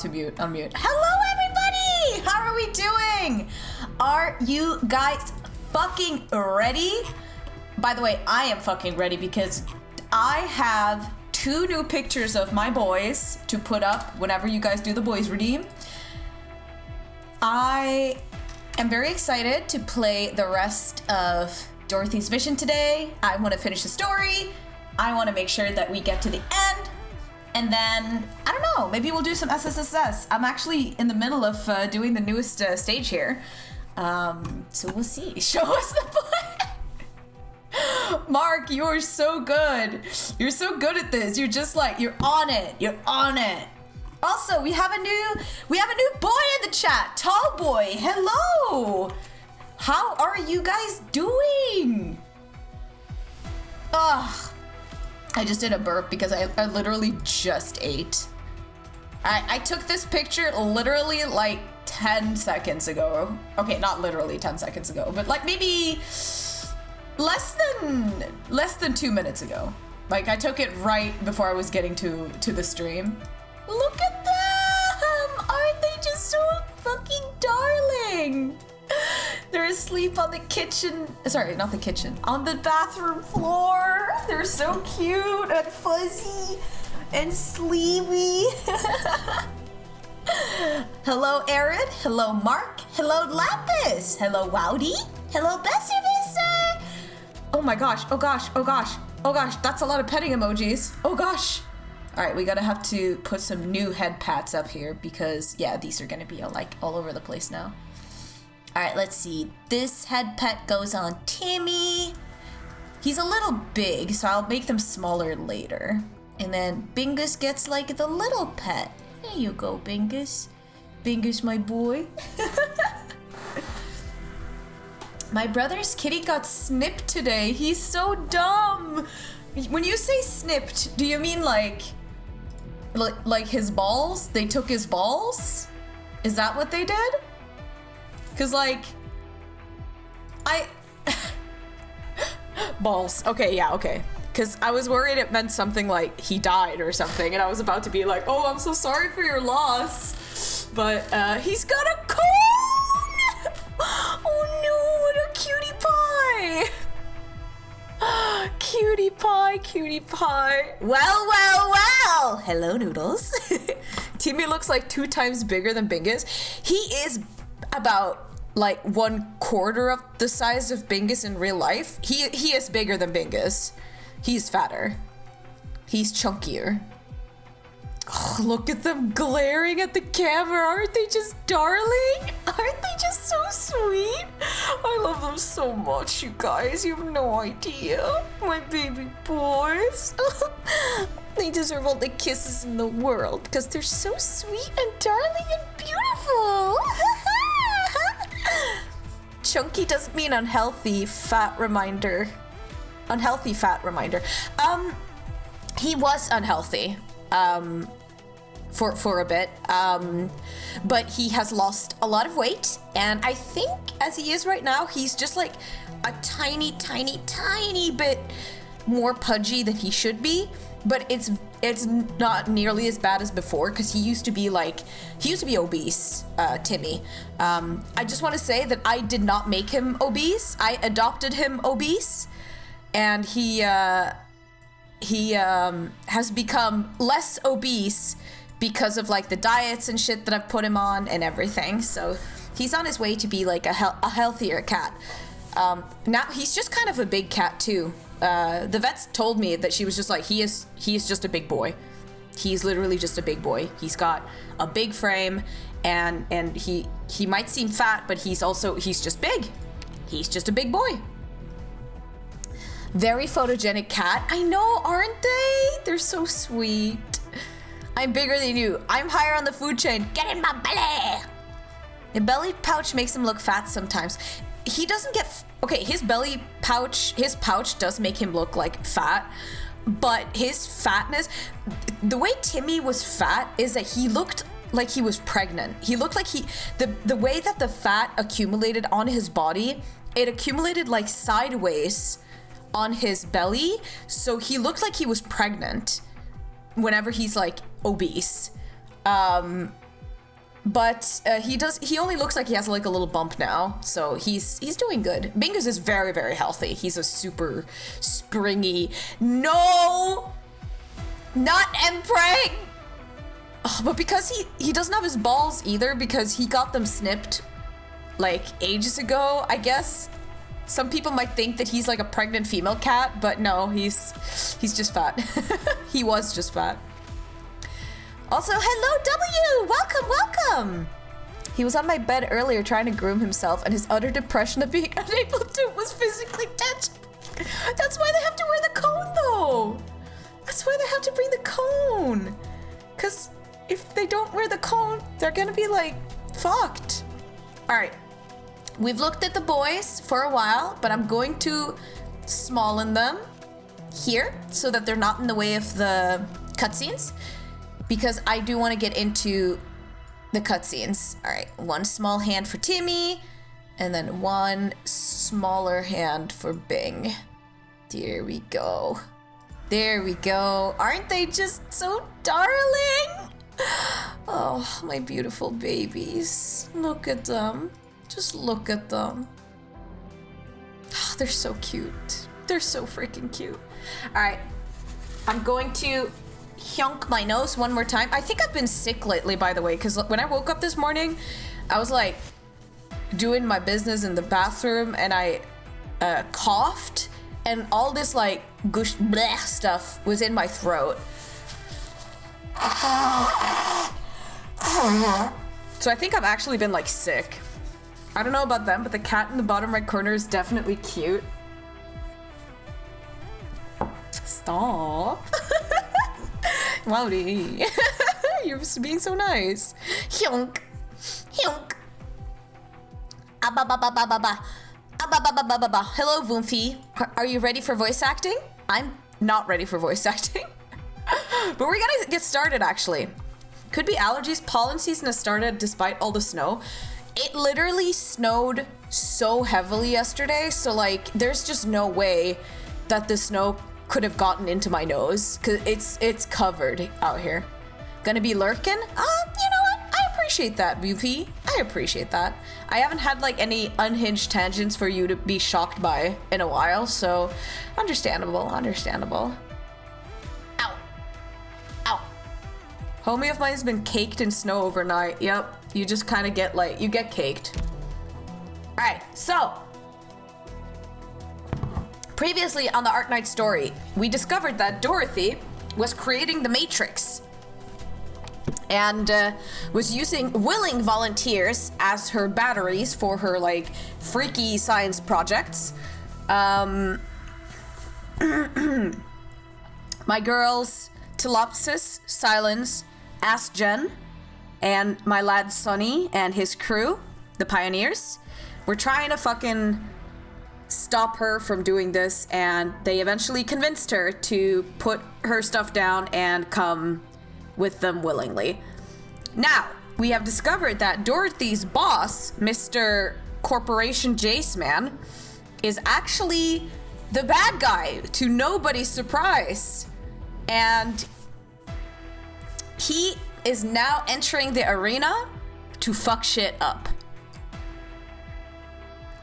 to unmute. Hello, everybody! How are we doing? Are you guys fucking ready? By the way, I am fucking ready because I have 2 new pictures of my boys to put up whenever you guys do the boys redeem. I am very excited to play the rest of Dorothy's Vision today. I want to finish the story. I want to make sure that we get to the end. And then, I don't know, maybe we'll do some SSSS. I'm actually in the middle of doing the newest stage here. So we'll see. Show us the play. Mark, you are so good. You're so good at this. You're just like, you're on it. You're on it. Also, we have a new boy in the chat. Tall boy, hello. How are you guys doing? Ugh. I just did a burp because I literally just ate. I took this picture literally like 10 seconds ago. Okay, not literally 10 seconds ago, but like maybe less than 2 minutes ago. Like I took it right before I was getting to the stream. Look at them! Aren't they just so fucking darling? They're asleep on the kitchen, sorry, not the kitchen, on the bathroom floor. They're so cute and fuzzy and sleepy. Hello, Aaron. Hello, Mark. Hello, Lapis. Hello, Wowdy. Hello, Besserwisser. Oh my gosh, oh gosh, oh gosh, oh gosh, that's a lot of petting emojis. Oh gosh. All right, we gotta have to put some new head pats up here because, yeah, these are gonna be like all over the place now. All right, let's see. This head pet goes on Timmy. He's a little big, so I'll make them smaller later. And then Bingus gets like the little pet. There you go, Bingus. Bingus, my boy. My brother's kitty got snipped today. He's so dumb. When you say snipped, do you mean like his balls? They took his balls? Is that what they did? Cause like, balls. Okay, yeah, okay. Cause I was worried it meant something like he died or something, and I was about to be like, oh, I'm so sorry for your loss. But he's got a cone! Oh no, what a cutie pie! Cutie pie, cutie pie. Well, well, well! Hello, Noodles. Timmy looks like 2 times bigger than Bingus. He is about like 1/4 of the size of Bingus in real life. He is bigger than Bingus. He's fatter. He's chunkier. Oh, look at them glaring at the camera. Aren't they just darling? Aren't they just so sweet? I love them so much, you guys. You have no idea. My baby boys. They deserve all the kisses in the world because they're so sweet and darling and beautiful. Chunky doesn't mean unhealthy, fat reminder. Unhealthy fat reminder. He was unhealthy for a bit, but he has lost a lot of weight, and I think as he is right now, he's just like a tiny bit more pudgy than he should be, but it's not nearly as bad as before because he used to be obese, Timmy. I just want to say that I did not make him obese. I adopted him obese, and he has become less obese because of like the diets and shit that I've put him on and everything. So he's on his way to be like a healthier cat. Now he's just kind of a big cat too. The vets told me that she was just like, he is just a big boy. He's literally just a big boy. He's got a big frame, and he might seem fat, but he's just big. He's just a big boy. Very photogenic cat. I know, aren't they? They're so sweet. I'm bigger than you. I'm higher on the food chain. Get in my belly. The belly pouch makes him look fat sometimes. He doesn't get, okay, his pouch does make him look like fat, but his fatness, the way Timmy was fat is that he looked like he was pregnant. He looked like the way that the fat accumulated on his body, it accumulated like sideways on his belly, so he looked like he was pregnant whenever he's like obese. But he only looks like he has like a little bump now, so he's doing good. Bingus is very, very healthy. He's a super springy. No, not Empreg. Oh, but because he doesn't have his balls either, because he got them snipped like ages ago, I guess. Some people might think that he's like a pregnant female cat, but no, he's just fat. He was just fat. Also, hello, W! Welcome, welcome! He was on my bed earlier trying to groom himself, and his utter depression of being unable to was physically tangible. That's why they have to wear the cone, though! That's why they have to bring the cone! Because if they don't wear the cone, they're gonna be, like, fucked. Alright. We've looked at the boys for a while, but I'm going to smallen them here, so that they're not in the way of the cutscenes. Because I do want to get into the cutscenes. All right, one small hand for Timmy, and then one smaller hand for Bing. There we go. There we go. Aren't they just so darling? Oh, my beautiful babies. Look at them. Just look at them. Oh, they're so cute. They're so freaking cute. All right, I'm going to hyunk my nose one more time. I think I've been sick lately, by the way, because when I woke up this morning, I was like doing my business in the bathroom, and I coughed, and all this like gush bleh stuff was in my throat. So I think I've actually been like sick. I don't know about them, but the cat in the bottom right corner is definitely cute. Stop. Wowdy. You're being so nice. Hyunk. Hyunk. Abba-ba-ba-ba-ba-ba. Abba-ba-ba-ba-ba-ba. Hello, Voomfie. Are you ready for voice acting? I'm not ready for voice acting. But we're gonna get started, actually. Could be allergies. Pollen season has started despite all the snow. It literally snowed so heavily yesterday, so like there's just no way that the snow could have gotten into my nose, because it's covered out here. Gonna be lurking? You know what? I appreciate that, Voomfie. I appreciate that. I haven't had like any unhinged tangents for you to be shocked by in a while, so understandable, understandable. Ow. Ow. Homie of mine has been caked in snow overnight. Yep. You just kind of get like, you get caked. All right, so previously on the Art Night story, we discovered that Dorothy was creating the Matrix and was using willing volunteers as her batteries for her like freaky science projects. My girls Telopsis, Silence, Ask Jen, and my lad Sonny and his crew, the Pioneers, were trying to fucking stop her from doing this, and they eventually convinced her to put her stuff down and come with them willingly. Now, we have discovered that Dorothy's boss, Mr. Corporation Jace Man, is actually the bad guy, to nobody's surprise. And he is now entering the arena to fuck shit up.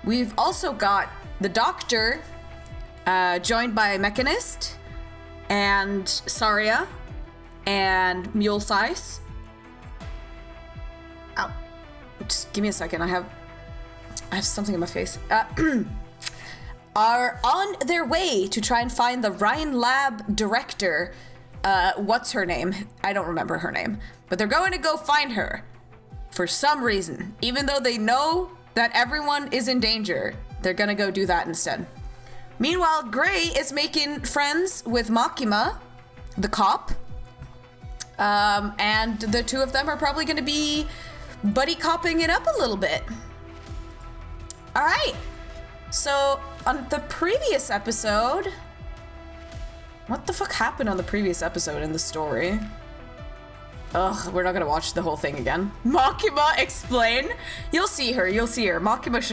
We've also got the Doctor, joined by Mechanist, and Saria, and Mule Size. Ow. Just give me a second, I have something in my face. Are on their way to try and find the Ryan Lab director. What's her name? I don't remember her name. But they're going to go find her. For some reason. Even though they know that everyone is in danger, they're gonna go do that instead. Meanwhile, Gray is making friends with Makima, the cop. And the two of them are probably gonna be buddy copping it up a little bit. All right. So on the previous episode, what the fuck happened on the previous episode in the story? Ugh, we're not gonna watch the whole thing again. Makima, explain. You'll see her. Makima's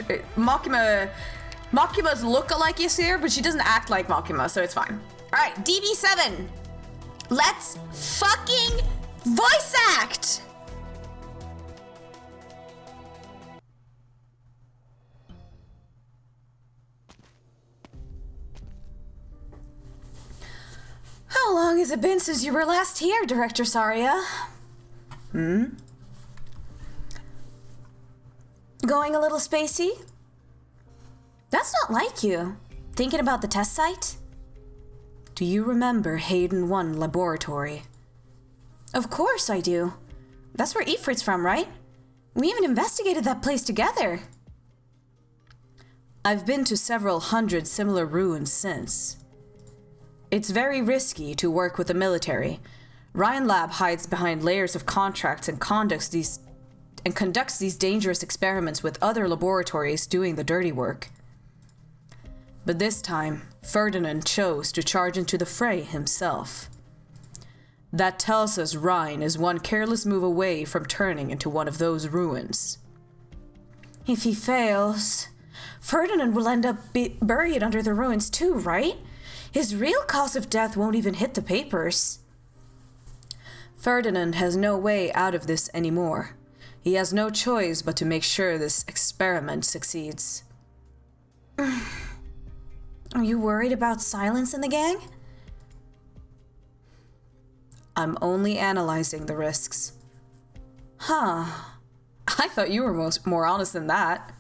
look-alike is here, but she doesn't act like Makima, so it's fine. All right, DB7. Let's fucking voice act. has it been since you were last here, Director Saria? Going a little spacey? That's not like you. Thinking about the test site? Do you remember Hayden 1 Laboratory? Of course I do. That's where Ifrit's from, right? We even investigated that place together. I've been to several hundred similar ruins since. It's very risky to work with the military. Ryan Lab hides behind layers of contracts and conducts these dangerous experiments with other laboratories doing the dirty work. But this time, Ferdinand chose to charge into the fray himself. That tells us Ryan is one careless move away from turning into one of those ruins. If he fails, Ferdinand will end up buried under the ruins too, right? His real cause of death won't even hit the papers. Ferdinand has no way out of this anymore. He has no choice but to make sure this experiment succeeds. Are you worried about Silence in the gang? I'm only analyzing the risks. Huh. I thought you were more honest than that.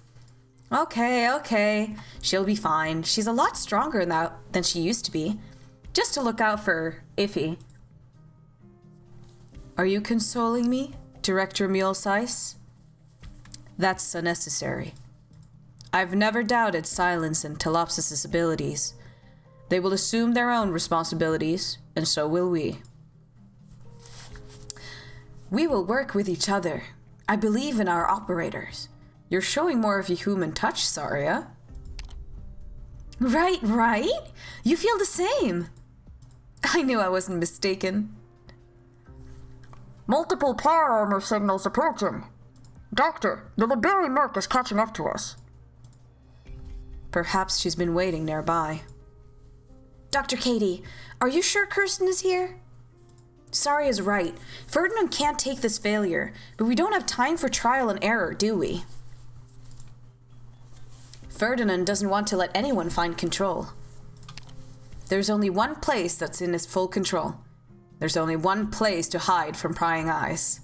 Okay. She'll be fine. She's a lot stronger now than she used to be. Just to look out for Iffy. Are you consoling me, Director Mulesize? That's unnecessary. I've never doubted Silence and Telopsis' abilities. They will assume their own responsibilities, and so will we. We will work with each other. I believe in our operators. You're showing more of your human touch, Saria. Right? You feel the same. I knew I wasn't mistaken. Multiple power armor signals approaching. Doctor, the Liberi Merc is catching up to us. Perhaps she's been waiting nearby. Dr. Katie, are you sure Kirsten is here? Saria's right. Ferdinand can't take this failure, but we don't have time for trial and error, do we? Ferdinand doesn't want to let anyone find control. There's only one place that's in his full control. There's only one place to hide from prying eyes.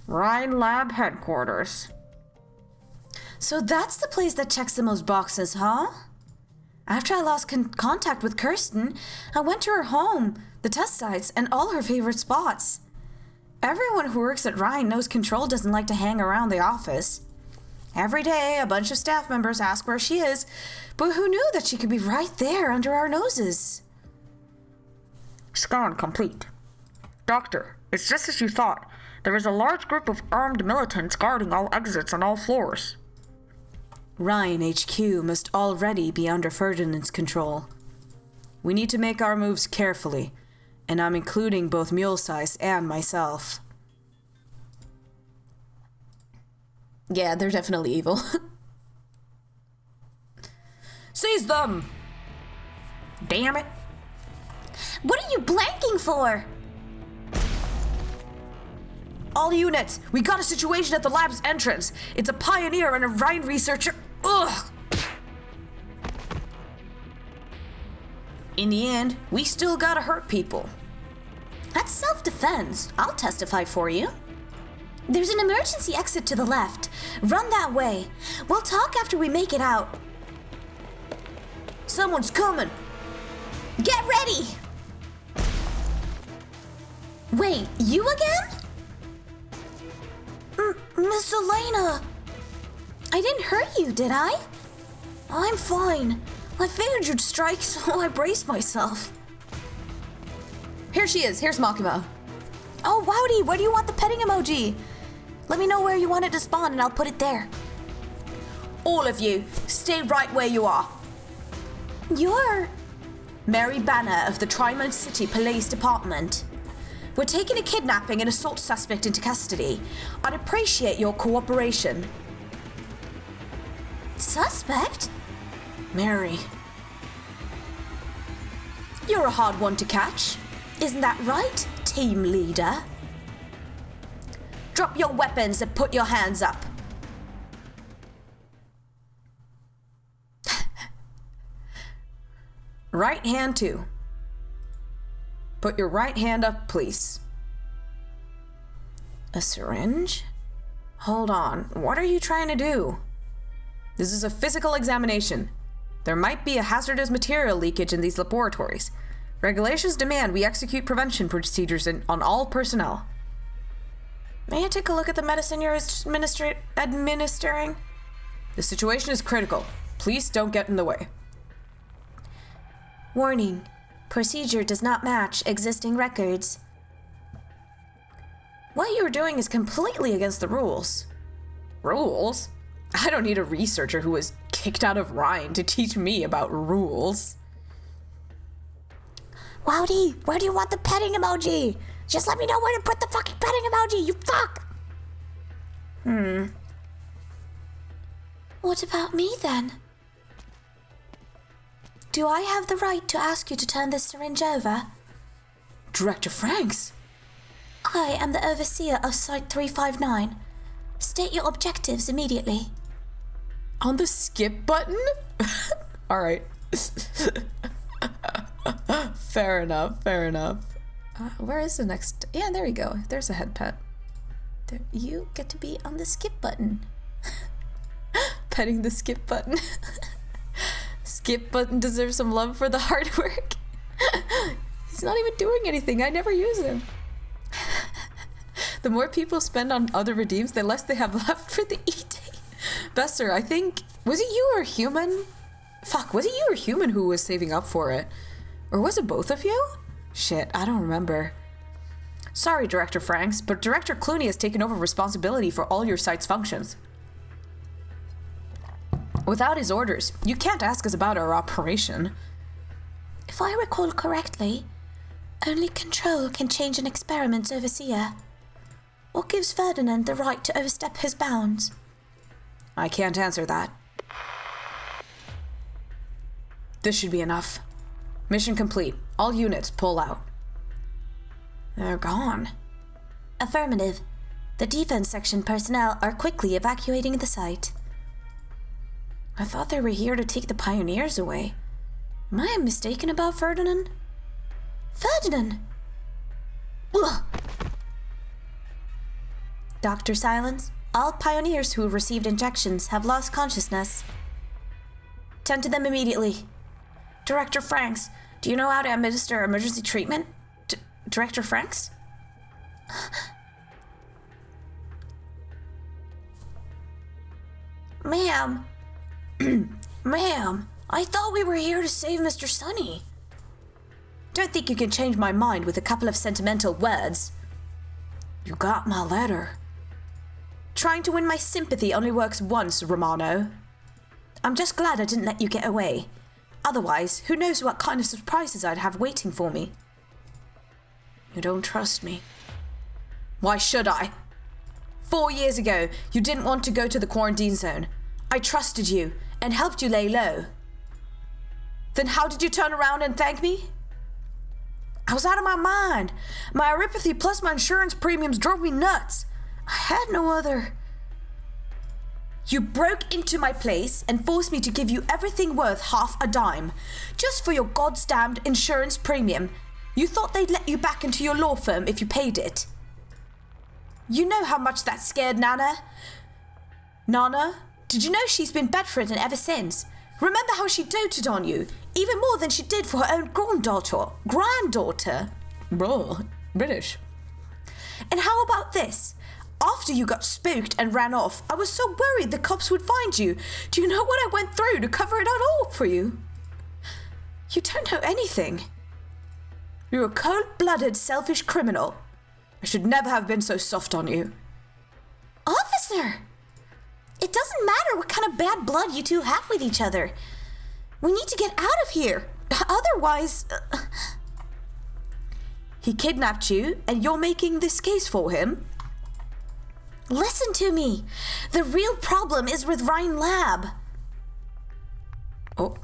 Ryan Lab headquarters. So that's the place that checks the most boxes, huh? After I lost contact with Kirsten, I went to her home, the test sites, and all her favorite spots. Everyone who works at Ryan knows Control doesn't like to hang around the office. Every day, a bunch of staff members ask where she is, but who knew that she could be right there under our noses? Scan complete. Doctor, it's just as you thought. There is a large group of armed militants guarding all exits on all floors. Ryan HQ must already be under Ferdinand's control. We need to make our moves carefully, and I'm including both Mulesize and myself. Yeah, they're definitely evil. Seize them! Damn it! What are you blanking for? All units, we got a situation at the lab's entrance. It's a pioneer and a Ryan researcher. Ugh! In the end, we still gotta hurt people. That's self-defense. I'll testify for you. There's an emergency exit to the left. Run that way. We'll talk after we make it out. Someone's coming! Get ready! Wait, you again? Miss Elena! I didn't hurt you, did I? I'm fine. I figured you'd strike, so I braced myself. Here she is. Here's Makima. Oh, Wowdy, where do you want the petting emoji? Let me know where you want it to spawn and I'll put it there. All of you, stay right where you are. You're... Mary Banner of the Trimont City Police Department. We're taking a kidnapping and assault suspect into custody. I'd appreciate your cooperation. Suspect? Mary. You're a hard one to catch. Isn't that right, team leader? Drop your weapons and put your hands up. Right hand too. Put your right hand up, please. A syringe? Hold on, what are you trying to do? This is a physical examination. There might be a hazardous material leakage in these laboratories. Regulations demand we execute prevention procedures on all personnel. May I take a look at the medicine you're administering? The situation is critical. Please don't get in the way. Warning. Procedure does not match existing records. What you're doing is completely against the rules. Rules? I don't need a researcher who was kicked out of Rhine to teach me about rules. Wowdy, where do you want the petting emoji? Just let me know where to put the fucking petting emoji, you fuck! What about me then? Do I have the right to ask you to turn this syringe over? Director Franks? I am the overseer of Site 359. State your objectives immediately. On the skip button? Alright. Fair enough, fair enough. Where is the next? Yeah, there you go. There's a head pet. There, you get to be on the skip button. Petting the skip button. Skip button deserves some love for the hard work. He's not even doing anything. I never use him. The more people spend on other redeems, the less they have left for the eating. Besser, I think... Was it you or Human? Fuck, was it you or Human who was saving up for it? Or was it both of you? Shit, I don't remember. Sorry, Director Franks, but Director Clooney has taken over responsibility for all your site's functions. Without his orders, you can't ask us about our operation. If I recall correctly, only Control can change an experiment's overseer. What gives Ferdinand the right to overstep his bounds? I can't answer that. This should be enough. Mission complete. All units pull out. They're gone. Affirmative. The defense section personnel are quickly evacuating the site. I thought they were here to take the pioneers away. Am I mistaken about Ferdinand? Ferdinand! Ugh. Dr. Silence, all pioneers who received injections have lost consciousness. Tend to them immediately. Director Franks, do you know how to administer emergency treatment? Director Franks? Ma'am. Ma'am, I thought we were here to save Mr. Sunny. Don't think you can change my mind with a couple of sentimental words. You got my letter. Trying to win my sympathy only works once, Romano. I'm just glad I didn't let you get away. Otherwise, who knows what kind of surprises I'd have waiting for me. You don't trust me. Why should I? 4 years ago, you didn't want to go to the quarantine zone. I trusted you and helped you lay low. Then how did you turn around and thank me? I was out of my mind. My neuropathy plus my insurance premiums drove me nuts. I had no other. You broke into my place and forced me to give you everything worth half a dime, just for your goddamned insurance premium. You thought they'd let you back into your law firm if you paid it. You know how much that scared Nana? Nana, did you know she's been bedridden ever since? Remember how she doted on you, even more than she did for her own granddaughter? Bro, British. And how about this? After you got spooked and ran off, I was so worried the cops would find you. Do you know what I went through to cover it all for you? You don't know anything. You're a cold-blooded, selfish criminal. I should never have been so soft on you. Officer! It doesn't matter what kind of bad blood you two have with each other. We need to get out of here. Otherwise... He kidnapped you, and you're making this case for him? Listen to me. The real problem is with Rhine Lab. Oh,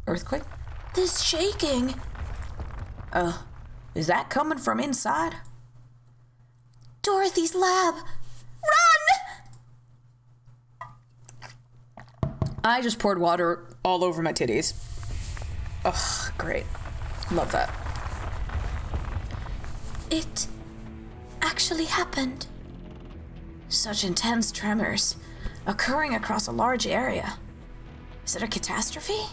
earthquake? There's shaking. Is that coming from inside? Dorothy's lab. Run! I just poured water all over my titties. Ugh, great. Love that. It actually happened. Such intense tremors occurring across a large area. Is it a catastrophe?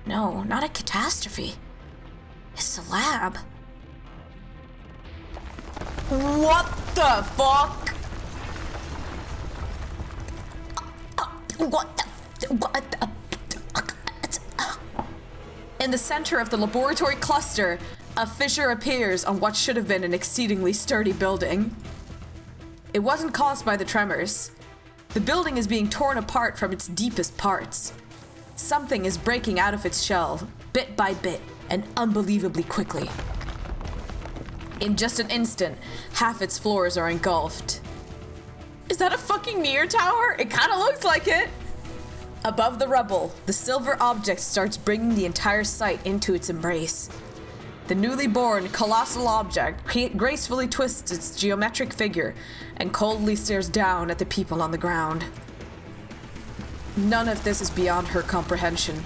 No, not a catastrophe. It's a lab. What the fuck? What the? In the center of the laboratory cluster, a fissure appears on what should have been an exceedingly sturdy building. It wasn't caused by the tremors. The building is being torn apart from its deepest parts. Something is breaking out of its shell, bit by bit, and unbelievably quickly. In just an instant, half its floors are engulfed. Is that a fucking near tower? It kind of looks like it. Above the rubble, the silver object starts bringing the entire site into its embrace. The newly born, colossal object gracefully twists its geometric figure and coldly stares down at the people on the ground. None of this is beyond her comprehension.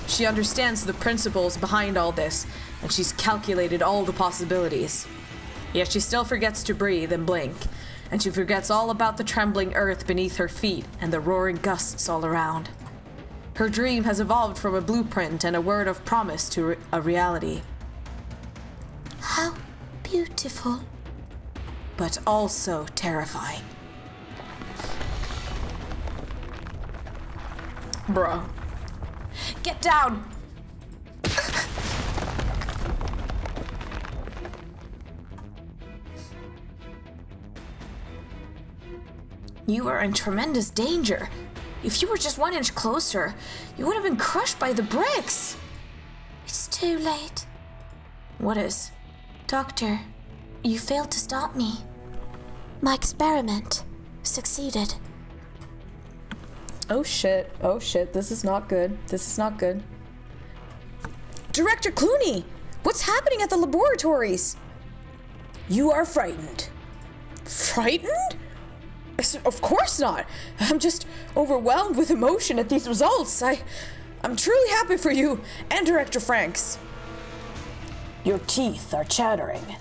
She understands the principles behind all this, and she's calculated all the possibilities. Yet she still forgets to breathe and blink, and she forgets all about the trembling earth beneath her feet and the roaring gusts all around. Her dream has evolved from a blueprint and a word of promise to a reality. How beautiful. But also terrifying. Bruh. Get down! You are in tremendous danger. If you were just 1 inch closer, you would have been crushed by the bricks. It's too late. What is? Doctor, you failed to stop me. My experiment succeeded. Oh shit, this is not good. This is not good. Director Clooney, what's happening at the laboratories? You are frightened. Frightened? Of course not. I'm just overwhelmed with emotion at these results. I'm truly happy for you and Director Franks. Your teeth are chattering.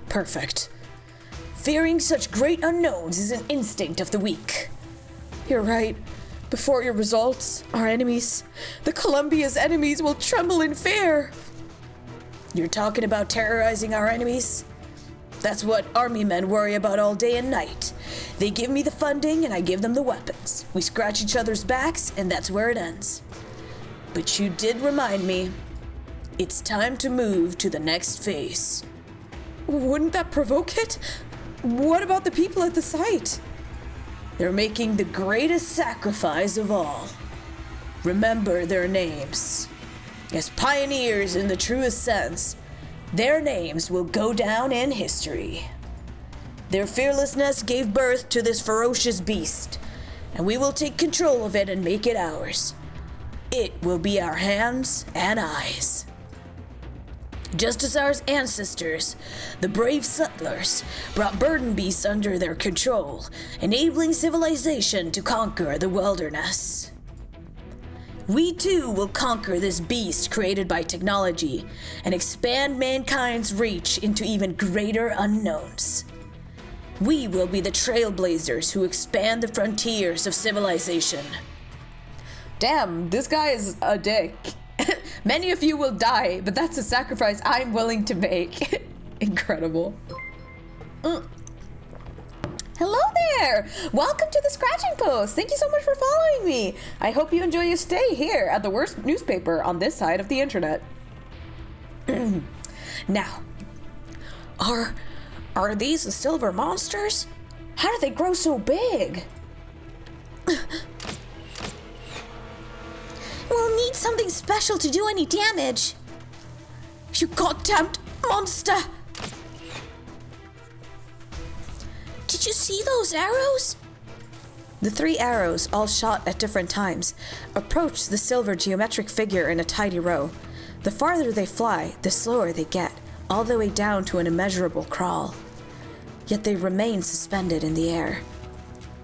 Perfect. Fearing such great unknowns is an instinct of the weak. You're right. Before your results, our enemies, the Columbia's enemies, will tremble in fear. You're talking about terrorizing our enemies? That's what army men worry about all day and night. They give me the funding and I give them the weapons. We scratch each other's backs and that's where it ends. But you did remind me, it's time to move to the next phase. Wouldn't that provoke it? What about the people at the site? They're making the greatest sacrifice of all. Remember their names. As pioneers in the truest sense, their names will go down in history. Their fearlessness gave birth to this ferocious beast, and we will take control of it and make it ours. It will be our hands and eyes. Just as our ancestors, the brave settlers, brought burden beasts under their control, enabling civilization to conquer the wilderness. We too will conquer this beast created by technology and expand mankind's reach into even greater unknowns. We will be the trailblazers who expand the frontiers of civilization. Damn, this guy is a dick. Many of you will die, but that's a sacrifice I'm willing to make. Incredible. Hello there! Welcome to the Scratching Post. Thank you so much for following me. I hope you enjoy your stay here at the worst newspaper on this side of the internet. Now, are these the silver monsters? How do they grow so big? We'll need something special to do any damage. You goddamn monster! Did you see those arrows? The 3 arrows, all shot at different times, approach the silver geometric figure in a tidy row. The farther they fly, the slower they get, all the way down to an immeasurable crawl. Yet they remain suspended in the air.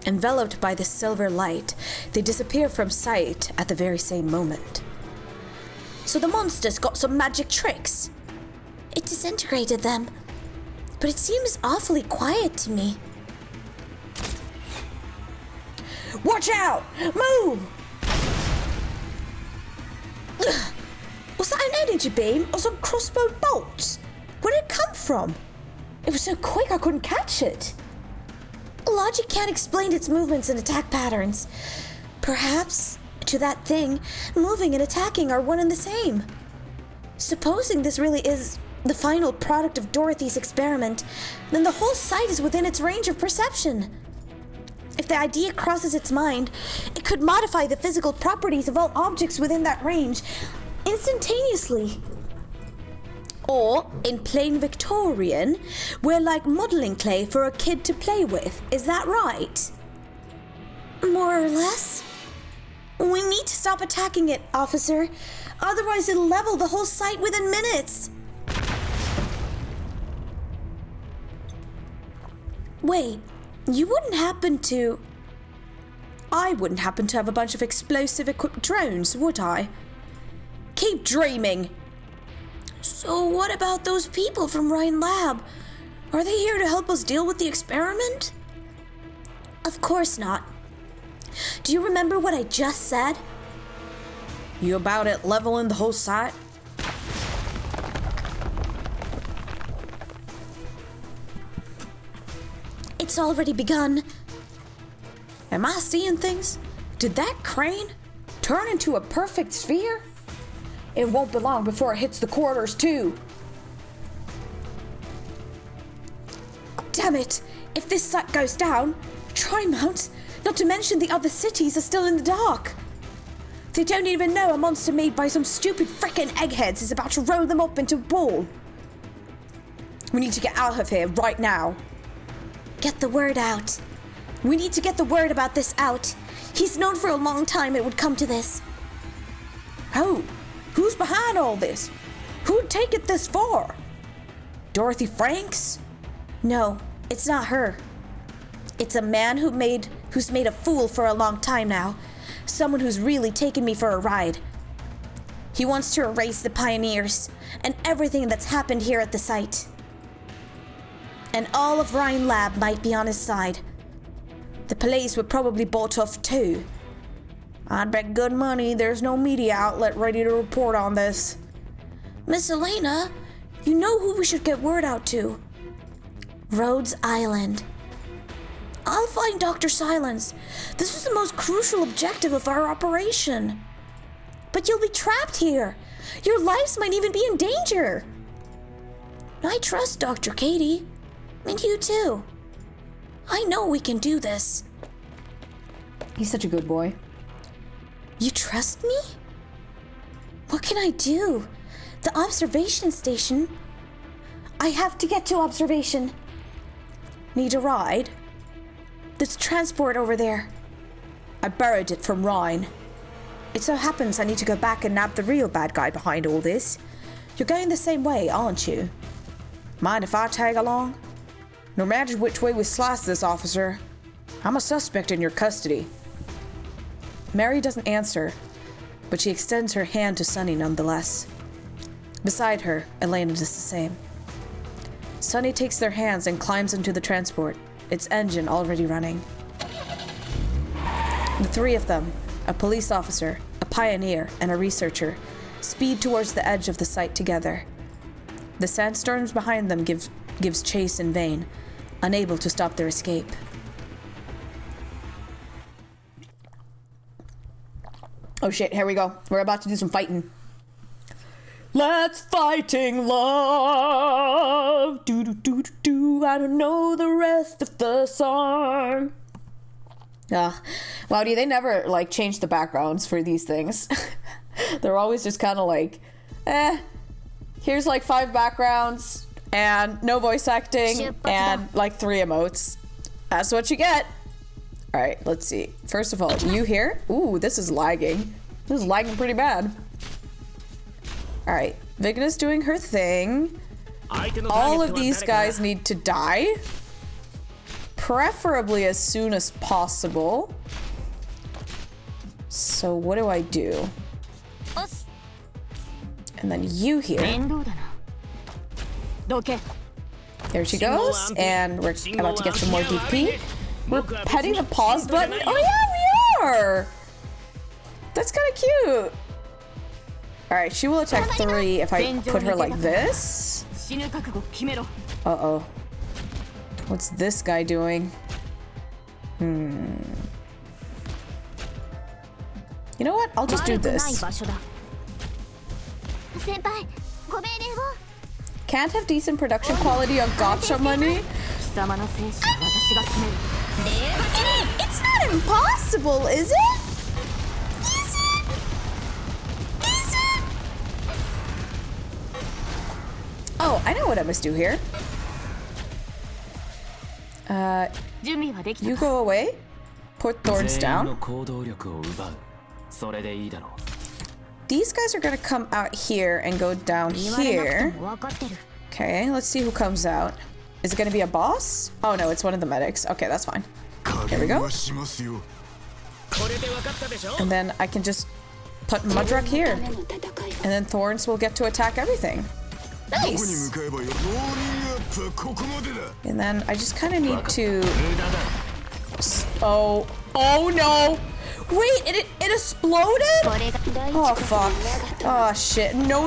Enveloped by the silver light, they disappear from sight at the very same moment. So the monster's got some magic tricks. It disintegrated them, but it seems awfully quiet to me. Watch out! Move! Ugh. Was that an energy beam or some crossbow bolts? Where did it come from? It was so quick I couldn't catch it. Logic can't explain its movements and attack patterns. Perhaps, to that thing, moving and attacking are one and the same. Supposing this really is the final product of Dorothy's experiment, then the whole site is within its range of perception. If the idea crosses its mind, it could modify the physical properties of all objects within that range instantaneously. Or, in plain Victorian, we're like modeling clay for a kid to play with. Is that right? More or less. We need to stop attacking it, officer. Otherwise it'll level the whole site within minutes. Wait, you wouldn't happen to... I wouldn't happen to have a bunch of explosive-equipped drones, would I? Keep dreaming! So what about those people from Rhine Lab? Are they here to help us deal with the experiment? Of course not. Do you remember what I just said? You about it leveling the whole site? It's already begun. Am I seeing things? Did that crane turn into a perfect sphere? It won't be long before it hits the quarters, too. Damn it! If this site goes down, Trimount, not to mention the other cities, are still in the dark. They don't even know a monster made by some stupid frickin' eggheads is about to roll them up into a ball. We need to get out of here right now. Get the word out. We need to get the word about this out. He's known for a long time it would come to this. Oh, who's behind all this? Who'd take it this far? Dorothy Franks? No, it's not her. It's a man who's made a fool for a long time now. Someone who's really taken me for a ride. He wants to erase the pioneers and everything that's happened here at the site. And all of Rhine Lab might be on his side. The police were probably bought off too. I'd bet good money there's no media outlet ready to report on this. Miss Elena, you know who we should get word out to. Rhodes Island. I'll find Dr. Silence. This is the most crucial objective of our operation. But you'll be trapped here. Your lives might even be in danger. I trust Dr. Katie. And you too. I know we can do this. He's such a good boy. You trust me? What can I do? The observation station? I have to get to observation. Need a ride? There's transport over there. I borrowed it from Rhine. It so happens I need to go back and nab the real bad guy behind all this. You're going the same way, aren't you? Mind if I tag along? No matter which way we slice this, officer, I'm a suspect in your custody. Mary doesn't answer, but she extends her hand to Sunny nonetheless. Beside her, Elena does the same. Sunny takes their hands and climbs into the transport, its engine already running. The three of them, a police officer, a pioneer, and a researcher, speed towards the edge of the site together. The sandstorms behind them gives chase in vain, unable to stop their escape. Oh shit, here we go. We're about to do some fighting. Let's fighting love. Do do do do do. I don't know the rest of the song. Wow, they never like change the backgrounds for these things. They're always just kind of like, here's like 5 backgrounds and no voice acting and like 3 emotes. That's what you get. All right, let's see. First of all, you here? Ooh, this is lagging. This is lagging pretty bad. All right, Vigna's doing her thing. All of these guys need to die. Preferably as soon as possible. So what do I do? And then you here. There she goes. And we're about to get some more DP. We're petting the pause button. Oh yeah, we are! That's kind of cute. Alright, she will attack 3 if I put her like this. Uh-oh. What's this guy doing? You know what? I'll just do this. Can't have decent production quality on gacha money? It's not impossible, is it? Is it? Is it? Oh, I know what I must do here. You go away. Put thorns down. These guys are gonna come out here and go down here. Okay, let's see who comes out. Is it gonna be a boss? Oh no, it's one of the medics. Okay, that's fine. Here we go. And then I can just put Mudrock here. And then Thorns will get to attack everything. Nice! And then I just kind of need to... Oh no! Wait, it exploded? Oh fuck. Oh shit. No.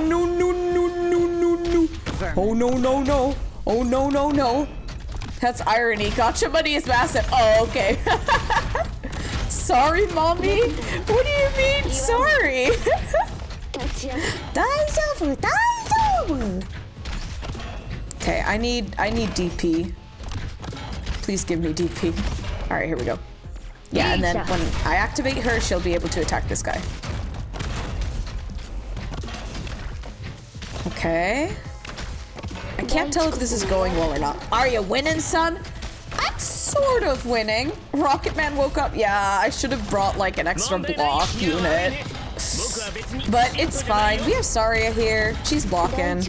Oh no. Oh no. That's irony. Gacha money is massive. Oh, okay. Sorry, mommy. What do you mean, sorry? Okay, I need DP. Please give me DP. All right, here we go. Yeah, and then when I activate her, she'll be able to attack this guy. Okay. I can't tell if this is going well or not. Are you winning, son? I'm sort of winning. Rocket Man woke up. Yeah, I should have brought like an extra block unit. But it's fine. We have Saria here. She's blocking.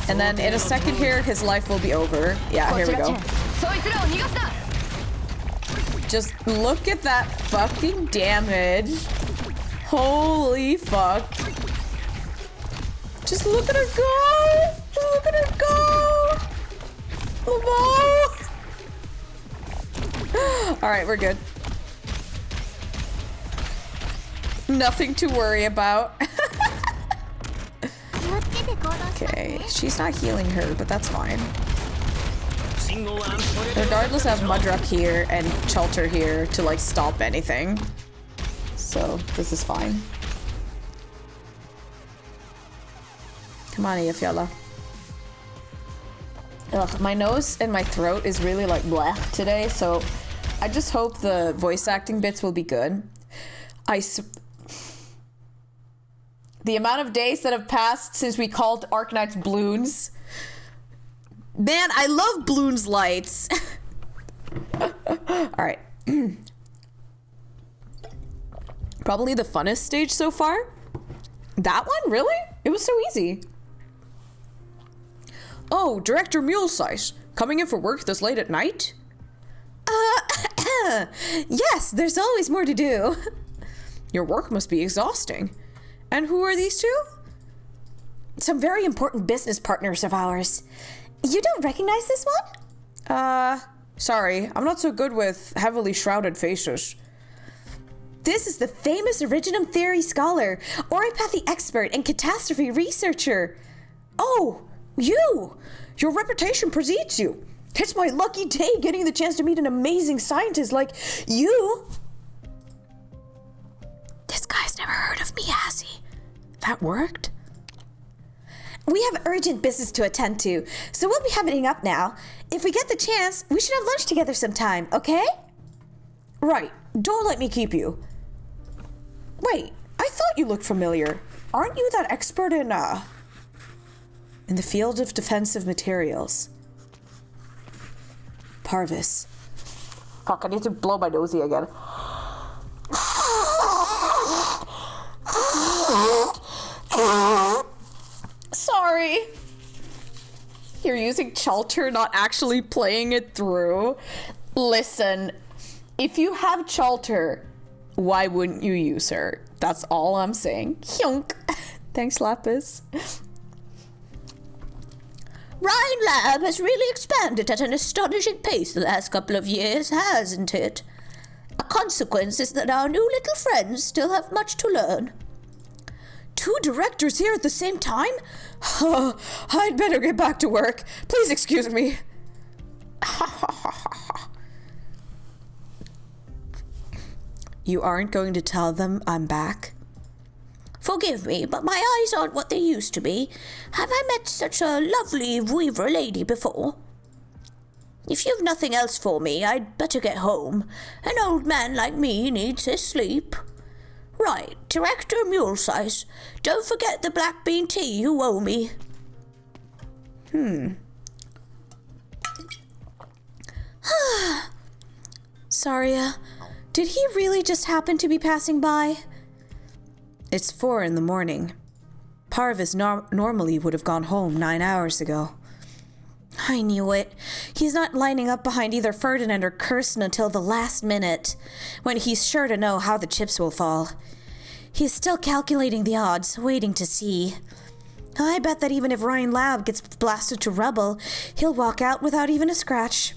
And then in a second here, his life will be over. Yeah, here we go. Just look at that fucking damage. Holy fuck. Just look at her go! Just look at her go! Alright, we're good. Nothing to worry about. Okay, she's not healing her, but that's fine. Regardless, I have Mudrock here and Shelter here to like stop anything. So this is fine. Come on, Iafiola. Ugh, my nose and my throat is really like black today, so I just hope the voice acting bits will be good. The amount of days that have passed since we called Arknights balloons. Man, I love balloons lights. Alright. Probably the funnest stage so far. That one? Really? It was so easy. Oh, Director Mulesize, coming in for work this late at night? Yes, there's always more to do. Your work must be exhausting. And who are these two? Some very important business partners of ours. You don't recognize this one? Sorry, I'm not so good with heavily shrouded faces. This is the famous originum theory scholar, oropathy expert, and catastrophe researcher. Oh, you! Your reputation precedes you. It's my lucky day getting the chance to meet an amazing scientist like you. This guy's never heard of me, has he? That worked? We have urgent business to attend to, so we'll be heading up now. If we get the chance, we should have lunch together sometime, okay? Right. Don't let me keep you. Wait, I thought you looked familiar. Aren't you that expert in the field of defensive materials? Parvis. Fuck, I need to blow my nosy again. Sorry. You're using Chalter, not actually playing it through. Listen, if you have Chalter, why wouldn't you use her? That's all I'm saying. Hyunk. Thanks, Lapis. Rhine Lab has really expanded at an astonishing pace the last couple of years, hasn't it? A consequence is that our new little friends still have much to learn. 2 directors here at the same time? I'd better get back to work. Please excuse me. You aren't going to tell them I'm back? Forgive me, but my eyes aren't what they used to be. Have I met such a lovely weaver lady before? If you've nothing else for me, I'd better get home. An old man like me needs his sleep. Right, Director Mulesize, don't forget the black bean tea you owe me. Saria, did he really just happen to be passing by? It's 4 in the morning. Parvis normally would have gone home 9 hours ago. I knew it. He's not lining up behind either Ferdinand or Kirsten until the last minute, when he's sure to know how the chips will fall. He's still calculating the odds, waiting to see. I bet that even if Rhine Lab gets blasted to rubble, he'll walk out without even a scratch.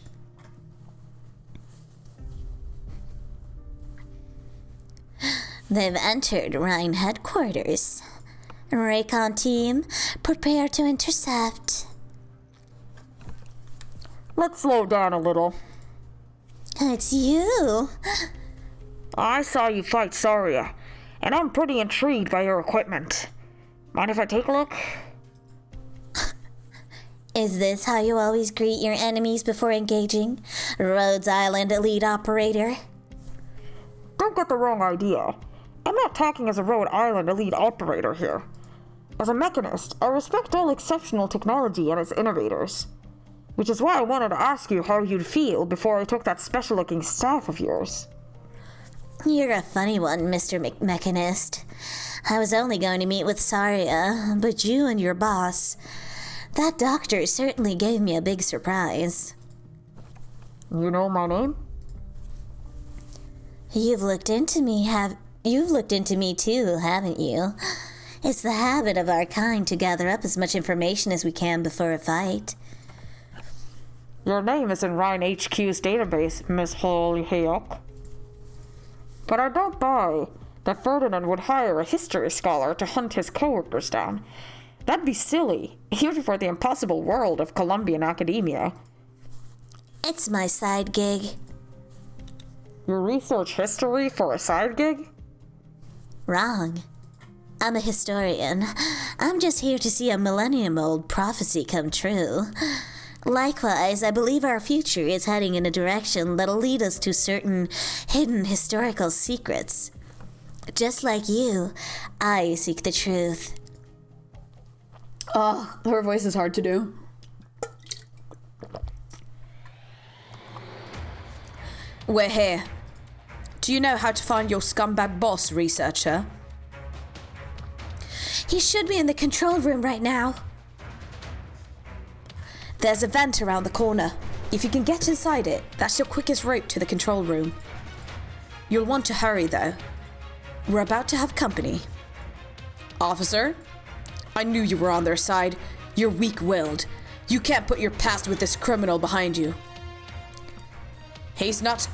They've entered Rhine headquarters. Recon team, prepare to intercept. Let's slow down a little. It's you. I saw you fight Saria, and I'm pretty intrigued by your equipment. Mind if I take a look? Is this how you always greet your enemies before engaging? Rhodes Island elite operator? Don't get the wrong idea. I'm not talking as a Rhode Island elite operator here. As a mechanist, I respect all exceptional technology and its innovators. Which is why I wanted to ask you how you'd feel before I took that special-looking staff of yours. You're a funny one, Mr. Mechanist. I was only going to meet with Saria, but you and your boss... That doctor certainly gave me a big surprise. You know my name? You've looked into me too, haven't you? It's the habit of our kind to gather up as much information as we can before a fight. Your name is in Rhine HQ's database, Miss Hollyhock. But I don't buy that Ferdinand would hire a history scholar to hunt his coworkers down. That'd be silly, even for the impossible world of Columbian academia. It's my side gig. You research history for a side gig? Wrong. I'm a historian. I'm just here to see a millennium-old prophecy come true. Likewise, I believe our future is heading in a direction that'll lead us to certain hidden historical secrets. Just like you, I seek the truth. Oh, her voice is hard to do. We're here. Do you know how to find your scumbag boss, researcher? He should be in the control room right now. There's a vent around the corner. If you can get inside it, that's your quickest route to the control room. You'll want to hurry, though. We're about to have company. Officer? I knew you were on their side. You're weak-willed. You can't put your past with this criminal behind you. He's not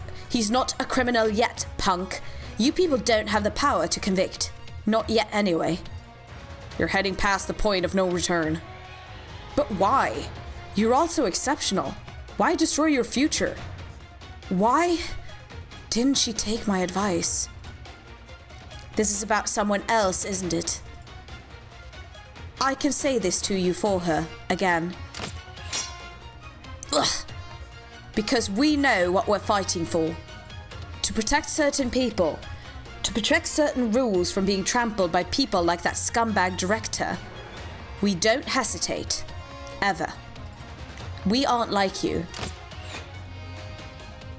a criminal yet, punk. You people don't have the power to convict. Not yet, anyway. You're heading past the point of no return. But why? You're also exceptional. Why destroy your future? Why didn't she take my advice? This is about someone else, isn't it? I can say this to you for her, again. Ugh. Because we know what we're fighting for. To protect certain people. To protect certain rules from being trampled by people like that scumbag director. We don't hesitate. Ever. We aren't like you.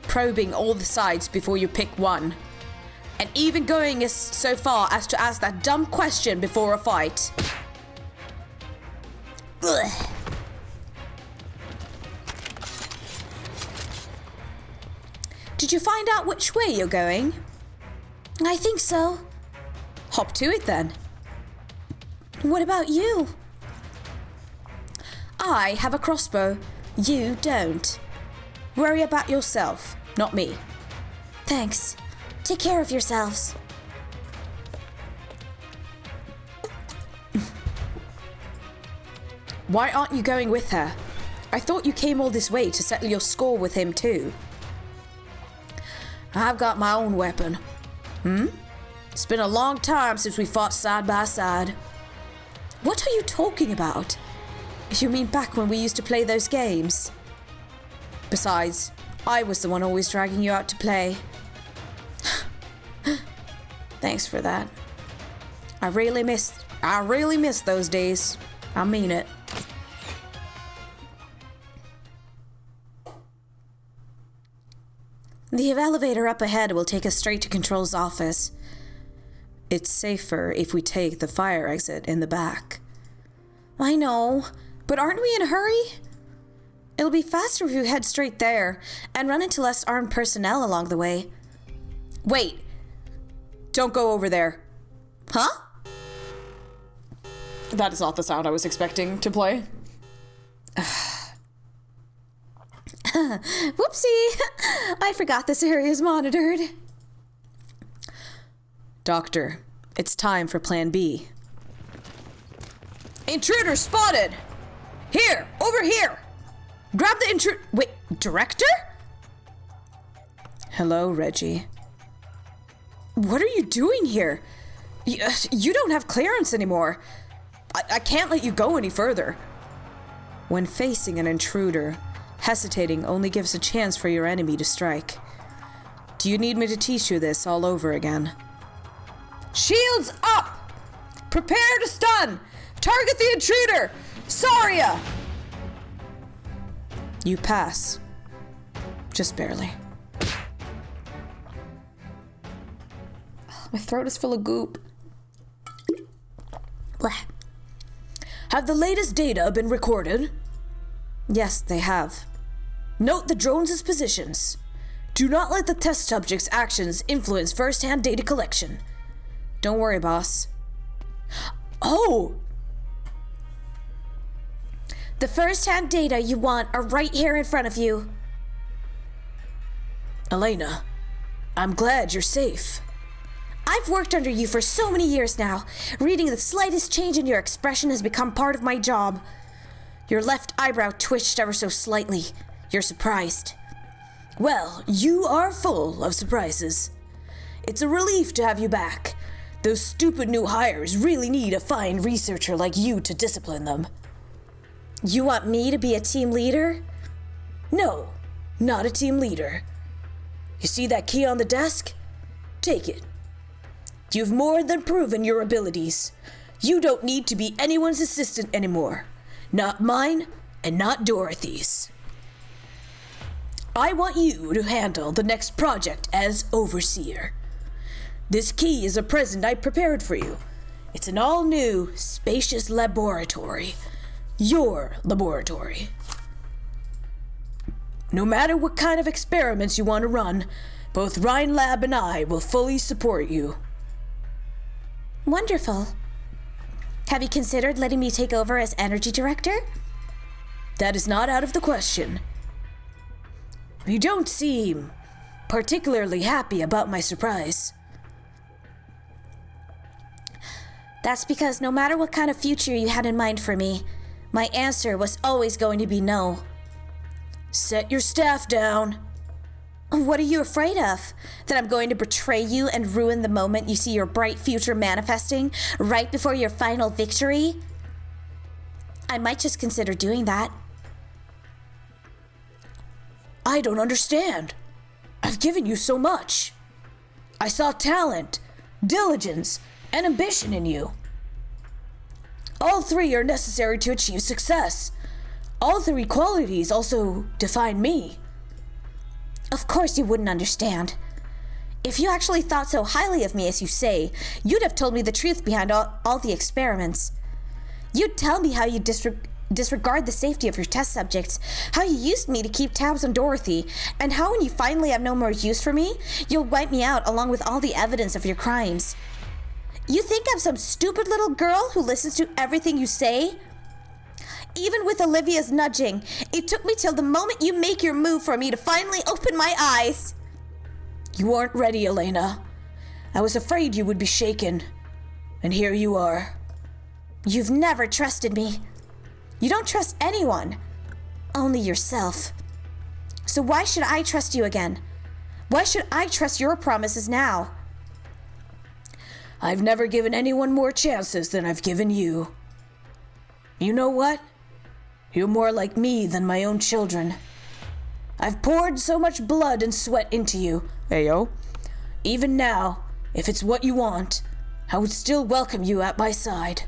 Probing all the sides before you pick one. And even going so far as to ask that dumb question before a fight. Ugh. Did you find out which way you're going? I think so. Hop to it then. What about you? I have a crossbow. You don't. Worry about yourself, not me. Thanks. Take care of yourselves. Why aren't you going with her? I thought you came all this way to settle your score with him too. I've got my own weapon. It's been a long time since we fought side by side. What are you talking about? You mean back when we used to play those games? Besides, I was the one always dragging you out to play. Thanks for that. I really miss those days. I mean it. The elevator up ahead will take us straight to Control's office. It's safer if we take the fire exit in the back. I know, But aren't we in a hurry? It'll be faster if you head straight there and run into less armed personnel along the way. Wait! Don't go over there. Huh? That is not the sound I was expecting to play. Whoopsie! I forgot this area is monitored. Doctor, it's time for Plan B. Intruder spotted! Here! Over here! Grab the intruder. Wait, Director? Hello, Reggie. What are you doing here? You don't have clearance anymore. I can't let you go any further. When facing an intruder, hesitating only gives a chance for your enemy to strike. Do you need me to teach you this all over again? Shields up! Prepare to stun! Target the intruder! Saria! You pass. Just barely. My throat is full of goop. Blech. Have the latest data been recorded? Yes, they have. Note the drones' positions. Do not let the test subject's actions influence first-hand data collection. Don't worry, boss. Oh! The first-hand data you want are right here in front of you. Elena, I'm glad you're safe. I've worked under you for so many years now. Reading the slightest change in your expression has become part of my job. Your left eyebrow twitched ever so slightly. You're surprised. Well, you are full of surprises. It's a relief to have you back. Those stupid new hires really need a fine researcher like you to discipline them. You want me to be a team leader? No, not a team leader. You see that key on the desk? Take it. You've more than proven your abilities. You don't need to be anyone's assistant anymore. Not mine, and not Dorothy's. I want you to handle the next project as overseer. This key is a present I prepared for you. It's an all-new, spacious laboratory. Your laboratory. No matter what kind of experiments you want to run, both Rhine Lab and I will fully support you. Wonderful. Have you considered letting me take over as energy director? That is not out of the question. You don't seem particularly happy about my surprise. That's because no matter what kind of future you had in mind for me, my answer was always going to be no. Set your staff down. What are you afraid of? That I'm going to betray you and ruin the moment you see your bright future manifesting right before your final victory? I might just consider doing that. I don't understand. I've given you so much. I saw talent, diligence, and ambition in you. All three are necessary to achieve success. All three qualities also define me. Of course you wouldn't understand. If you actually thought so highly of me as you say, you'd have told me the truth behind all the experiments. You'd tell me how you disregard the safety of your test subjects, how you used me to keep tabs on Dorothy, and how when you finally have no more use for me, you'll wipe me out along with all the evidence of your crimes. You think I'm some stupid little girl who listens to everything you say? Even with Olivia's nudging, it took me till the moment you make your move for me to finally open my eyes. You weren't ready, Elena. I was afraid you would be shaken. And here you are. You've never trusted me. You don't trust anyone, only yourself. So why should I trust you again? Why should I trust your promises now? I've never given anyone more chances than I've given you. You know what? You're more like me than my own children. I've poured so much blood and sweat into you. Ayo. Even now, if it's what you want, I would still welcome you at my side.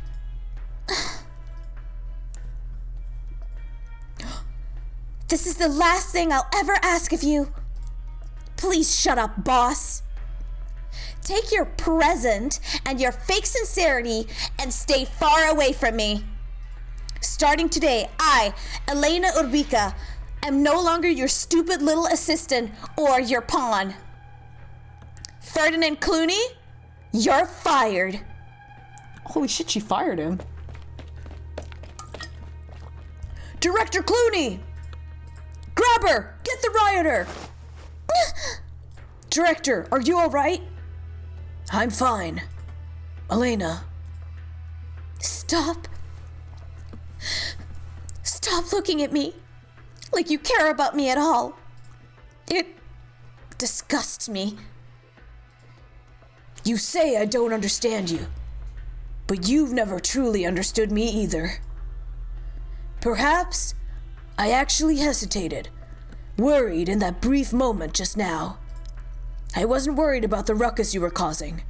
This is the last thing I'll ever ask of you. Please shut up, boss. Take your present and your fake sincerity and stay far away from me. Starting today, I, Elena Urbica, am no longer your stupid little assistant or your pawn. Ferdinand Clooney, you're fired. Holy shit, she fired him. Director Clooney! Grab her! Get the rioter! Director, are you alright? I'm fine. Elena. Stop. Stop looking at me like you care about me at all. It disgusts me. You say I don't understand you, but you've never truly understood me either. Perhaps I actually hesitated, worried in that brief moment just now. I wasn't worried about the ruckus you were causing.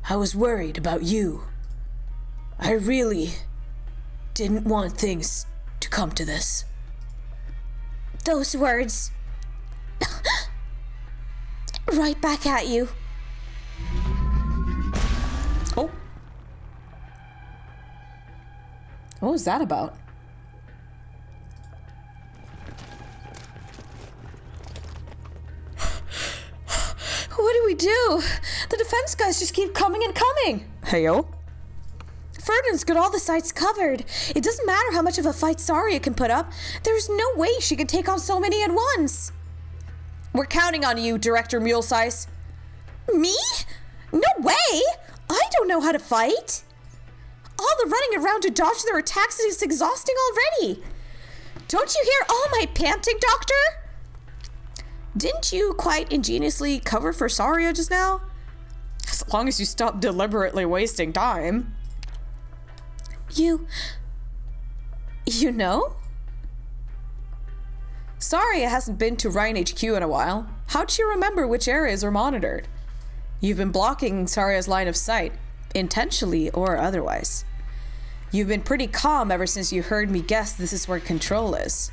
I was worried about you. I really didn't want things to come to this. Those words. Right back at you. Oh. What was that about? What do we do? The defense guys just keep coming and coming. Heyo. Ferdinand's got all the sites covered. It doesn't matter how much of a fight Saria can put up. There's no way she can take on so many at once. We're counting on you, Director Mulesize. Me? No way! I don't know how to fight. All the running around to dodge their attacks is exhausting already. Don't you hear all my panting, Doctor? Didn't you quite ingeniously cover for Saria just now? As long as you stop deliberately wasting time. You know? Saria hasn't been to Rhine HQ in a while. How'd she remember which areas are monitored? You've been blocking Saria's line of sight, intentionally or otherwise. You've been pretty calm ever since you heard me guess this is where control is.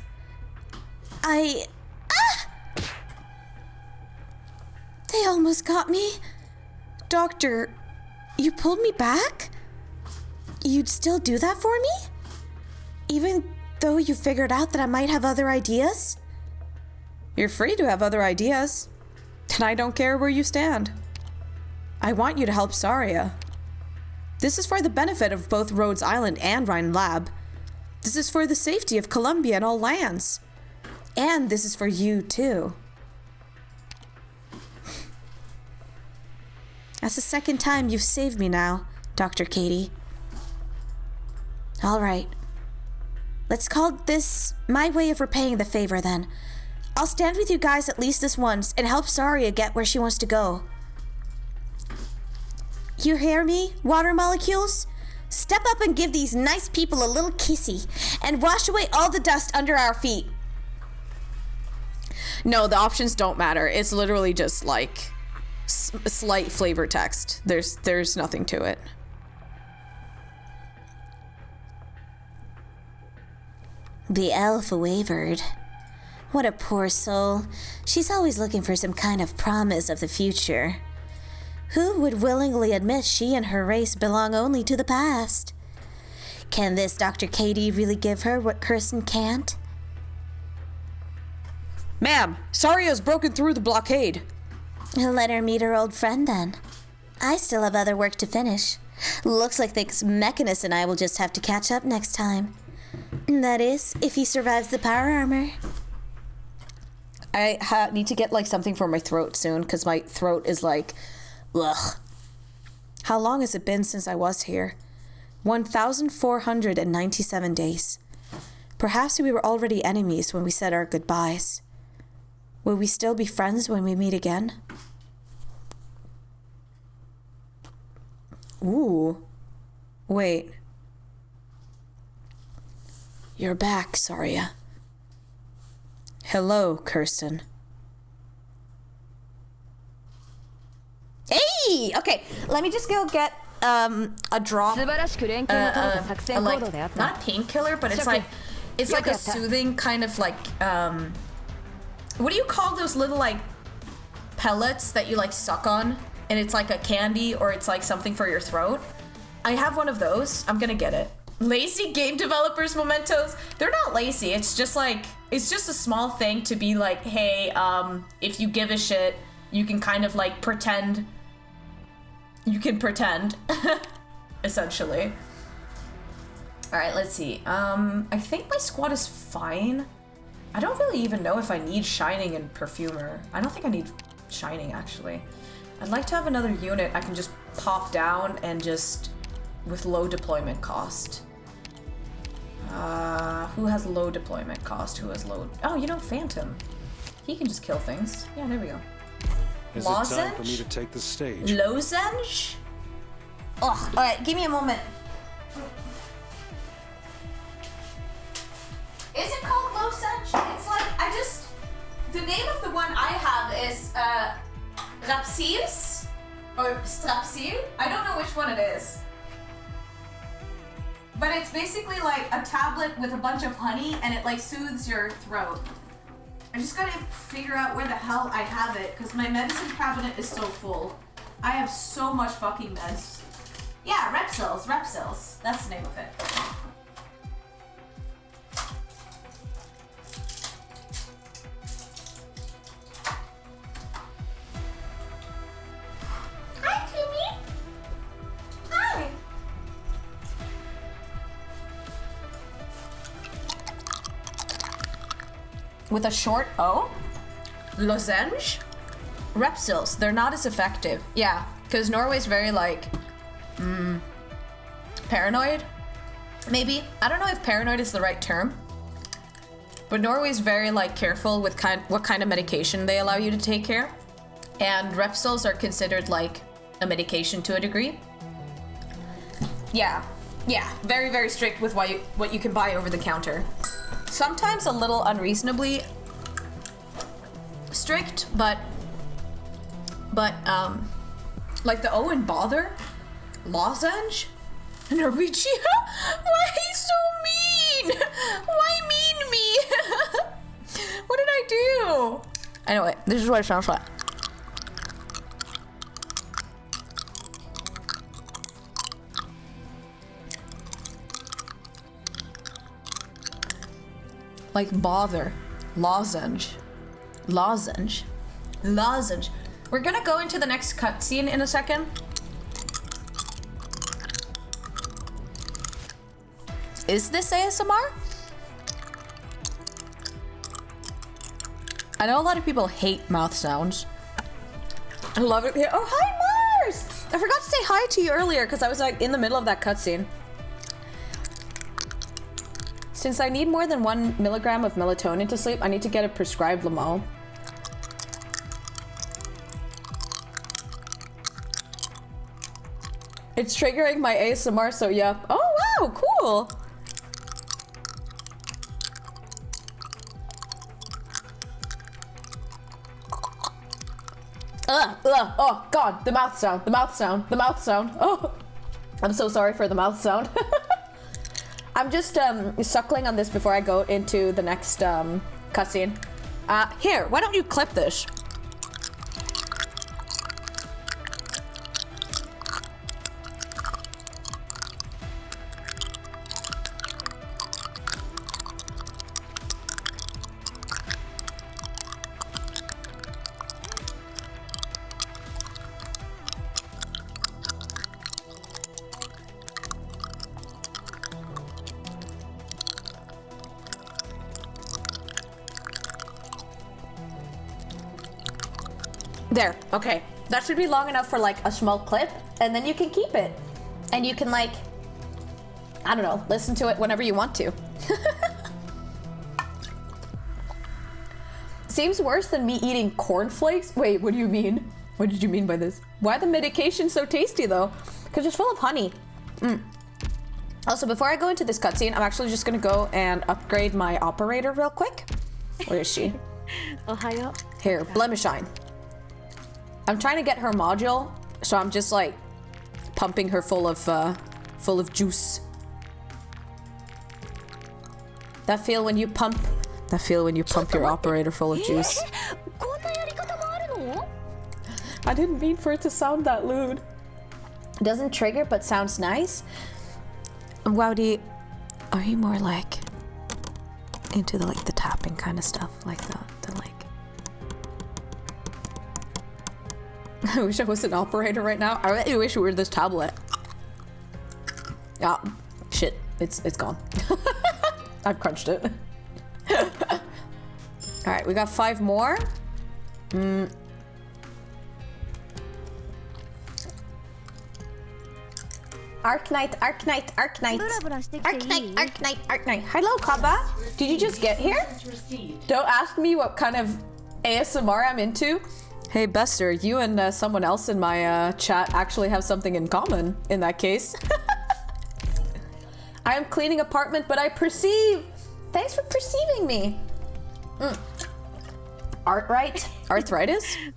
They almost got me. Doctor, you pulled me back? You'd still do that for me? Even though you figured out that I might have other ideas? You're free to have other ideas. And I don't care where you stand. I want you to help Saria. This is for the benefit of both Rhodes Island and Rhine Lab. This is for the safety of Columbia and all lands. And this is for you, too. That's the second time you've saved me now, Dr. Katie. All right. Let's call this my way of repaying the favor, then. I'll stand with you guys at least this once and help Saria get where she wants to go. You hear me, water molecules? Step up and give these nice people a little kissy and wash away all the dust under our feet. No, the options don't matter. It's literally just like slight flavor text. There's nothing to it. The elf wavered. What a poor soul. She's always looking for some kind of promise of the future. Who would willingly admit she and her race belong only to the past? Can this Dr. Katie really give her what Kirsten can't? Ma'am, Saria's broken through the blockade. Let her meet her old friend then. I still have other work to finish. Looks like this Mechanist and I will just have to catch up next time. That is, if he survives the power armor. I need to get like something for my throat soon because my throat is like, ugh. How long has it been since I was here? 1,497 days. Perhaps we were already enemies when we said our goodbyes. Will we still be friends when we meet again? Ooh. Wait. You're back, Saria. Hello, Kirsten. Hey! Okay, let me just go get a drop. Not a painkiller, but it's like a soothing kind of like what do you call those little like pellets that you like suck on? And it's like a candy or it's like something for your throat. I have one of those. I'm gonna get it. Lazy game developers mementos. They're not lazy. It's just like, it's just a small thing to be like, hey, if you give a shit, you can kind of like pretend. You can pretend, essentially. All right, let's see. I think my squad is fine. I don't really even know if I need Shining and Perfumer. I don't think I need Shining, actually. I'd like to have another unit I can just pop down and just, with low deployment cost. Who has low deployment cost? Who has low... Oh, you know, Phantom. He can just kill things. Yeah, there we go. Is it time for me to take the stage? Lozenge? Ugh, alright, give me a moment. Is it called lozenge? It's like, the name of the one I have is, Rapsils? Or Strapsil? I don't know which one it is. But it's basically like a tablet with a bunch of honey and it like soothes your throat. I just gotta figure out where the hell I have it because my medicine cabinet is so full. I have so much fucking meds. Yeah, Repsils. That's the name of it. Hi, Timmy. Hi. With a short O? Lozenge? Repsils, they're not as effective. Yeah, because Norway's very like, paranoid? Maybe? I don't know if paranoid is the right term. But Norway's very like careful with what kind of medication they allow you to take here. And Repsils are considered like a medication to a degree. Yeah, very, very strict with what you can buy over the counter. Sometimes a little unreasonably strict, but like the Owen Bother lozenge, Norwegia. Why he's so mean? Why mean me? What did I do? Anyway, this is what it sounds like. Like bother, lozenge. We're gonna go into the next cutscene in a second. Is this ASMR? I know a lot of people hate mouth sounds. I love it. Oh, hi, Mars! I forgot to say hi to you earlier because I was like in the middle of that cutscene. Since I need more than 1 milligram of melatonin to sleep, I need to get a prescribed Lamo. It's triggering my ASMR, so yeah. Oh wow, cool! Oh god, the mouth sound. Oh, I'm so sorry for the mouth sound. I'm just suckling on this before I go into the next cutscene. Here, why don't you clip this? There, okay. That should be long enough for like a small clip, and then you can keep it. And you can like, I don't know, listen to it whenever you want to. Seems worse than me eating cornflakes. Wait, what do you mean? What did you mean by this? Why are the medications so tasty though? Because it's full of honey. Also, before I go into this cutscene, I'm actually just gonna go and upgrade my operator real quick. Where is she? Here, Blemishine. I'm trying to get her module, so I'm just like pumping her full of juice. That feel when you pump your operator full of juice. I didn't mean for it to sound that lewd. It doesn't trigger, but sounds nice. Wowdy, are you more like into the like the tapping kind of stuff, like the like? I wish I was an operator right now. I really wish we were this tablet. Yeah, shit, it's gone. I've crunched it. All right, we got 5 more. Arknight. Hello, Kaba. Did you just get here? Don't ask me what kind of ASMR I'm into. Hey, Bester, you and someone else in my chat actually have something in common in that case. I am cleaning apartment, but I perceive. Thanks for perceiving me. Arthritis?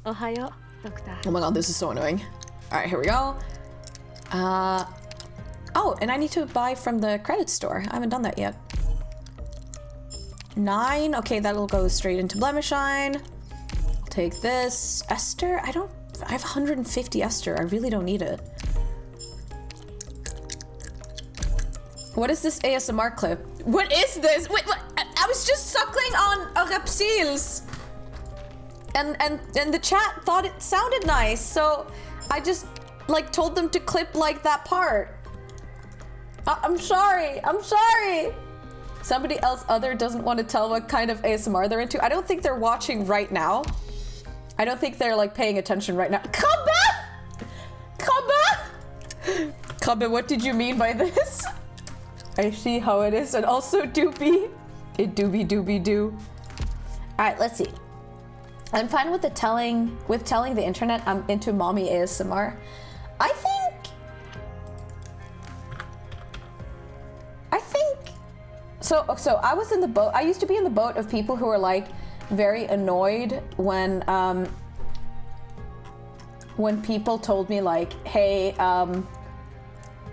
Oh my god, this is so annoying. All right, here we go. Oh, and I need to buy from the credit store. I haven't done that yet. 9. Okay, that'll go straight into Blemishine. Take this. Esther? I have 150 Esther. I really don't need it. What is this ASMR clip? What is this? Wait, what? I was just suckling on a reptiles. And the chat thought it sounded nice, so I just like told them to clip like that part. I'm sorry. Somebody else other doesn't want to tell what kind of ASMR they're into. I don't think they're watching right now. I don't think they're like paying attention right now. Come back! Kabe, what did you mean by this? I see how it is, and also doopy. It doobie doo. All right, let's see. I'm fine with telling the internet I'm into mommy ASMR. I think so I was in the boat. I used to be in the boat of people who were like very annoyed when people told me like, hey,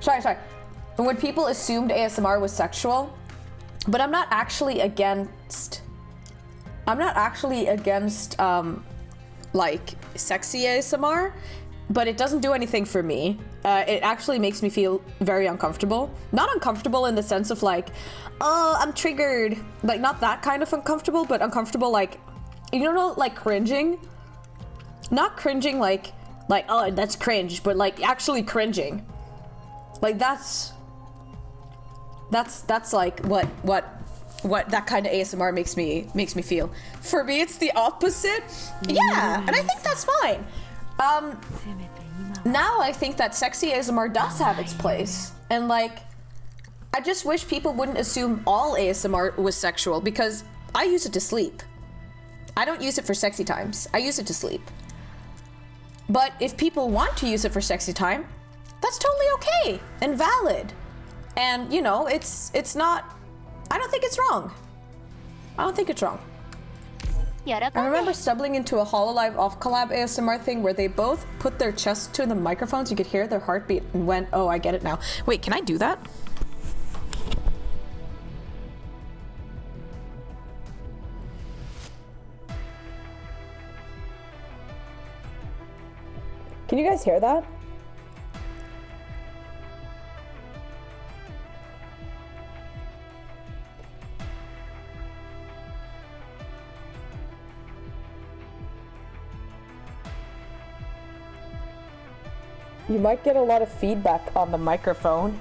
sorry. When people assumed ASMR was sexual, but I'm not actually against like sexy ASMR, but it doesn't do anything for me. It actually makes me feel very uncomfortable. Not uncomfortable in the sense of like, oh, I'm triggered. Like not that kind of uncomfortable, but uncomfortable like, you know, like cringing. Not cringing like, oh, that's cringe, but like actually cringing. Like that's like what that kind of ASMR makes me feel. For me, it's the opposite. Yeah, and I think that's fine. Now I think that sexy ASMR does have its place, and like, I just wish people wouldn't assume all ASMR was sexual, because I use it to sleep. I don't use it for sexy times. I use it to sleep. But if people want to use it for sexy time, that's totally okay and valid. And you know, it's not, I don't think it's wrong. I remember stumbling into a Hololive off collab ASMR thing where they both put their chest to the microphones. You could hear their heartbeat and went, oh, I get it now. Wait, can I do that? Can you guys hear that? You might get a lot of feedback on the microphone.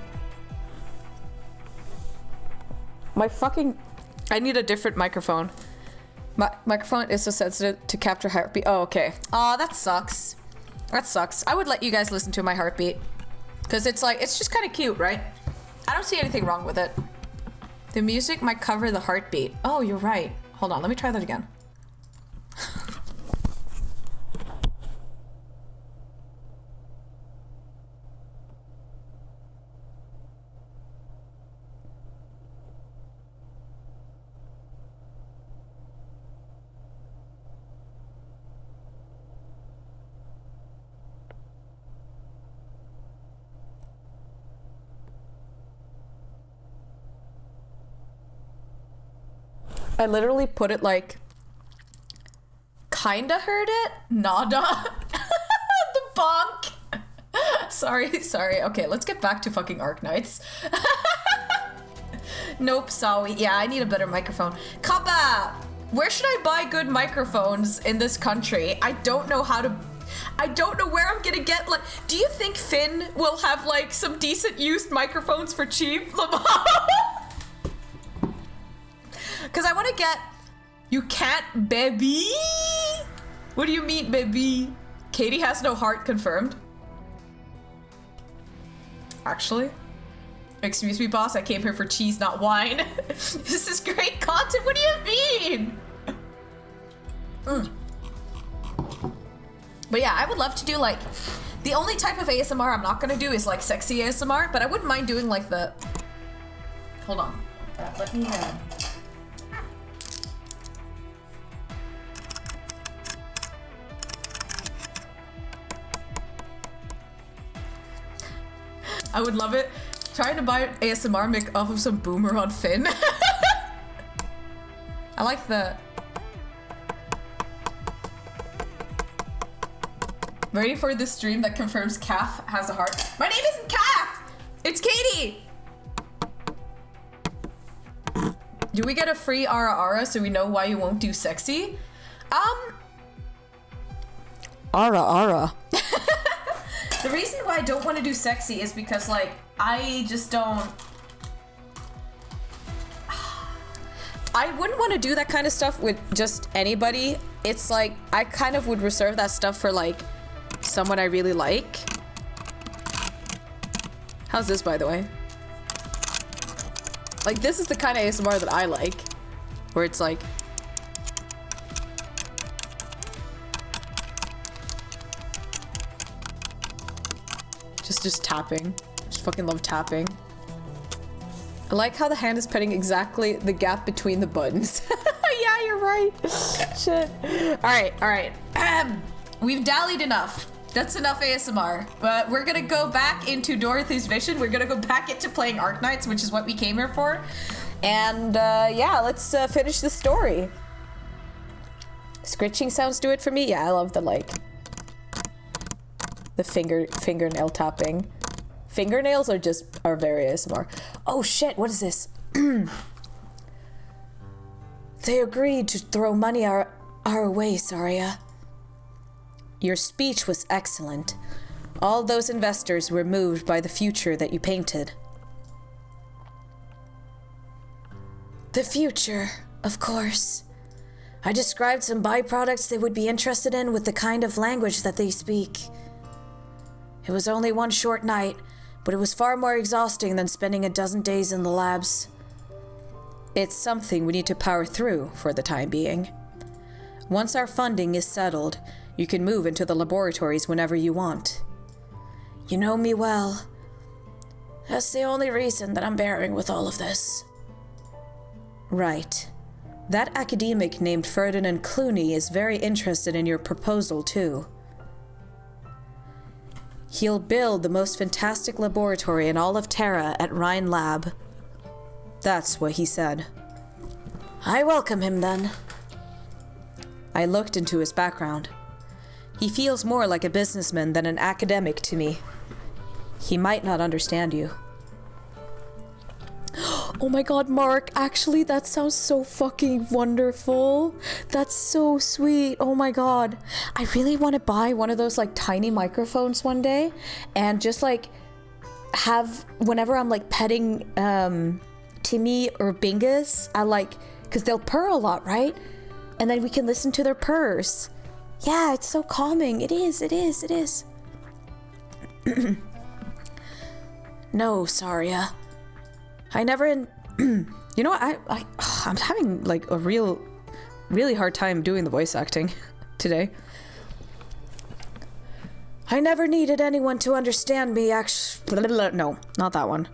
I need a different microphone. Microphone is so sensitive to capture heartbeat. Oh, okay. Aw, that sucks. That sucks. I would let you guys listen to my heartbeat. Because it's like, it's just kind of cute, right? I don't see anything wrong with it. The music might cover the heartbeat. Oh, you're right. Hold on, let me try that again. I literally put it like, kinda heard it? Nada. The bonk. Sorry. Okay, let's get back to fucking Arknights. Nope, sorry. Yeah, I need a better microphone. Kappa! Where should I buy good microphones in this country? I don't know how to... I don't know where I'm gonna get, like... Do you think Finn will have, like, some decent used microphones for cheap? Because I want to get... You can't, baby? What do you mean, baby? Katie has no heart confirmed. Actually? Excuse me, boss. I came here for cheese, not wine. This is great content. What do you mean? But yeah, I would love to do, like... The only type of ASMR I'm not going to do is, like, sexy ASMR. But I wouldn't mind doing, like, the... Hold on. Let me... I would love it. Trying to buy ASMR mic off of some boomer on Finn. I like the... Ready for this stream that confirms Calf has a heart. My name isn't Calf! It's Katie! Do we get a free Ara Ara so we know why you won't do sexy? Ara Ara. The reason why I don't want to do sexy is because, like, I just don't... I wouldn't want to do that kind of stuff with just anybody. It's like, I kind of would reserve that stuff for, like, someone I really like. How's this, by the way? Like, this is the kind of ASMR that I like. Where it's like... Just tapping. Just fucking love tapping. I like how the hand is petting exactly the gap between the buttons. Yeah, you're right. Shit. Alright. We've dallied enough. That's enough ASMR. But we're gonna go back into Dorothy's Vision. We're gonna go back into playing Arknights, which is what we came here for. And yeah, let's finish the story. Scritching sounds do it for me. Yeah, I love the, like... The fingernail tapping. Fingernails are very ASMR. Oh shit, what is this? They agreed to throw money our way, Saria. Your speech was excellent. All those investors were moved by the future that you painted. The future, of course. I described some byproducts they would be interested in with the kind of language that they speak. It was only one short night, but it was far more exhausting than spending a dozen days in the labs. It's something we need to power through for the time being. Once our funding is settled, you can move into the laboratories whenever you want. You know me well. That's the only reason that I'm bearing with all of this. Right. That academic named Ferdinand Clooney is very interested in your proposal, too. He'll build the most fantastic laboratory in all of Terra at Rhine Lab. That's what he said. I welcome him, then. I looked into his background. He feels more like a businessman than an academic to me. He might not understand you. Oh my god, Mark, actually, that sounds so fucking wonderful. That's so sweet. Oh my god. I really want to buy one of those, like, tiny microphones one day and just, like, have, whenever I'm, like, petting Timmy or Bingus, I like, because they'll purr a lot, right? And then we can listen to their purrs. Yeah, it's so calming. It is, it is, it is. No, Saria. I never you know what? I'm having like a really hard time doing the voice acting today. I never needed anyone to understand me, actually. No, not that one.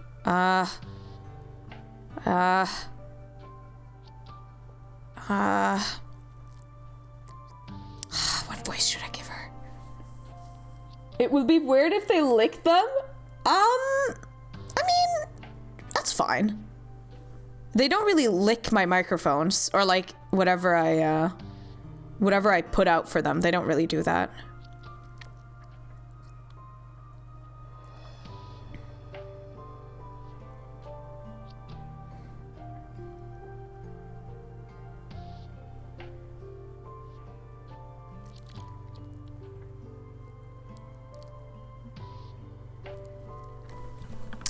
What voice should I give her? It would be weird if they lick them. I mean, that's fine. They don't really lick my microphones or like whatever I put out for them. They don't really do that.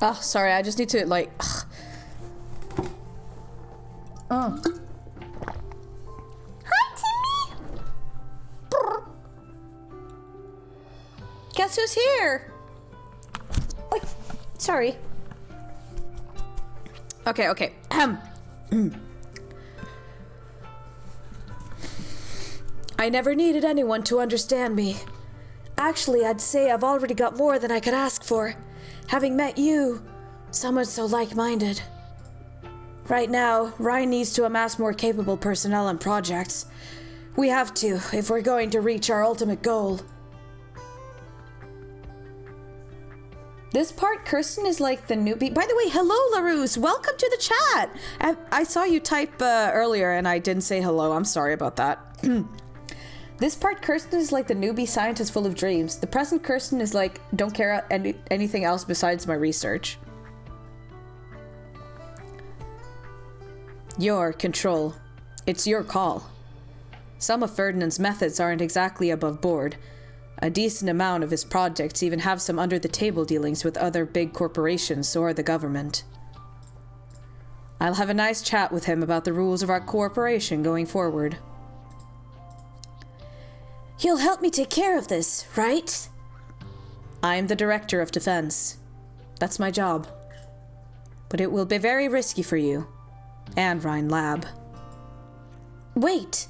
Oh, sorry, I just need to, like... Oh. Hi, Timmy! Brr. Guess who's here? Oy, sorry. Okay. I never needed anyone to understand me. Actually, I'd say I've already got more than I could ask for. Having met you, someone so like-minded. Right now, Ryan needs to amass more capable personnel and projects. We have to, if we're going to reach our ultimate goal. This part, Kirsten is like the newbie. By the way, hello, LaRousse. Welcome to the chat. I saw you type earlier and I didn't say hello. I'm sorry about that. This part, Kirsten is like the newbie scientist full of dreams. The present Kirsten is like, don't care anything else besides my research. Your control. It's your call. Some of Ferdinand's methods aren't exactly above board. A decent amount of his projects even have some under-the-table dealings with other big corporations or the government. I'll have a nice chat with him about the rules of our cooperation going forward. You'll help me take care of this, right? I'm the Director of Defense. That's my job. But it will be very risky for you. And Rhine Lab. Wait!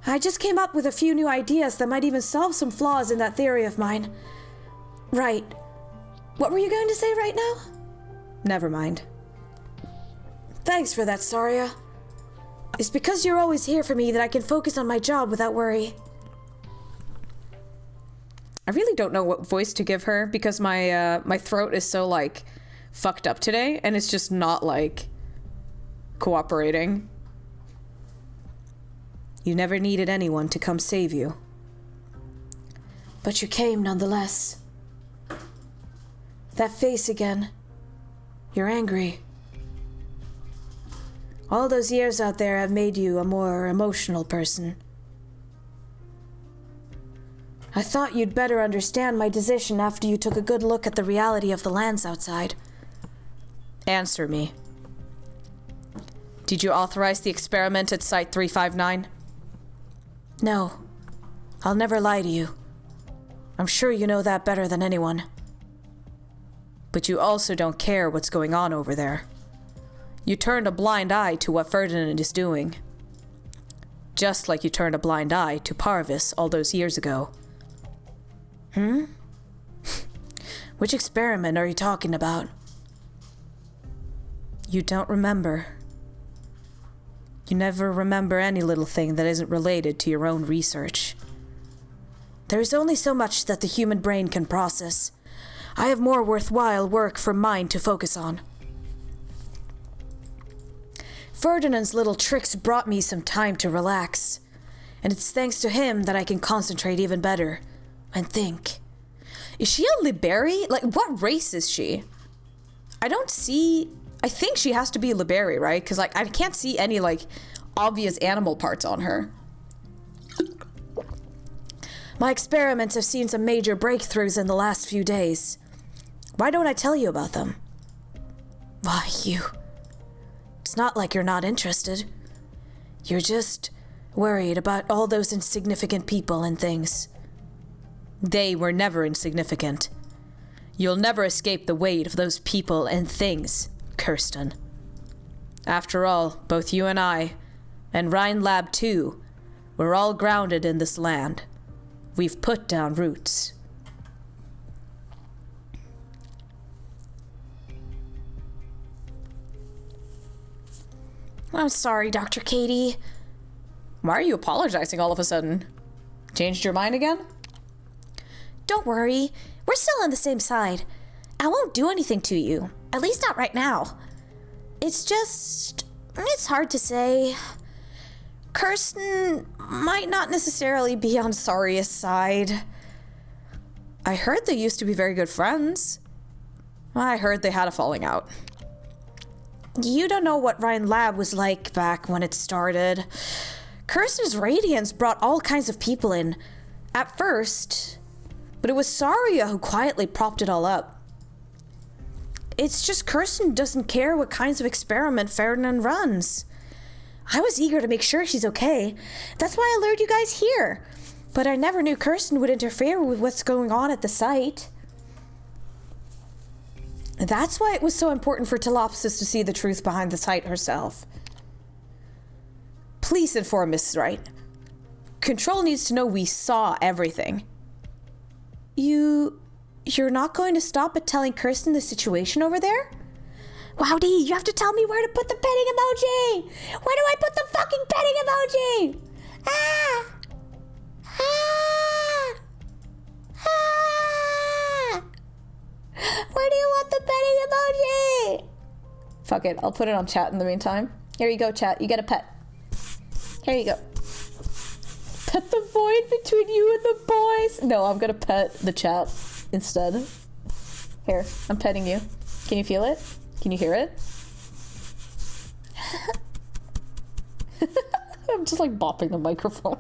I just came up with a few new ideas that might even solve some flaws in that theory of mine. Right. What were you going to say right now? Never mind. Thanks for that, Saria. It's because you're always here for me that I can focus on my job without worry. I really don't know what voice to give her because my my throat is so like fucked up today and it's just not like cooperating. You never needed anyone to come save you. But you came nonetheless. That face again. You're angry. All those years out there have made you a more emotional person. I thought you'd better understand my decision after you took a good look at the reality of the lands outside. Answer me. Did you authorize the experiment at Site 359? No. I'll never lie to you. I'm sure you know that better than anyone. But you also don't care what's going on over there. You turned a blind eye to what Ferdinand is doing. Just like you turned a blind eye to Parvis all those years ago. Which experiment are you talking about? You don't remember. You never remember any little thing that isn't related to your own research. There is only so much that the human brain can process. I have more worthwhile work for mine to focus on. Ferdinand's little tricks brought me some time to relax, and it's thanks to him that I can concentrate even better and think. Is she a Liberi? Like, what race is she? I think she has to be Liberi, right? Because, like, I can't see any, like, obvious animal parts on her. My experiments have seen some major breakthroughs in the last few days. Why don't I tell you about them? Why, it's not like you're not interested. You're just worried about all those insignificant people and things. They were never insignificant. You'll never escape the weight of those people and things, Kirsten. After all, both you and I, and Rhine Lab too, we're all grounded in this land. We've put down roots. I'm sorry, Dr. Katie. Why are you apologizing all of a sudden? Changed your mind again? Don't worry. We're still on the same side. I won't do anything to you. At least not right now. It's hard to say. Kirsten might not necessarily be on Saria's side. I heard they used to be very good friends. I heard they had a falling out. You don't know what Rhine Lab was like back when it started. Kirsten's radiance brought all kinds of people in. At first. But it was Saria who quietly propped it all up. It's just Kirsten doesn't care what kinds of experiment Ferdinand runs. I was eager to make sure she's okay. That's why I lured you guys here. But I never knew Kirsten would interfere with what's going on at the site. That's why it was so important for Telopsis to see the truth behind the site herself. Please inform Mrs. Wright. Control needs to know we saw everything. You're not going to stop at telling Kirsten the situation over there? Wowdy, you have to tell me where to put the petting emoji! Where do I put the fucking petting emoji? Ah! Ah! Ah! Where do you want the petting emoji? Fuck it, I'll put it on chat in the meantime. Here you go, chat. You get a pet. Here you go. Pet the void between you and the boys. No, I'm gonna pet the chat instead. Here, I'm petting you. Can you feel it? Can you hear it? I'm just like bopping the microphone.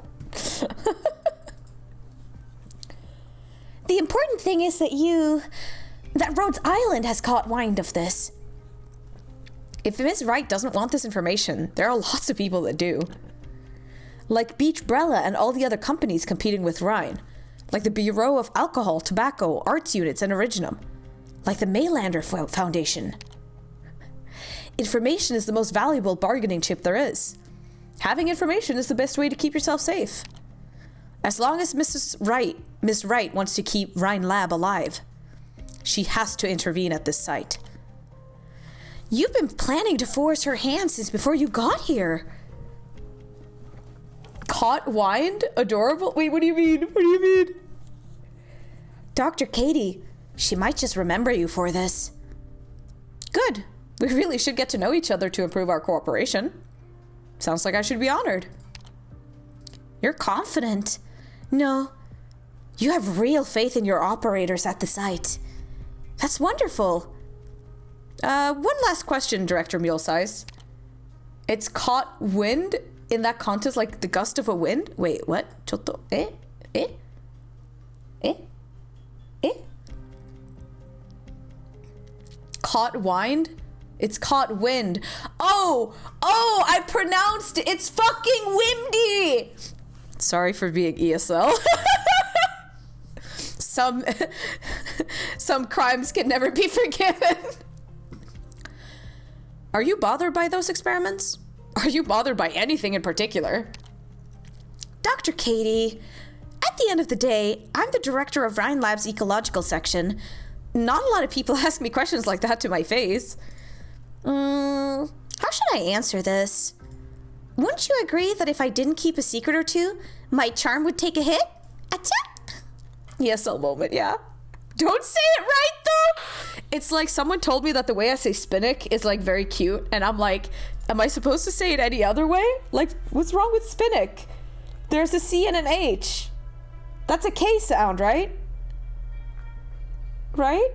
The important thing is that Rhodes Island has caught wind of this. If Ms. Wright doesn't want this information, there are lots of people that do. Like Beach Brella and all the other companies competing with Rhine. Like the Bureau of Alcohol, Tobacco, Arts Units, and Originum. Like the Maylander Foundation. Information is the most valuable bargaining chip there is. Having information is the best way to keep yourself safe. As long as Miss Wright wants to keep Rhine Lab alive, she has to intervene at this site. You've been planning to force her hand since before you got here. Caught wind? Adorable? Wait, what do you mean? What do you mean? Dr. Katie, she might just remember you for this. Good. We really should get to know each other to improve our cooperation. Sounds like I should be honored. You're confident. No, you have real faith in your operators at the site. That's wonderful. One last question, Director Mulesize. It's caught wind in that contest like the gust of a wind? Wait, what? Chotto. Caught wind? It's caught wind. Oh, I pronounced it. It's fucking windy. Sorry for being ESL. Some crimes can never be forgiven. Are you bothered by those experiments? Are you bothered by anything in particular? Dr. Katie, at the end of the day, I'm the director of Rhine Lab's ecological section. Not a lot of people ask me questions like that to my face. How should I answer this? Wouldn't you agree that if I didn't keep a secret or two, my charm would take a hit? Acha? ESL moment, yeah. Don't say it right, though! It's like someone told me that the way I say spinach is, like, very cute, and I'm like, am I supposed to say it any other way? Like, what's wrong with spinach? There's a C and an H. That's a K sound, right? Right?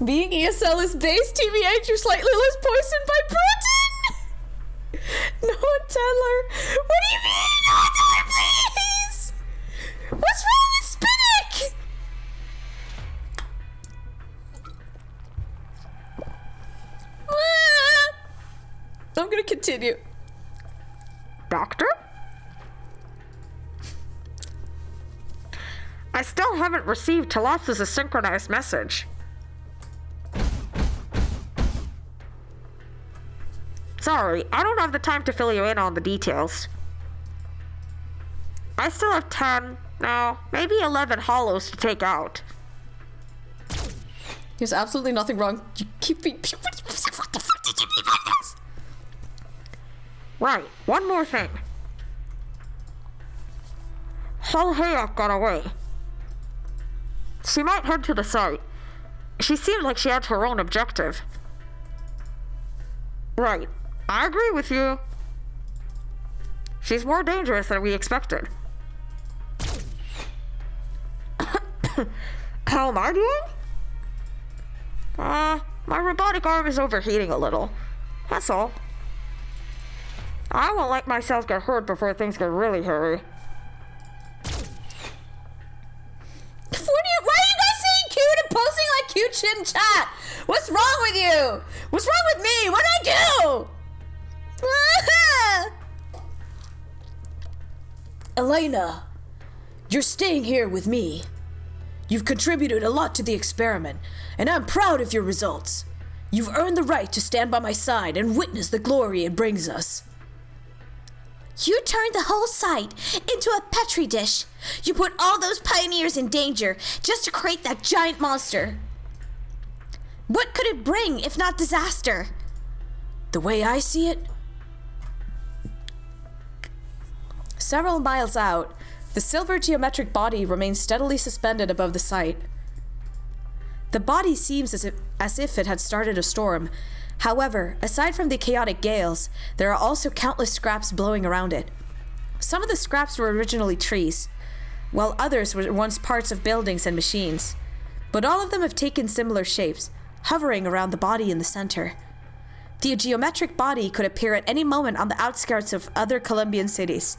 Being ESL is base, TBH, you're slightly less poisoned by protein! Noah Teller. What do you mean? Noah Teller, please! What's wrong with spinach? I'm gonna continue. Doctor? I still haven't received Telops' synchronized message. Sorry, I don't have the time to fill you in on the details. I still have 10, no, maybe 11 hollows to take out. There's absolutely nothing wrong. You keep being... What the fuck did you mean by this? Right, one more thing. Sol Hayek got away. She might head to the site. She seemed like she had her own objective. Right, I agree with you. She's more dangerous than we expected. How am I doing? My robotic arm is overheating a little. That's all. I won't let myself get hurt before things get really hairy. Why are you guys saying cute and posting like cute shit in chat? What's wrong with you? What's wrong with me? What did I do? Elena, you're staying here with me. You've contributed a lot to the experiment, and I'm proud of your results. You've earned the right to stand by my side and witness the glory it brings us. You turned the whole site into a petri dish. You put all those pioneers in danger just to create that giant monster. What could it bring if not disaster? The way I see it, several miles out, the silver geometric body remains steadily suspended above the site. The body seems as if it had started a storm. However, aside from the chaotic gales, there are also countless scraps blowing around it. Some of the scraps were originally trees, while others were once parts of buildings and machines. But all of them have taken similar shapes, hovering around the body in the center. The geometric body could appear at any moment on the outskirts of other Colombian cities.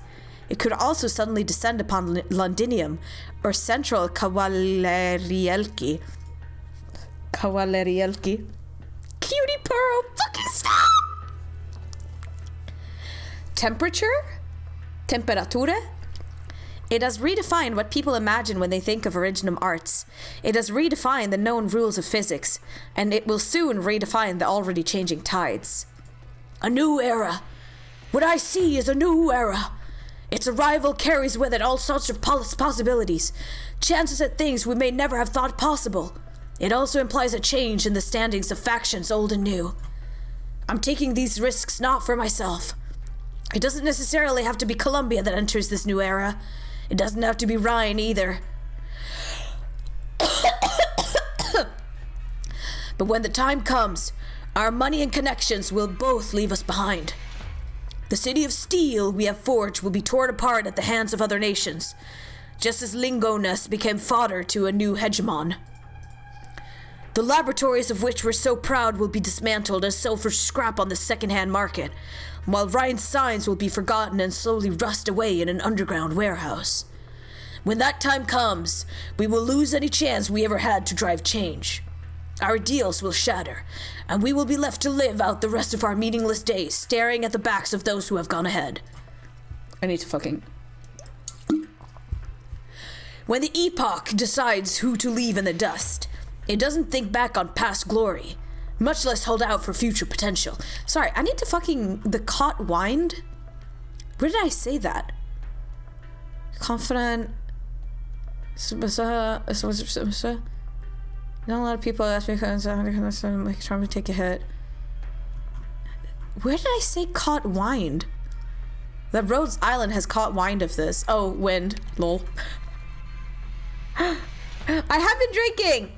It could also suddenly descend upon Londinium, or central Kawalerielki. Cutie Pearl, fucking stop! Temperature? It has redefined what people imagine when they think of Originum Arts. It has redefined the known rules of physics, and it will soon redefine the already changing tides. A new era. What I see is a new era. Its arrival carries with it all sorts of possibilities, chances at things we may never have thought possible. It also implies a change in the standings of factions old and new. I'm taking these risks not for myself. It doesn't necessarily have to be Colombia that enters this new era. It doesn't have to be Ryan either. But when the time comes, our money and connections will both leave us behind. The city of steel we have forged will be torn apart at the hands of other nations, just as Lingoness became fodder to a new hegemon. The laboratories of which we're so proud will be dismantled and sold for scrap on the second-hand market, while Ryan's signs will be forgotten and slowly rust away in an underground warehouse. When that time comes, we will lose any chance we ever had to drive change. Our deals will shatter, and we will be left to live out the rest of our meaningless days staring at the backs of those who have gone ahead. I need to fucking... When the epoch decides who to leave in the dust, it doesn't think back on past glory, much less hold out for future potential. Sorry, I need to fucking... The caught wind? Where did I say that? Confident... Not a lot of people ask me trying to take a hit. Where did I say caught wind? That Rhodes Island has caught wind of this. Oh, wind. Lol. I have been drinking!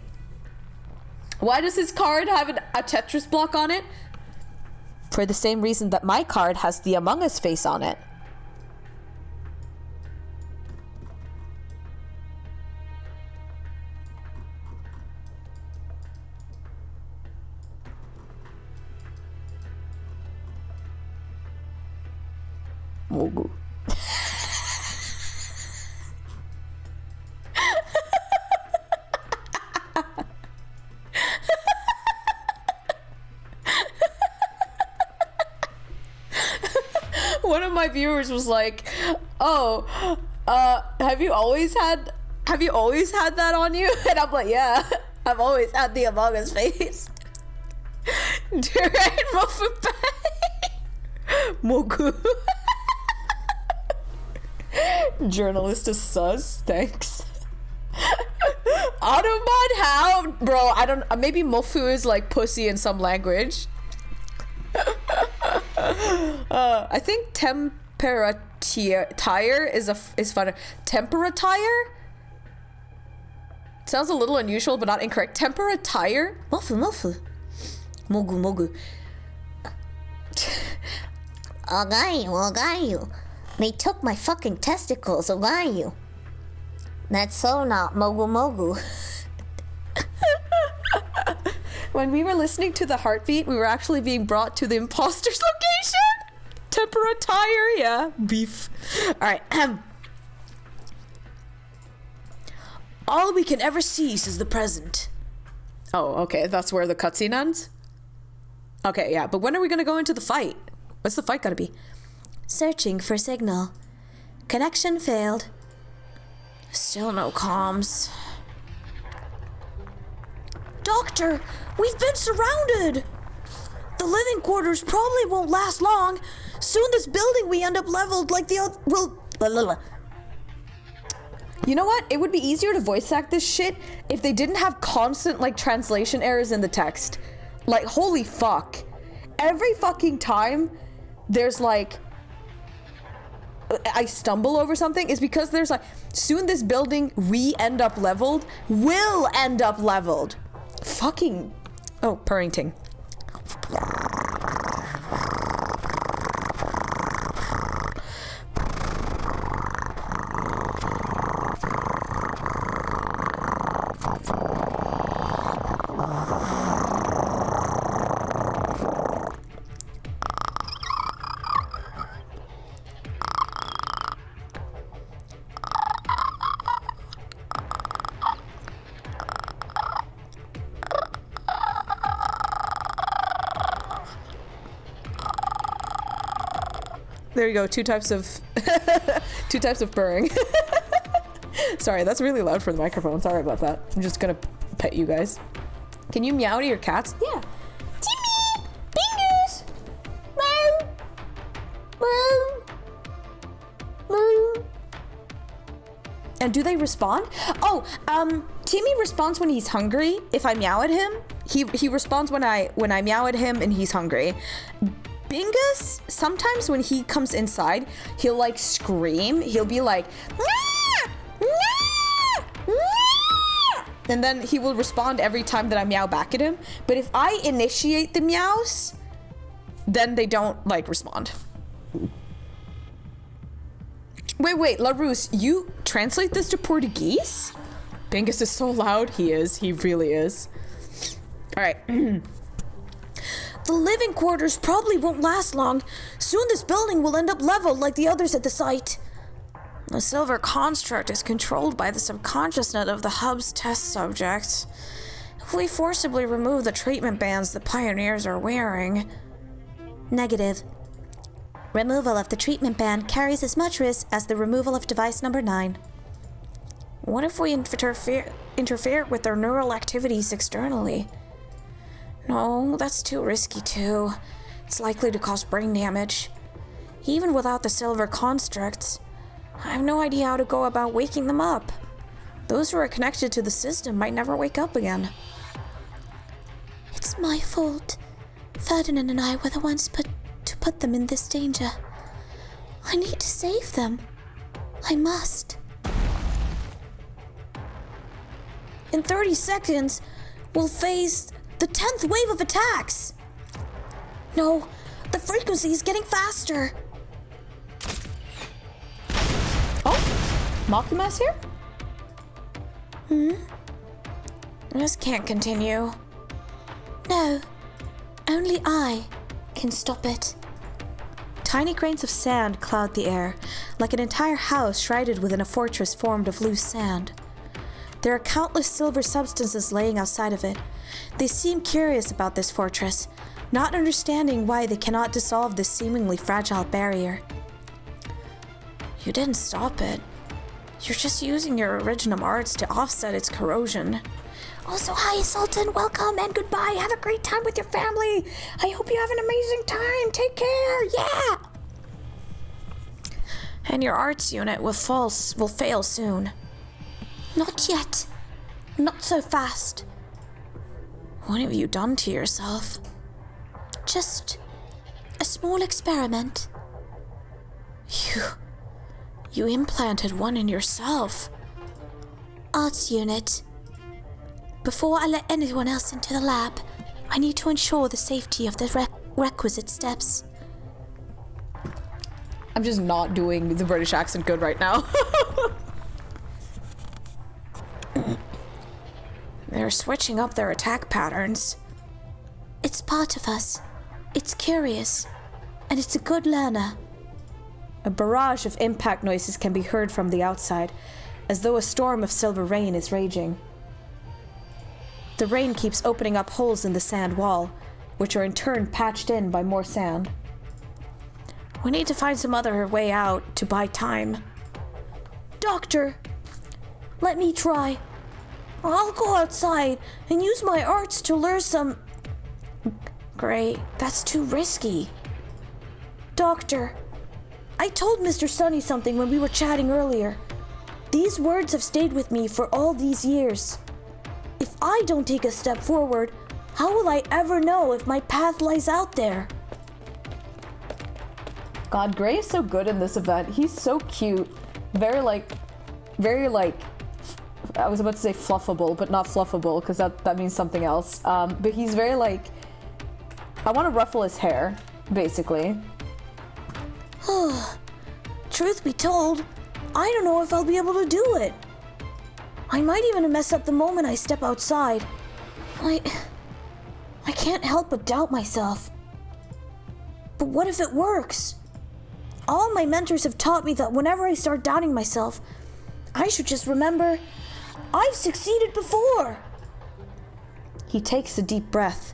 Why does his card have a Tetris block on it? For the same reason that my card has the Among Us face on it. Mogu. One of my viewers was like, "Oh, have you always had that on you?" And I'm like, "Yeah, I've always had the Among Us face." Direct Mogu. Journalist is sus. Thanks. Automod, how? Bro, I don't. Maybe Mofu is like pussy in some language. I think tempera tire is fun. Tempera tire sounds a little unusual, but not incorrect. Tempera tire. Mofu. Mogu. Ogayu. They took my fucking testicles, Ogayu. That's so not mogu. When we were listening to the heartbeat, we were actually being brought to the imposter's location. Tempera tire, yeah. Beef. Alright. All we can ever seize is the present. Oh, okay. That's where the cutscene ends? Okay, yeah. But when are we gonna go into the fight? What's the fight gonna be? Searching for signal. Connection failed. Still no comms. Doctor, we've been surrounded! The living quarters probably won't last long. Soon this building we end up leveled like the other will. You know what? It would be easier to voice act this shit if they didn't have constant like translation errors in the text. Like, holy fuck. Every fucking time there's like I stumble over something is because there's like soon this building will end up leveled. Fucking Purrington. There you go. Two types of purring. Sorry, that's really loud for the microphone. Sorry about that. I'm just gonna pet you guys. Can you meow to your cats? Yeah. Timmy! Fingers! Meow! Meow! And do they respond? Oh, Timmy responds when he's hungry. If I meow at him, he responds when I meow at him and he's hungry. Bingus, sometimes when he comes inside, he'll like scream. He'll be like, "Nah! Nah! Nah!" And then he will respond every time that I meow back at him. But if I initiate the meows, then they don't like respond. Wait, LaRousse, you translate this to Portuguese? Bingus is so loud. He is. He really is. All right. The living quarters probably won't last long. Soon this building will end up leveled like the others at the site. The silver construct is controlled by the subconsciousness of the hub's test subjects. If we forcibly remove the treatment bands the pioneers are wearing... Negative. Removal of the treatment band carries as much risk as the removal of device number 9. What if we interfere with their neural activities externally? No, that's too risky too. It's likely to cause brain damage. Even without the silver constructs, I have no idea how to go about waking them up. Those who are connected to the system might never wake up again. It's my fault. Ferdinand and I were the ones to put them in this danger. I need to save them. I must. In 30 seconds, we'll face the 10th wave of attacks! No, the frequency is getting faster! Oh, Makuma's here? This can't continue. No, only I can stop it. Tiny grains of sand cloud the air, like an entire house shrouded within a fortress formed of loose sand. There are countless silver substances laying outside of it. They seem curious about this fortress, not understanding why they cannot dissolve this seemingly fragile barrier. You didn't stop it. You're just using your original arts to offset its corrosion. Also, hi, Sultan. Welcome and goodbye. Have a great time with your family. I hope you have an amazing time. Take care. Yeah. And your arts unit will fail soon. Not yet. Not so fast. What have you done to yourself? Just a small experiment. You implanted one in yourself. Arts unit. Before I let anyone else into the lab, I need to ensure the safety of the requisite steps. I'm just not doing the British accent good right now. They're switching up their attack patterns. It's part of us. It's curious. And it's a good learner. A barrage of impact noises can be heard from the outside, as though a storm of silver rain is raging. The rain keeps opening up holes in the sand wall, which are in turn patched in by more sand. We need to find some other way out to buy time. Doctor, let me try. I'll go outside and use my arts to lure some... Great, that's too risky. Doctor, I told Mr. Sunny something when we were chatting earlier. These words have stayed with me for all these years. If I don't take a step forward, how will I ever know if my path lies out there? God, Gray is so good in this event. He's so cute. Very like, I was about to say fluffable, but not fluffable, because that means something else. But he's very like, I want to ruffle his hair, basically. Truth be told, I don't know if I'll be able to do it. I might even mess up the moment I step outside. I can't help but doubt myself. But what if it works? All my mentors have taught me that whenever I start doubting myself, I should just remember I've succeeded before. He takes a deep breath,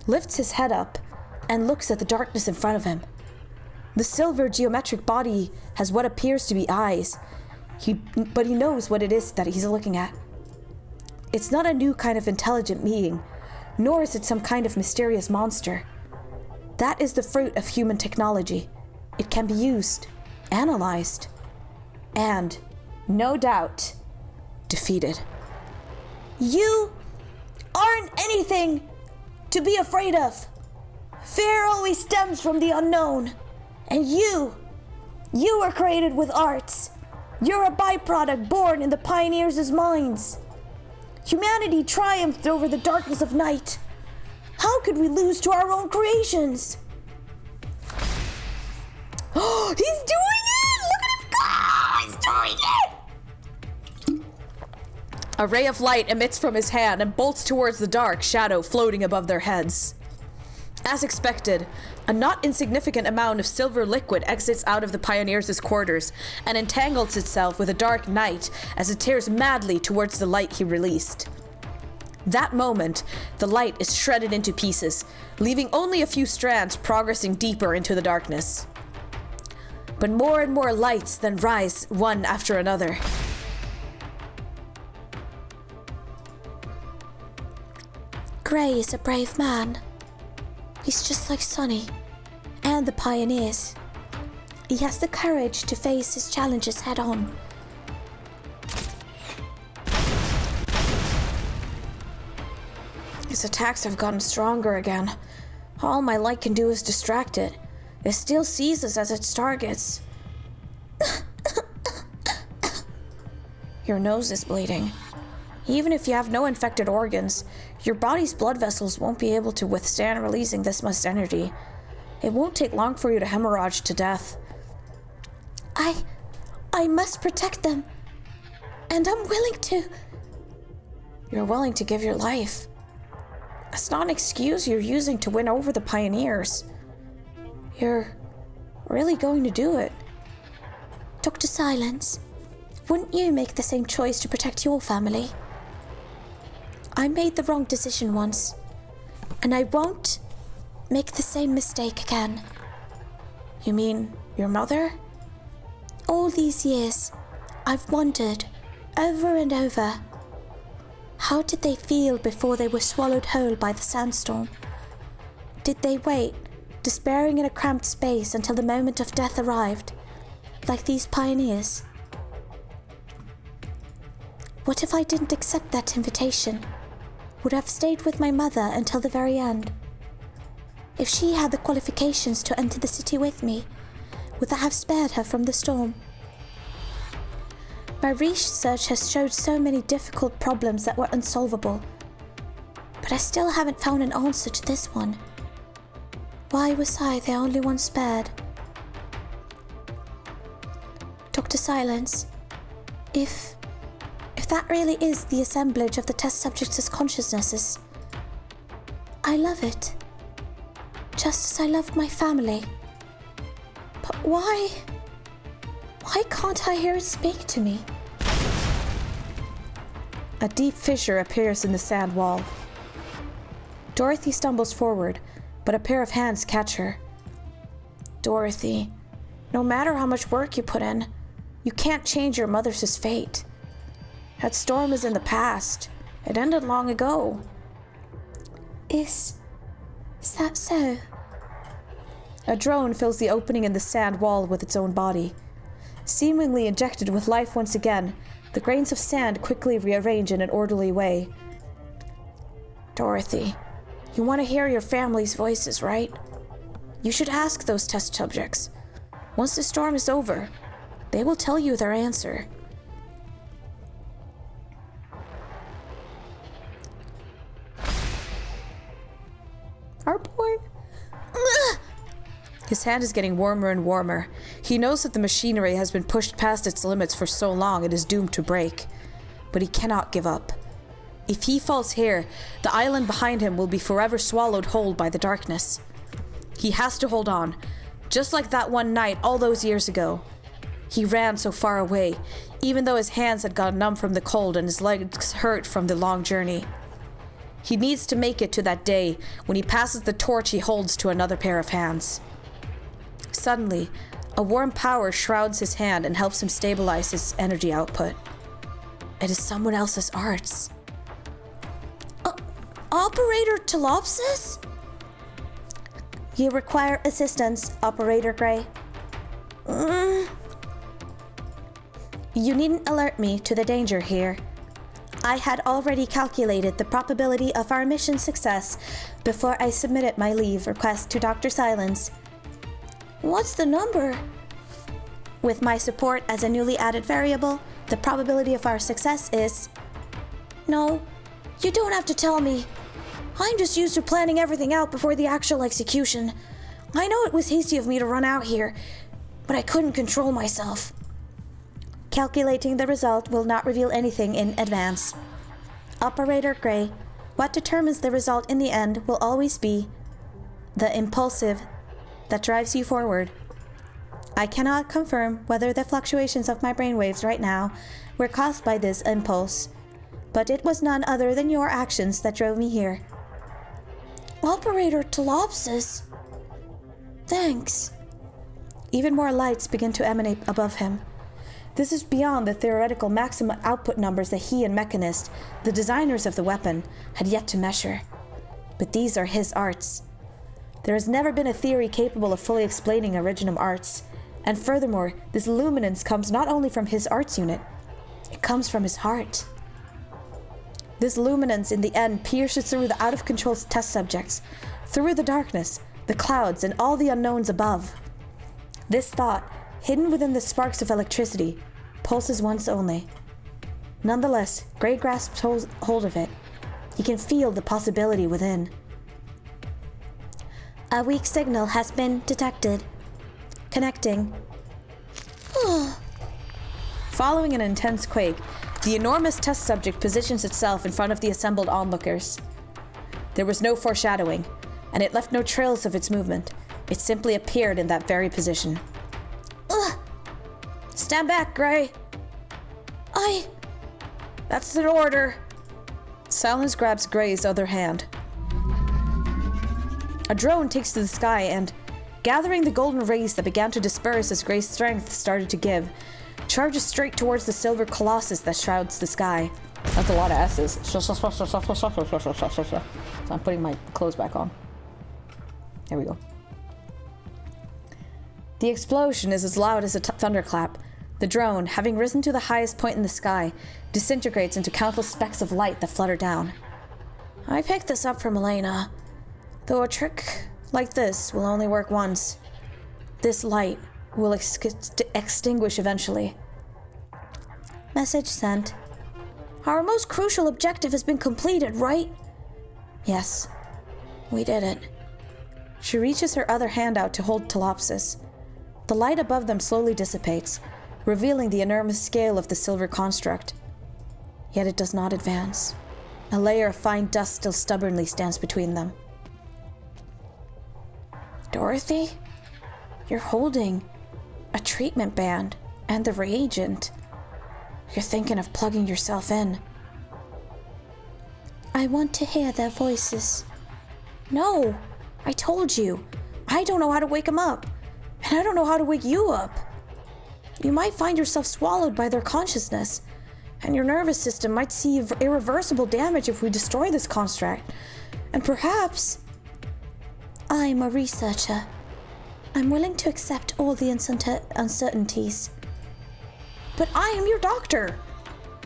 lifts his head up, and looks at the darkness in front of him. The silver geometric body has what appears to be eyes, but he knows what it is that he's looking at. It's not a new kind of intelligent being, nor is it some kind of mysterious monster. That is the fruit of human technology. It can be used, analyzed, and, no doubt, defeated. You aren't anything to be afraid of. Fear always stems from the unknown. And you were created with arts. You're a byproduct born in the pioneers' minds. Humanity triumphed over the darkness of night. How could we lose to our own creations? Oh, he's doing it! Look at him go! He's doing it! A ray of light emits from his hand and bolts towards the dark shadow floating above their heads. As expected, a not insignificant amount of silver liquid exits out of the pioneers' quarters and entangles itself with a dark night as it tears madly towards the light he released. That moment, the light is shredded into pieces, leaving only a few strands progressing deeper into the darkness. But more and more lights then rise one after another. Gray is a brave man. He's just like Sonny and the pioneers. He has the courage to face his challenges head on. His attacks have gotten stronger again. All my light can do is distract it. It still sees us as its targets. Your nose is bleeding. Even if you have no infected organs, your body's blood vessels won't be able to withstand releasing this much energy. It won't take long for you to hemorrhage to death. I must protect them. And I'm willing to. You're willing to give your life. That's not an excuse you're using to win over the pioneers. You're really going to do it. Dr. Silence, wouldn't you make the same choice to protect your family? I made the wrong decision once, and I won't make the same mistake again. You mean your mother? all these years, I've wondered, over and over, how did they feel before they were swallowed whole by the sandstorm? Did they wait, despairing in a cramped space until the moment of death arrived, like these pioneers? What if I didn't accept that invitation? Would have stayed with my mother until the very end? If she had the qualifications to enter the city with me, would I have spared her from the storm? My research has showed so many difficult problems that were unsolvable, but I still haven't found an answer to this one. Why was I the only one spared? Dr. Silence, if that really is the assemblage of the test subjects' consciousnesses, I love it, just as I loved my family. But why can't I hear it speak to me? A deep fissure appears in the sand wall. Dorothy stumbles forward, but a pair of hands catch her. Dorothy, no matter how much work you put in, you can't change your mother's fate. That storm is in the past. It ended long ago. Is that so? A drone fills the opening in the sand wall with its own body. Seemingly injected with life once again, the grains of sand quickly rearrange in an orderly way. Dorothy, you want to hear your family's voices, right? You should ask those test subjects. Once the storm is over, they will tell you their answer. Our boy. His hand is getting warmer and warmer. He knows that the machinery has been pushed past its limits for so long it is doomed to break. But he cannot give up. If he falls here, the island behind him will be forever swallowed whole by the darkness. He has to hold on, just like that one night all those years ago. He ran so far away, even though his hands had gone numb from the cold and his legs hurt from the long journey. He needs to make it to that day when he passes the torch he holds to another pair of hands. Suddenly, a warm power shrouds his hand and helps him stabilize his energy output. It is someone else's arts. Operator Telopsis? You require assistance, Operator Gray. You needn't alert me to the danger here. I had already calculated the probability of our mission success before I submitted my leave request to Dr. Silence. What's the number? With my support as a newly added variable, the probability of our success is... No, you don't have to tell me. I'm just used to planning everything out before the actual execution. I know it was hasty of me to run out here, but I couldn't control myself. Calculating the result will not reveal anything in advance. Operator Gray, what determines the result in the end will always be the impulsive that drives you forward. I cannot confirm whether the fluctuations of my brainwaves right now were caused by this impulse, but it was none other than your actions that drove me here. Operator Telopsis? Thanks. Even more lights begin to emanate above him. This is beyond the theoretical maximum output numbers that he and Mechanist, the designers of the weapon, had yet to measure. But these are his arts. There has never been a theory capable of fully explaining Originum arts, and furthermore, this luminance comes not only from his arts unit, it comes from his heart. This luminance in the end pierces through the out-of-control test subjects, through the darkness, the clouds, and all the unknowns above. This thought, hidden within the sparks of electricity, pulses once only. Nonetheless, Gray grasps hold of it. He can feel the possibility within. A weak signal has been detected. Connecting. Following an intense quake, the enormous test subject positions itself in front of the assembled onlookers. There was no foreshadowing, and it left no trails of its movement. It simply appeared in that very position. Stand back, Gray. That's an order. Silence grabs Gray's other hand. A drone takes to the sky and, Gathering the golden rays that began to disperse as Gray's strength started to give, charges straight towards the silver colossus that shrouds the sky. That's a lot of S's. So I'm putting my clothes back on. There we go. The explosion is as loud as a thunderclap. The drone, having risen to the highest point in the sky, disintegrates into countless specks of light that flutter down. I picked this up from Elena. Though a trick like this will only work once, this light will extinguish eventually. Message sent. Our most crucial objective has been completed, right? Yes, we did it. She reaches her other hand out to hold Telopsis. The light above them slowly dissipates, revealing the enormous scale of the silver construct. Yet it does not advance. A layer of fine dust still stubbornly stands between them. Dorothy? You're holding a treatment band and the reagent. You're thinking of plugging yourself in. I want to hear their voices. No, I told you. I don't know how to wake them up. And I don't know how to wake you up. You might find yourself swallowed by their consciousness, and your nervous system might see irreversible damage if we destroy this construct. And perhaps... I'm a researcher. I'm willing to accept all the uncertainties. But I am your doctor.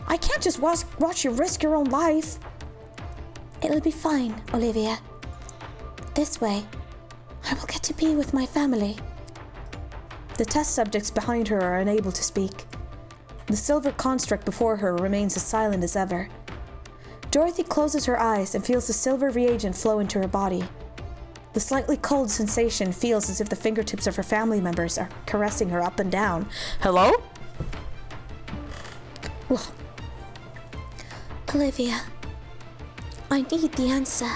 I can't just watch you risk your own life. It'll be fine, Olivia. This way, I will get to be with my family. The test subjects behind her are unable to speak. The silver construct before her remains as silent as ever. Dorothy closes her eyes and feels the silver reagent flow into her body. The slightly cold sensation feels as if the fingertips of her family members are caressing her up and down. Hello? Well, Olivia, I need the answer.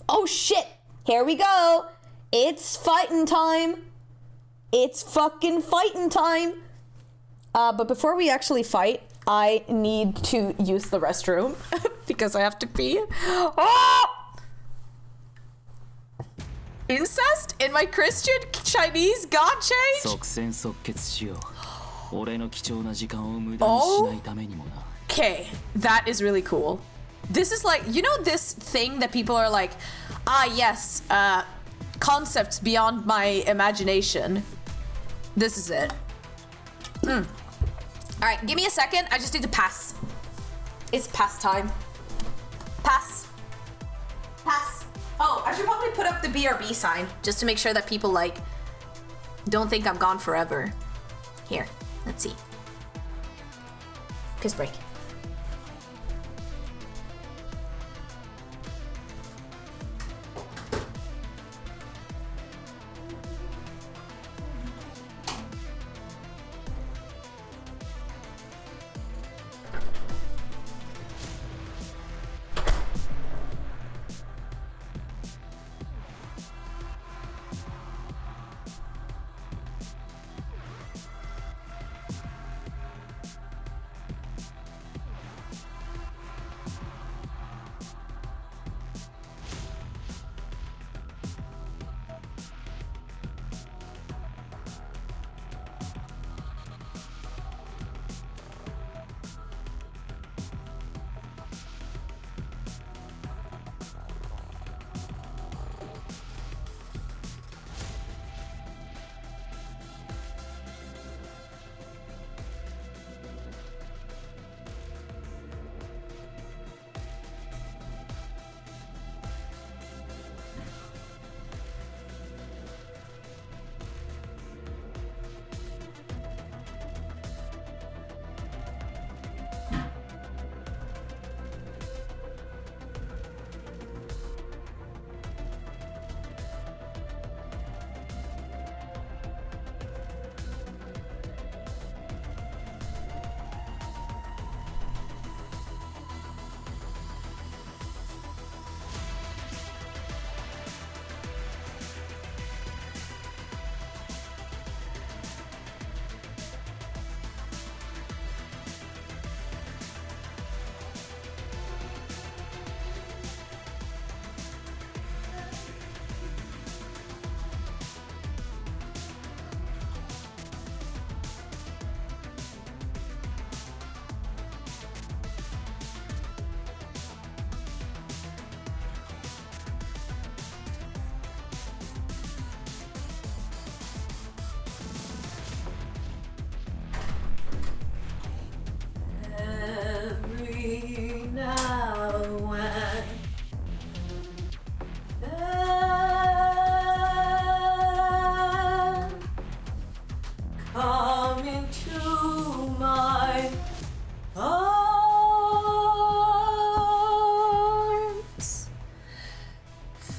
Oh shit! Here we go! It's fighting time! It's fucking fighting time! But before we actually fight, I need to use the restroom because I have to pee. Oh! Incest in my Christian Chinese god change? Okay, that is really cool. This is like, you know this thing that people are like, yes, concepts beyond my imagination. This is it. Alright, give me a second. I just need to pass. It's pass time. Pass. Pass. Oh, I should probably put up the BRB sign just to make sure that people, like, don't think I'm gone forever. Here, let's see. Piss break.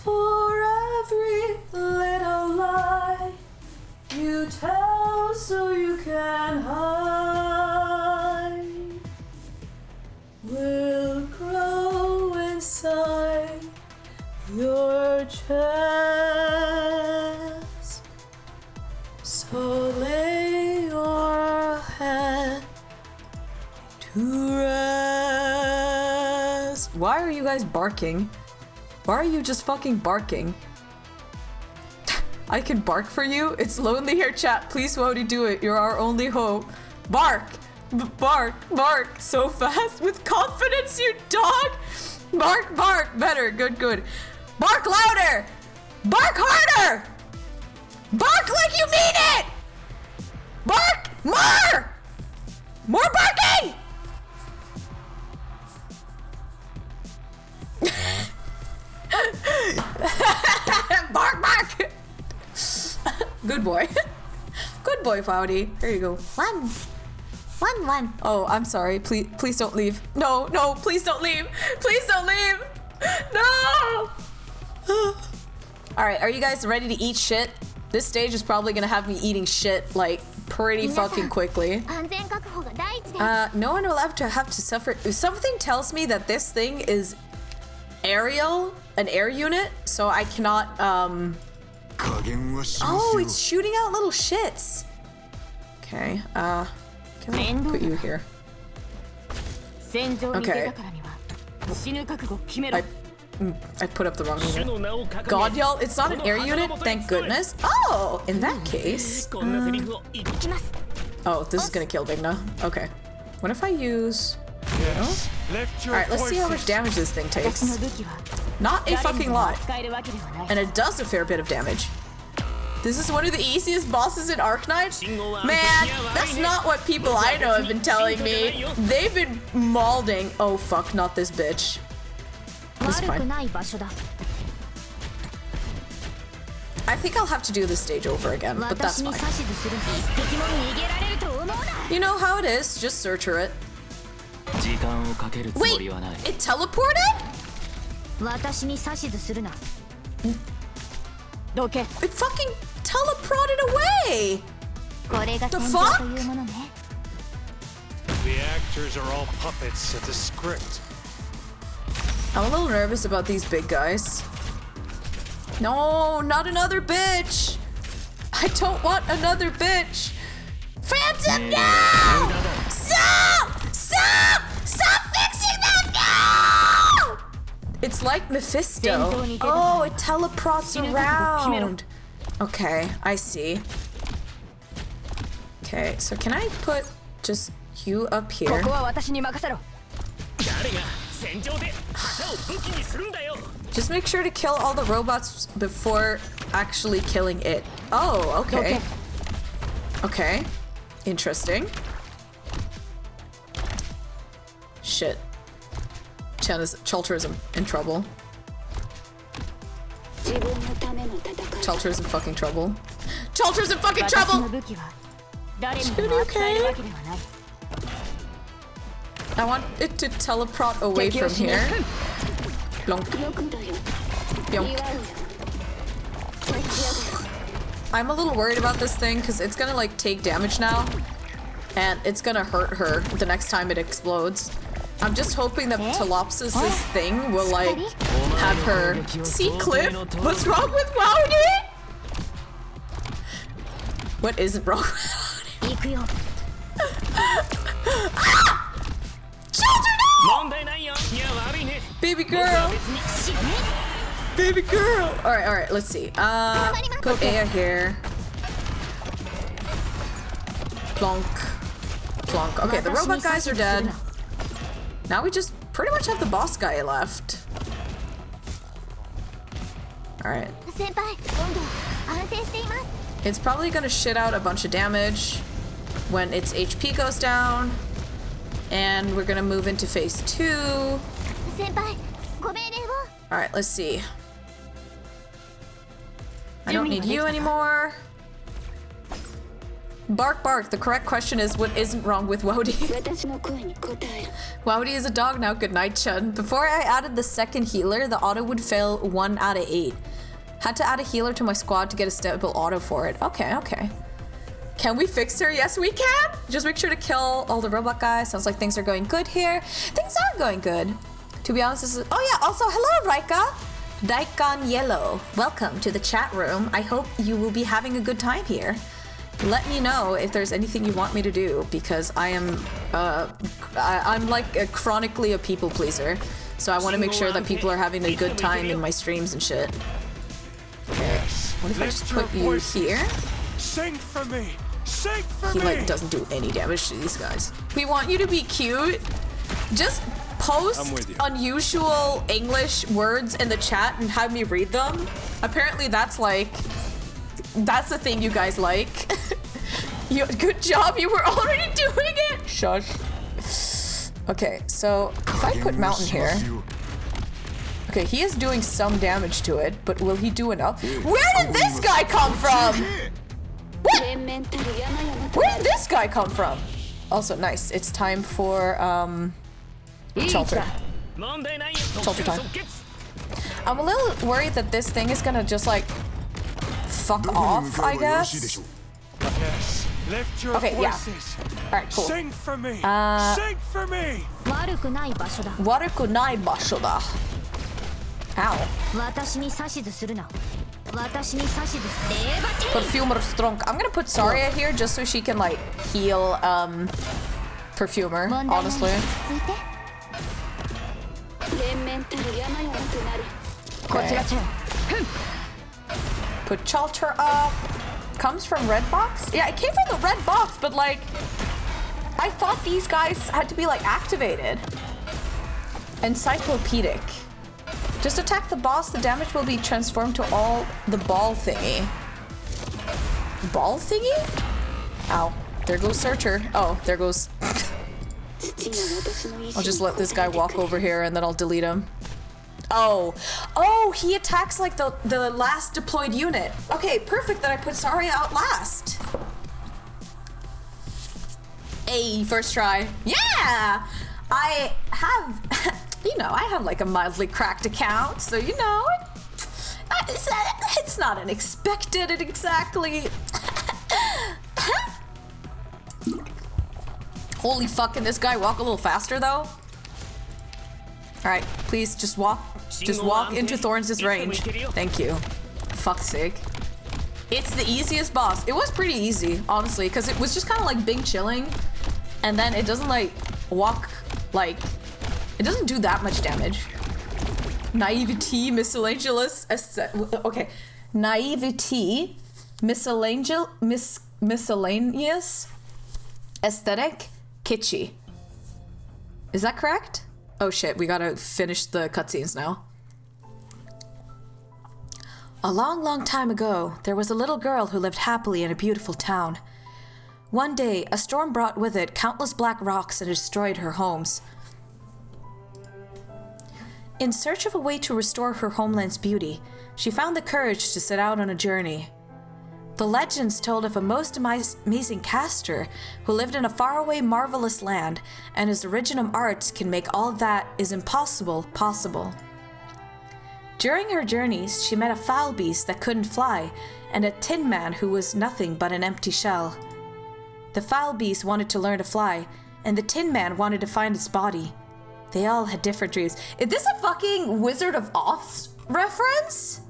For every little lie you tell so you can hide will grow inside your chest. So lay your head to rest. Why are you guys barking? Why are you just fucking barking? I can bark for you? It's lonely here, chat. Please, Wody, do it. You're our only hope. Bark! Bark! Bark! So fast! With confidence, you dog! Bark! Bark! Better. Good, good. Bark louder! Bark harder! Bark like you mean it! Bark! More! More barking! Bark, bark! Good boy. Good boy, Fowdy. There you go. One. Oh, I'm sorry. Please don't leave. No, no, please don't leave. Please don't leave. No! Alright, are you guys ready to eat shit? This stage is probably gonna have me eating shit, like, pretty fucking quickly. No one will have to suffer. Something tells me that this thing is aerial, an air unit, so I cannot, Oh, it's shooting out little shits. Okay, can I put you here? Okay. I put up the wrong unit. God, y'all, it's not an air unit? Thank goodness. Oh, in that case... oh, this is gonna kill Vigna. Okay. What if I use... Yes. Alright, let's see how much damage this thing takes. Not a fucking lot. And it does a fair bit of damage. This is one of the easiest bosses in Arknight? Man, that's not what people I know have been telling me. They've been mauling. Oh fuck, not this bitch. This is fine. I think I'll have to do this stage over again, but that's fine. You know how it is, just search her it. Wait, it teleported? It fucking teleported away! The fuck? The actors are all puppets of the script. I'm a little nervous about these big guys. No, not another bitch! I don't want another bitch! Phantom, no! Stop! Stop! Stop fixing that now! It's like Mephisto. Oh, it teleports around. Okay, I see. Okay, so can I put just you up here? Just make sure to kill all the robots before actually killing it. Oh, okay. Okay. Interesting. Shit. Chalter is in trouble. Chalter's in fucking trouble. Chalter's in fucking trouble! Shooty, okay? I want it to teleport away from here. Blonk. Blonk. I'm a little worried about this thing because it's gonna like take damage now. And it's gonna hurt her the next time it explodes. I'm just hoping that Telopsis' thing will like have her see Clip. What's wrong with Wowdy? What isn't wrong with Wowdy? Ah! Children! Baby girl! Baby girl! Alright, let's see. Put Aya here. Plonk. Plonk. Okay, the robot guys are dead. Now we just pretty much have the boss guy left. Alright. It's probably gonna shit out a bunch of damage when its HP goes down. And we're gonna move into phase 2. Alright, let's see. I don't need you anymore. Bark bark. The correct question is what isn't wrong with Wody? Wody is a dog now. Good night, Chun. Before I added the second healer, the auto would fail 1 out of 8. Had to add a healer to my squad to get a stable auto for it. Okay, okay. Can we fix her? Yes, we can. Just make sure to kill all the robot guys. Sounds like things are going good here. Things are going good. To be honest, this is... Oh yeah, also, hello, Raika. Daikon Yellow. Welcome to the chat room. I hope you will be having a good time here. Let me know if there's anything you want me to do, because I am, I'm like chronically a people pleaser. So I want to make sure that people are having a good time in my streams and shit. Okay, what if I just put you here? Sing for me! Sing for He me! like doesn't do any damage to these guys. We want you to be cute. Just post unusual English words in the chat and have me read them. Apparently that's like... That's the thing you guys like. Good job, you were already doing it! Shush. Okay, so if I put Mountain here... Okay, he is doing some damage to it, but will he do enough? Where did this guy come from? What? Where did this guy come from? Also, nice. It's time for, Shelter. Shelter time. I'm a little worried that this thing is gonna just, like, fuck off, I guess. Yes. Lift your Okay, yeah. voices. Alright, cool. Sing for me! Sing for me! 悪くない場所だ。 Warukunai basho da. Ow. 私に指図するな。私に指図すればて。 Perfumer strong. I'm gonna put Saria here just so she can, like, heal, Perfumer, honestly. こちら Okay. チェン。 Put Chalter up. Comes from red box? Yeah, it came from the red box, but like, I thought these guys had to be like activated. Encyclopedic. Just attack the boss, the damage will be transformed to all the ball thingy. Ball thingy? Ow. There goes Searcher. Oh, there goes... I'll just let this guy walk over here and then I'll delete him. Oh. Oh, he attacks like the last deployed unit. Okay, perfect that I put Saria out last. Hey, first try. Yeah! I have, you know, I have like a mildly cracked account, so you know, it's not unexpected exactly. Holy fuck, can this guy walk a little faster though? Alright, please just walk into Thorns' range. Thank you. Fuck's sake. It's the easiest boss. It was pretty easy, honestly, because it was just kind of like Bing chilling, and then it doesn't like walk, like, it doesn't do that much damage. Naivety, miscellaneous, okay. Naivety, miscellaneous, aesthetic, kitschy. Is that correct? Oh shit, we gotta finish the cutscenes now. A long, long time ago, there was a little girl who lived happily in a beautiful town. One day, a storm brought with it countless black rocks and destroyed her homes. In search of a way to restore her homeland's beauty, she found the courage to set out on a journey. The legends told of a most amazing caster who lived in a faraway, marvelous land, and whose original arts can make all that is impossible possible. During her journeys, she met a foul beast that couldn't fly, and a tin man who was nothing but an empty shell. The foul beast wanted to learn to fly, and the tin man wanted to find its body. They all had different dreams. Is this a fucking Wizard of Oz reference?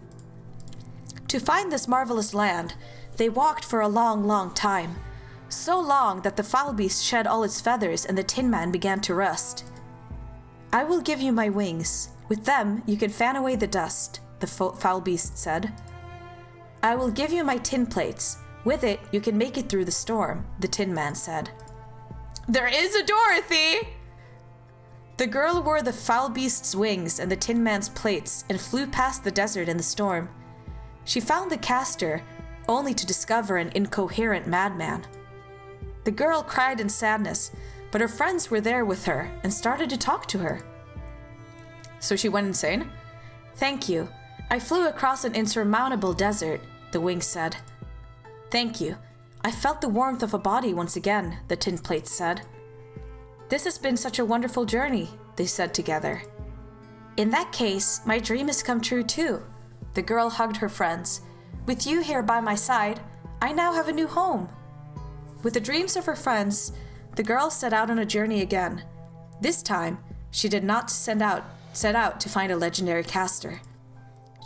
To find this marvelous land, they walked for a long, long time. So long that the foul beast shed all its feathers and the tin man began to rust. I will give you my wings. With them, you can fan away the dust, the foul beast said. I will give you my tin plates. With it, you can make it through the storm, the tin man said. There is a Dorothy! The girl wore the foul beast's wings and the tin man's plates and flew past the desert in the storm. She found the caster, only to discover an incoherent madman. The girl cried in sadness, but her friends were there with her and started to talk to her. So she went insane? Thank you. I flew across an insurmountable desert, the wings said. Thank you. I felt the warmth of a body once again, the tin plates said. This has been such a wonderful journey, they said together. In that case, my dream has come true too. The girl hugged her friends. With you here by my side, I now have a new home. With the dreams of her friends, the girl set out on a journey again. This time, she did not set out to find a legendary caster.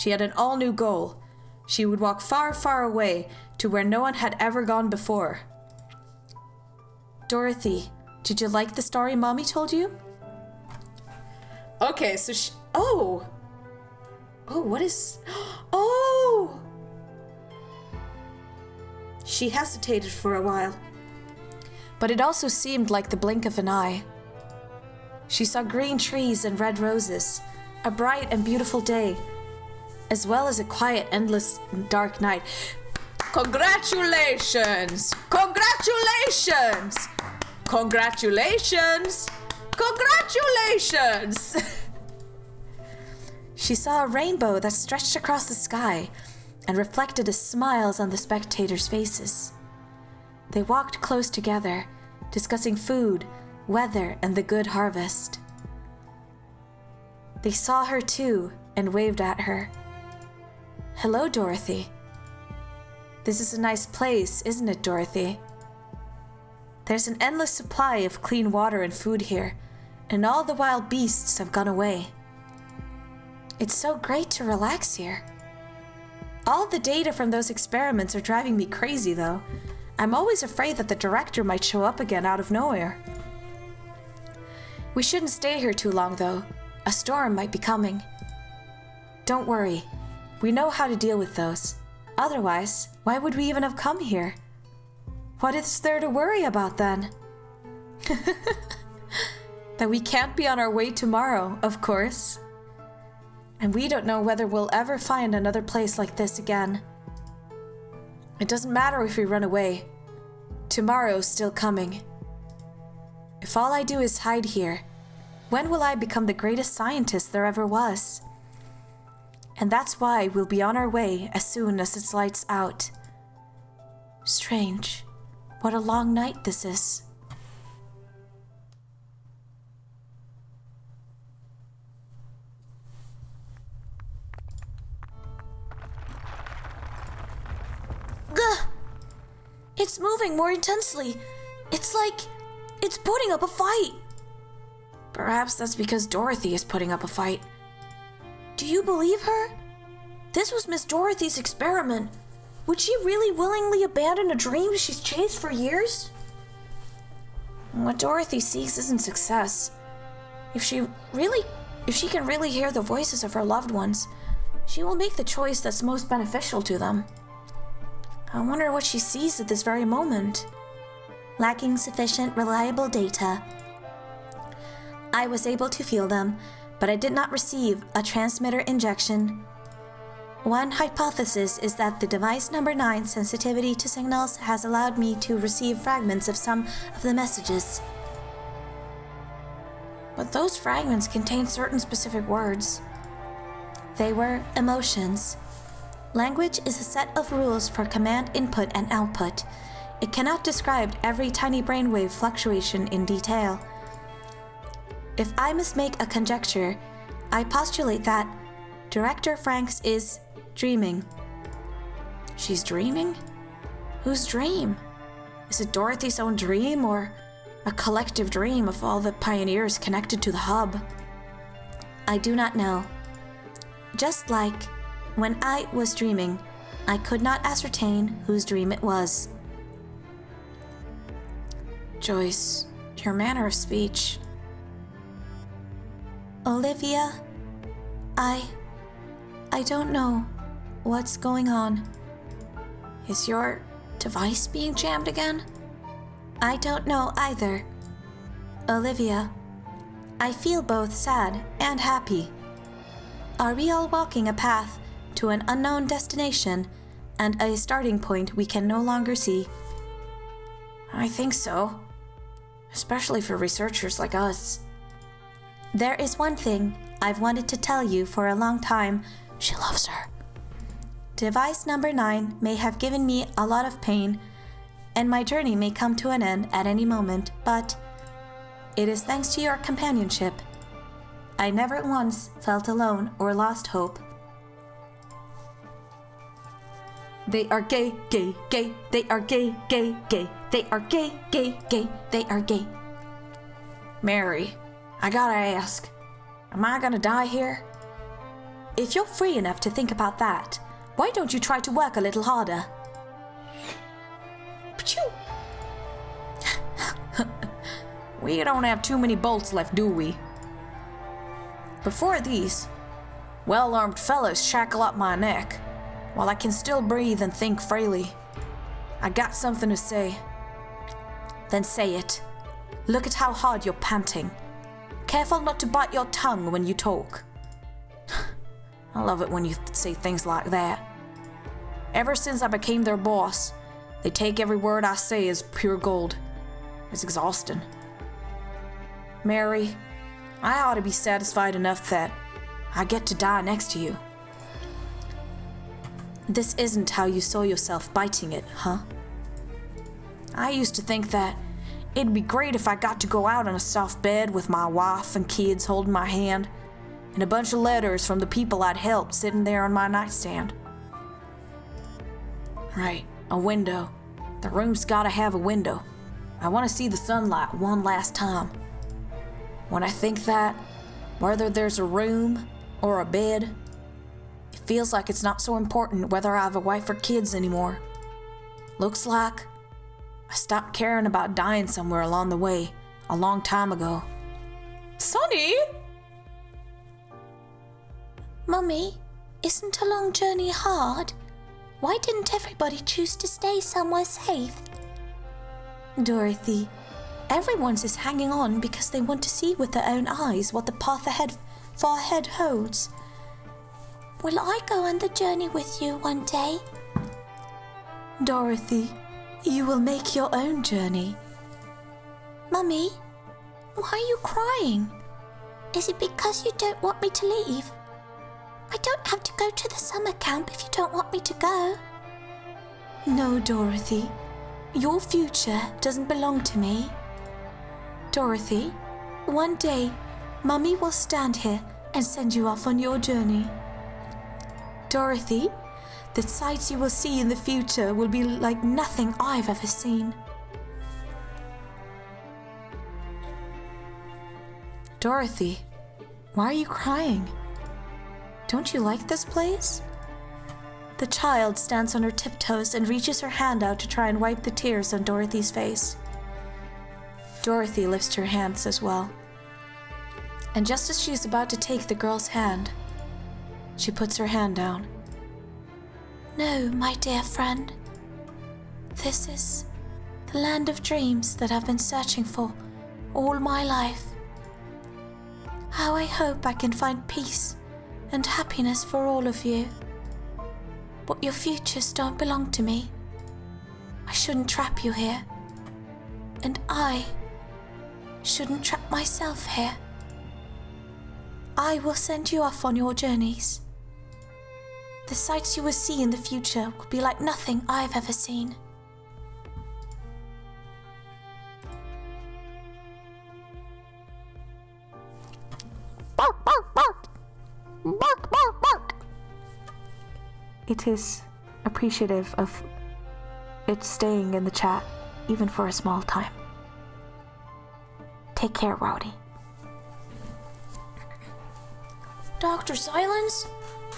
She had an all-new goal. She would walk far, far away to where no one had ever gone before. Dorothy, did you like the story Mommy told you? Okay, so oh, what is... Oh! She hesitated for a while, but it also seemed like the blink of an eye. She saw green trees and red roses, a bright and beautiful day, as well as a quiet, endless, dark night. Congratulations! Congratulations! Congratulations! Congratulations! She saw a rainbow that stretched across the sky and reflected as smiles on the spectators' faces. They walked close together, discussing food, weather, and the good harvest. They saw her too and waved at her. Hello, Dorothy. This is a nice place, isn't it, Dorothy? There's an endless supply of clean water and food here, and all the wild beasts have gone away. It's so great to relax here. All the data from those experiments are driving me crazy, though. I'm always afraid that the director might show up again out of nowhere. We shouldn't stay here too long, though. A storm might be coming. Don't worry. We know how to deal with those. Otherwise, why would we even have come here? What is there to worry about then? That we can't be on our way tomorrow, of course. And we don't know whether we'll ever find another place like this again. It doesn't matter if we run away. Tomorrow's still coming. If all I do is hide here, when will I become the greatest scientist there ever was? And that's why we'll be on our way as soon as it's lights out. Strange. What a long night this is. Gah! It's moving more intensely. It's like it's putting up a fight. Perhaps that's because Dorothy is putting up a fight. Do you believe her? This was Miss Dorothy's experiment. Would she really willingly abandon a dream she's chased for years? What Dorothy seeks isn't success. If she can really hear the voices of her loved ones, she will make the choice that's most beneficial to them. I wonder what she sees at this very moment. Lacking sufficient reliable data. I was able to feel them, but I did not receive a transmitter injection. One hypothesis is that the device number 9 sensitivity to signals has allowed me to receive fragments of some of the messages. But those fragments contain certain specific words. They were emotions. Language is a set of rules for command input and output. It cannot describe every tiny brainwave fluctuation in detail. If I must make a conjecture, I postulate that Director Franks is dreaming. She's dreaming? Whose dream? Is it Dorothy's own dream or a collective dream of all the pioneers connected to the hub? I do not know. Just like when I was dreaming, I could not ascertain whose dream it was. Joyce, your manner of speech. Olivia, I don't know what's going on. Is your device being jammed again? I don't know either. Olivia, I feel both sad and happy. Are we all walking a path to an unknown destination and a starting point we can no longer see? I think so. Especially for researchers like us. There is one thing I've wanted to tell you for a long time. She loves her. Device number 9 may have given me a lot of pain, and my journey may come to an end at any moment, but it is thanks to your companionship. I never once felt alone or lost hope. They are gay, gay, gay. They are gay, gay, gay. They are gay, gay, gay. They are gay. Mary, I gotta ask, am I gonna die here? If you're free enough to think about that, why don't you try to work a little harder? Pachoo! We don't have too many bolts left, do we? Before these well-armed fellows shackle up my neck, while I can still breathe and think freely, I got something to say. Then say it. Look at how hard you're panting. Careful not to bite your tongue when you talk. I love it when you say things like that. Ever since I became their boss, they take every word I say as pure gold. It's exhausting. Mary, I ought to be satisfied enough that I get to die next to you. This isn't how you saw yourself biting it, huh? I used to think that it'd be great if I got to go out on a soft bed with my wife and kids holding my hand, and a bunch of letters from the people I'd helped sitting there on my nightstand. Right, a window. The room's gotta have a window. I want to see the sunlight one last time. When I think that, whether there's a room or a bed, it feels like it's not so important whether I have a wife or kids anymore. Looks like I stopped caring about dying somewhere along the way a long time ago. Sonny? Mummy, isn't a long journey hard? Why didn't everybody choose to stay somewhere safe? Dorothy, everyone's is hanging on because they want to see with their own eyes what the path far ahead holds. Will I go on the journey with you one day? Dorothy, you will make your own journey. Mummy, why are you crying? Is it because you don't want me to leave? I don't have to go to the summer camp if you don't want me to go. No, Dorothy. Your future doesn't belong to me. Dorothy, one day, Mummy will stand here and send you off on your journey. Dorothy, the sights you will see in the future will be like nothing I've ever seen. Dorothy, why are you crying? Don't you like this place? The child stands on her tiptoes and reaches her hand out to try and wipe the tears on Dorothy's face. Dorothy lifts her hands as well. And just as she is about to take the girl's hand, she puts her hand down. No, my dear friend. This is the land of dreams that I've been searching for all my life. How I hope I can find peace and happiness for all of you. But your futures don't belong to me. I shouldn't trap you here. And I shouldn't trap myself here. I will send you off on your journeys. The sights you will see in the future will be like nothing I've ever seen. Bark, bark, bark! Bark, bark, bark! It is appreciative of it staying in the chat, even for a small time. Take care, Rowdy. Dr. Silence?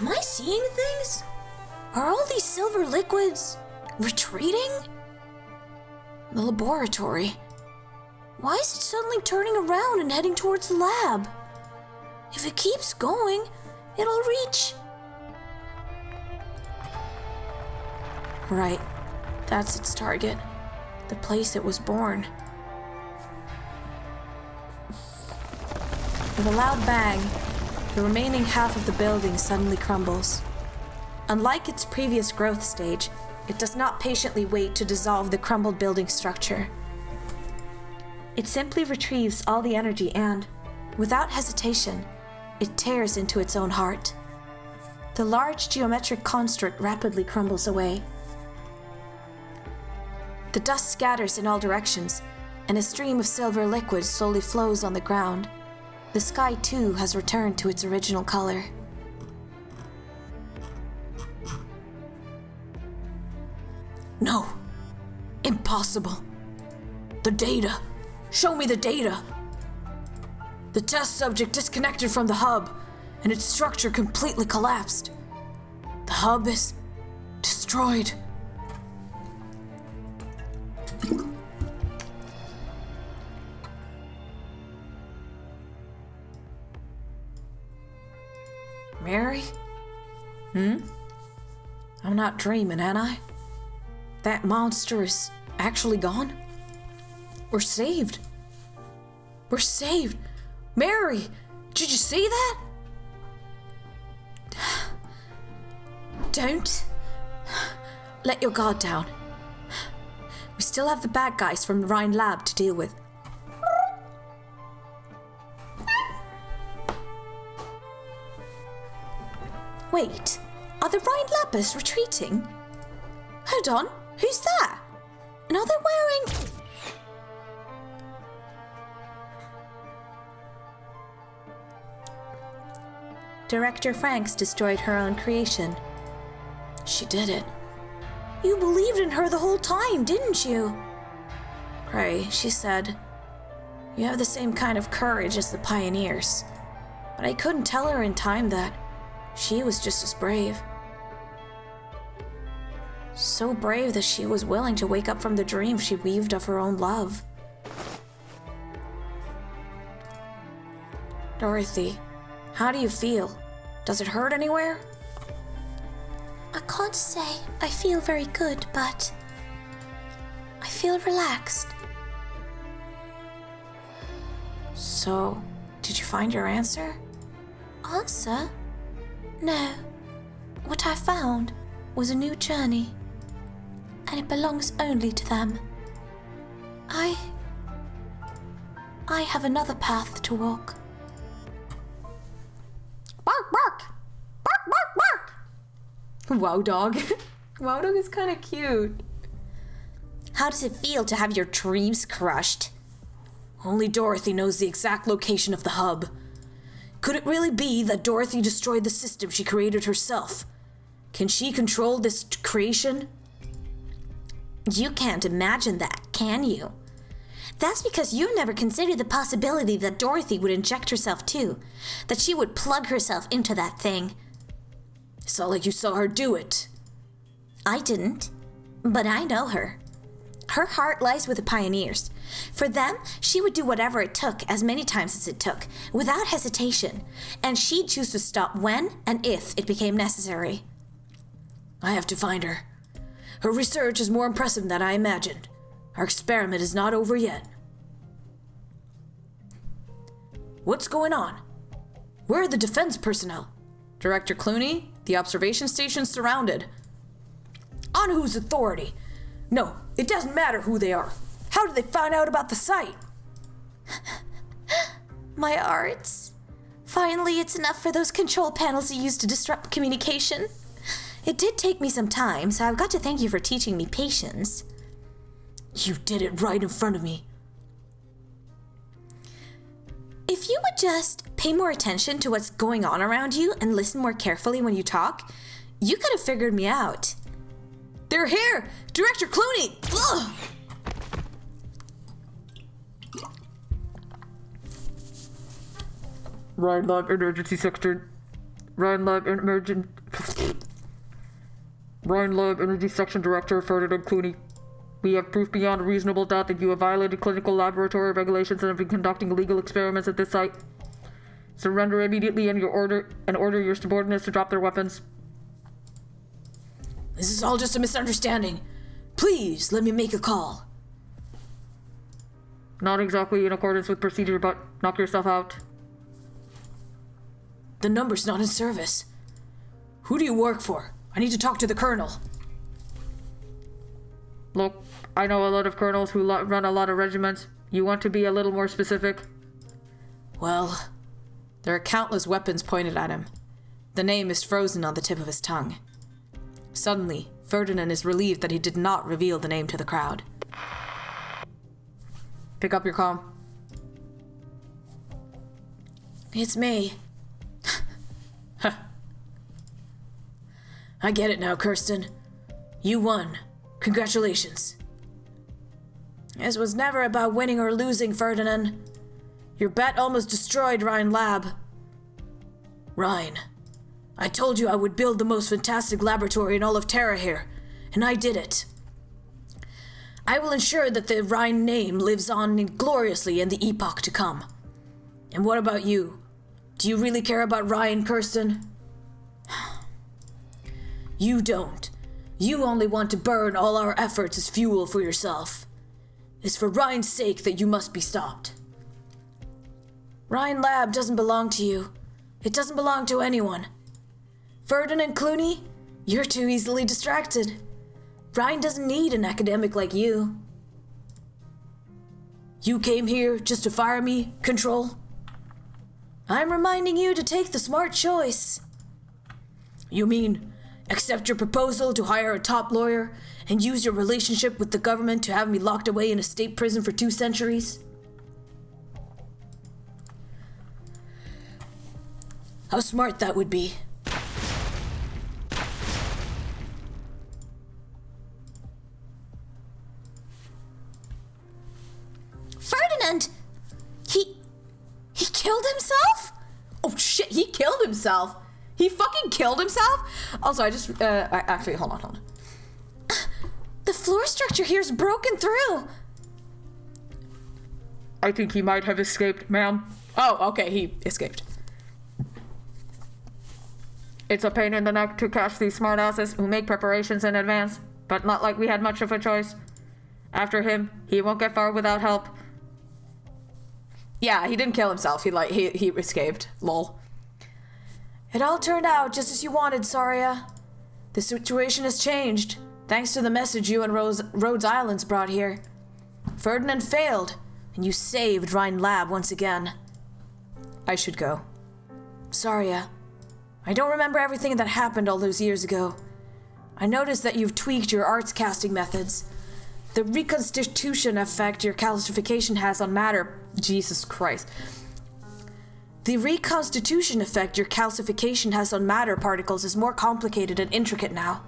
Am I seeing things? Are all these silver liquids retreating? The laboratory. Why is it suddenly turning around and heading towards the lab? If it keeps going, it'll reach... Right. That's its target. The place it was born. With a loud bang, the remaining half of the building suddenly crumbles. Unlike its previous growth stage, it does not patiently wait to dissolve the crumbled building structure. It simply retrieves all the energy and, without hesitation, it tears into its own heart. The large geometric construct rapidly crumbles away. The dust scatters in all directions, and a stream of silver liquid slowly flows on the ground. The sky, too, has returned to its original color. No. Impossible. The data. Show me the data. The test subject disconnected from the hub, and its structure completely collapsed. The hub is destroyed. Mary? I'm not dreaming, am I? That monster is actually gone? We're saved. We're saved. Mary, did you see that? Don't let your guard down. We still have the bad guys from the Rhine lab to deal with. Wait, are the Rhine labbers retreating? Hold on, who's that? And are they wearing... Director Franks destroyed her own creation. She did it. You believed in her the whole time, didn't you? Gray, she said, you have the same kind of courage as the pioneers. But I couldn't tell her in time that she was just as brave. So brave that she was willing to wake up from the dream she weaved of her own love. Dorothy, how do you feel? Does it hurt anywhere? I can't say I feel very good, but I feel relaxed. So, did you find your answer? Answer? No. What I found was a new journey, and it belongs only to them. I have another path to walk. Bark, bark! Bark, bark, bark! Wow dog. Wow dog is kind of cute. How does it feel to have your dreams crushed? Only Dorothy knows the exact location of the hub. Could it really be that Dorothy destroyed the system she created herself? Can she control this creation? You can't imagine that, can you? That's because you've never considered the possibility that Dorothy would inject herself too, that she would plug herself into that thing. It's not like you saw her do it. I didn't, but I know her. Her heart lies with the pioneers. For them, she would do whatever it took, as many times as it took, without hesitation, and she'd choose to stop when and if it became necessary. I have to find her. Her research is more impressive than I imagined. Our experiment is not over yet. What's going on? Where are the defense personnel? Director Clooney, the observation station's surrounded. On whose authority? No, it doesn't matter who they are. How did they find out about the site? My arts. Finally, it's enough for those control panels you used to disrupt communication. It did take me some time, so I've got to thank you for teaching me patience. You did it right in front of me. If you would just pay more attention to what's going on around you and listen more carefully when you talk, you could have figured me out. They're here! Director Clooney! Ugh! Rhine Lab Emergency Section. Rhine Lab Energy Section Director Ferdinand Clooney. We have proof beyond a reasonable doubt that you have violated clinical laboratory regulations and have been conducting illegal experiments at this site. Surrender immediately and order your subordinates to drop their weapons. This is all just a misunderstanding. Please, let me make a call. Not exactly in accordance with procedure, but knock yourself out. The number's not in service. Who do you work for? I need to talk to the colonel. Look, I know a lot of colonels who run a lot of regiments. You want to be a little more specific? Well, there are countless weapons pointed at him. The name is frozen on the tip of his tongue. Suddenly, Ferdinand is relieved that he did not reveal the name to the crowd. Pick up your comm. It's me. I get it now, Kirsten. You won. Congratulations. This was never about winning or losing, Ferdinand. Your bet almost destroyed Rhine Lab. Rhine, I told you I would build the most fantastic laboratory in all of Terra here, and I did it. I will ensure that the Rhine name lives on gloriously in the epoch to come. And what about you? Do you really care about Rhine, Kirsten? You don't. You only want to burn all our efforts as fuel for yourself. It's for Rhine's sake that you must be stopped. Rhine Lab doesn't belong to you. It doesn't belong to anyone. Ferdinand Clooney, you're too easily distracted. Rhine doesn't need an academic like you. You came here just to fire me, Control? I'm reminding you to take the smart choice. You mean accept your proposal to hire a top lawyer and use your relationship with the government to have me locked away in a state prison for 2 centuries? How smart that would be. Ferdinand! He killed himself? Oh shit, he killed himself. He fucking killed himself? Also, actually, hold on. The floor structure here is broken through. I think he might have escaped, ma'am. Oh, okay, he escaped. It's a pain in the neck to catch these smartasses who make preparations in advance, but not like we had much of a choice. After him, he won't get far without help. Yeah, he didn't kill himself. He escaped. Lol. It all turned out just as you wanted, Saria. The situation has changed, thanks to the message you and Rhodes Islands brought here. Ferdinand failed, and you saved Rhine Lab once again. I should go. Saria, I don't remember everything that happened all those years ago. I noticed that you've tweaked your arts casting methods. The reconstitution effect your calcification has on matter... Jesus Christ. The reconstitution effect your calcification has on matter particles is more complicated and intricate now.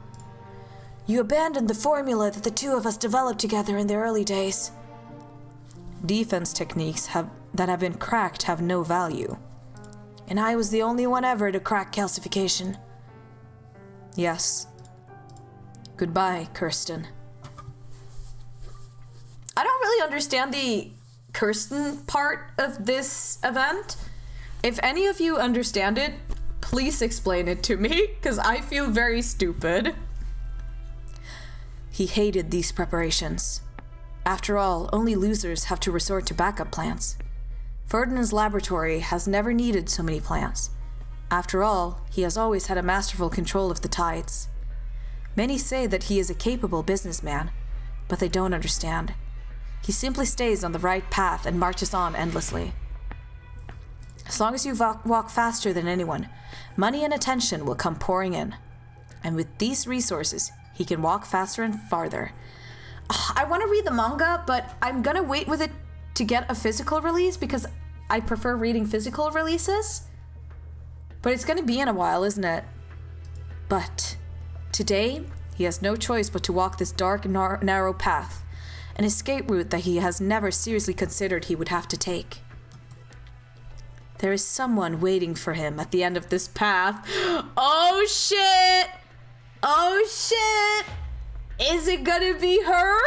You abandoned the formula that the two of us developed together in the early days. Defense techniques that have been cracked have no value. And I was the only one ever to crack calcification. Yes. Goodbye, Kirsten. I don't really understand the Kirsten part of this event. If any of you understand it, please explain it to me, because I feel very stupid. He hated these preparations. After all, only losers have to resort to backup plans. Ferdinand's laboratory has never needed so many plants. After all, he has always had a masterful control of the tides. Many say that he is a capable businessman, but they don't understand. He simply stays on the right path and marches on endlessly. As long as you walk faster than anyone, money and attention will come pouring in. And with these resources, he can walk faster and farther. I want to read the manga, but I'm gonna wait with it to get a physical release because I prefer reading physical releases. But it's gonna be in a while, isn't it? But today, he has no choice but to walk this dark, narrow path. An escape route that he has never seriously considered he would have to take. There is someone waiting for him at the end of this path. Oh shit! Oh shit! Is it gonna be her?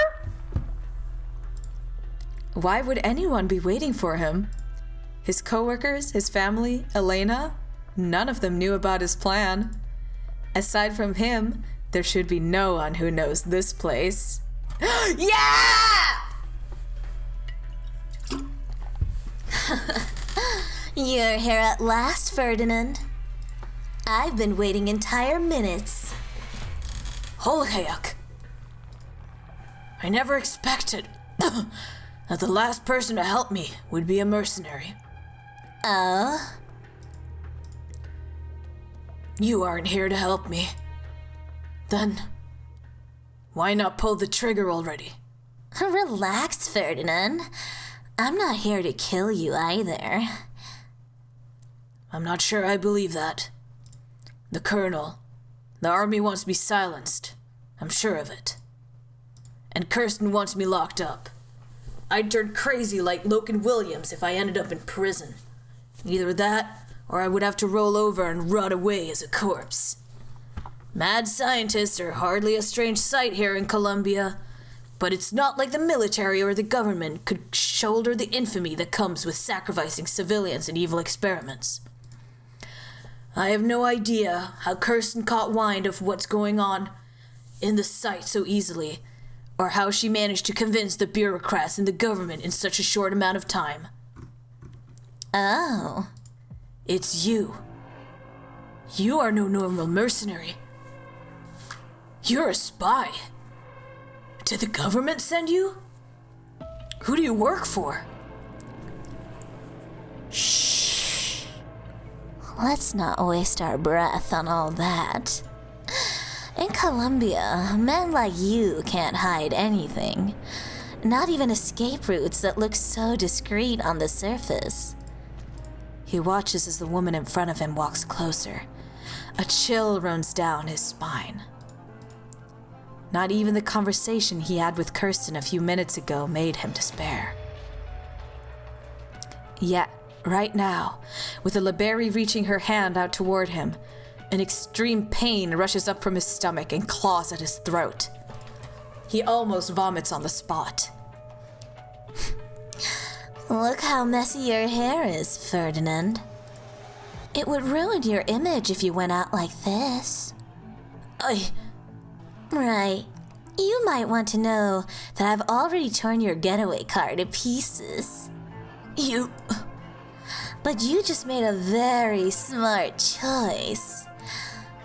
Why would anyone be waiting for him? His coworkers, his family, Elena, none of them knew about his plan. Aside from him, there should be no one who knows this place. Yeah! You're here at last, Ferdinand. I've been waiting entire minutes. Holheok. I never expected that the last person to help me would be a mercenary. Oh? You aren't here to help me. Then, why not pull the trigger already? Relax, Ferdinand. I'm not here to kill you either. I'm not sure I believe that. The Colonel, the army wants me silenced. I'm sure of it. And Kirsten wants me locked up. I'd turn crazy like Logan Williams if I ended up in prison. Either that, or I would have to roll over and rot away as a corpse. Mad scientists are hardly a strange sight here in Columbia, but it's not like the military or the government could shoulder the infamy that comes with sacrificing civilians in evil experiments. I have no idea how Kirsten caught wind of what's going on in the site so easily, or how she managed to convince the bureaucrats in the government in such a short amount of time. Oh. It's you. You are no normal mercenary. You're a spy. Did the government send you? Who do you work for? Shh. Let's not waste our breath on all that. In Colombia, men like you can't hide anything. Not even escape routes that look so discreet on the surface. He watches as the woman in front of him walks closer. A chill runs down his spine. Not even the conversation he had with Kirsten a few minutes ago made him despair. Yet, right now, with the Liberi reaching her hand out toward him, an extreme pain rushes up from his stomach and claws at his throat. He almost vomits on the spot. Look how messy your hair is, Ferdinand. It would ruin your image if you went out like this. Right. You might want to know that I've already torn your getaway car to pieces. But you just made a very smart choice.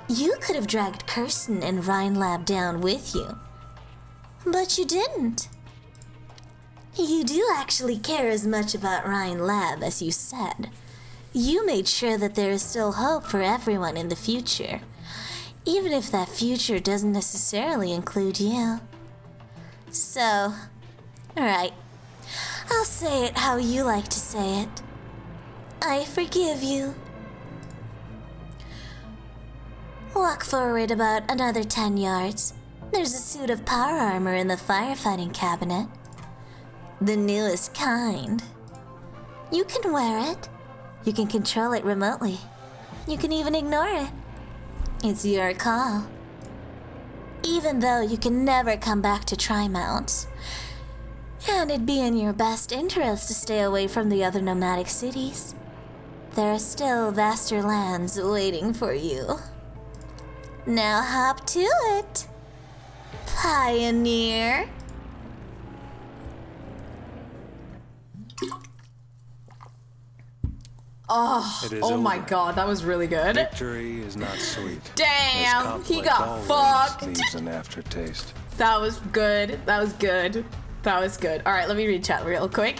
You could have dragged Kirsten and Rhinelab down with you. But you didn't. You do actually care as much about Rhinelab as you said. You made sure that there is still hope for everyone in the future. Even if that future doesn't necessarily include you. So, alright. I'll say it how you like to say it. I forgive you. Walk forward about another 10 yards. There's a suit of power armor in the firefighting cabinet. The newest kind. You can wear it. You can control it remotely. You can even ignore it. It's your call. Even though you can never come back to Trimount. And it'd be in your best interest to stay away from the other nomadic cities. There are still vaster lands waiting for you. Now hop to it, Pioneer. Oh my god, that was really good. Victory is not sweet. Damn, As he got conflict fucked. always leaves an aftertaste. That was good. That was good. That was good. All right, let me read chat real quick.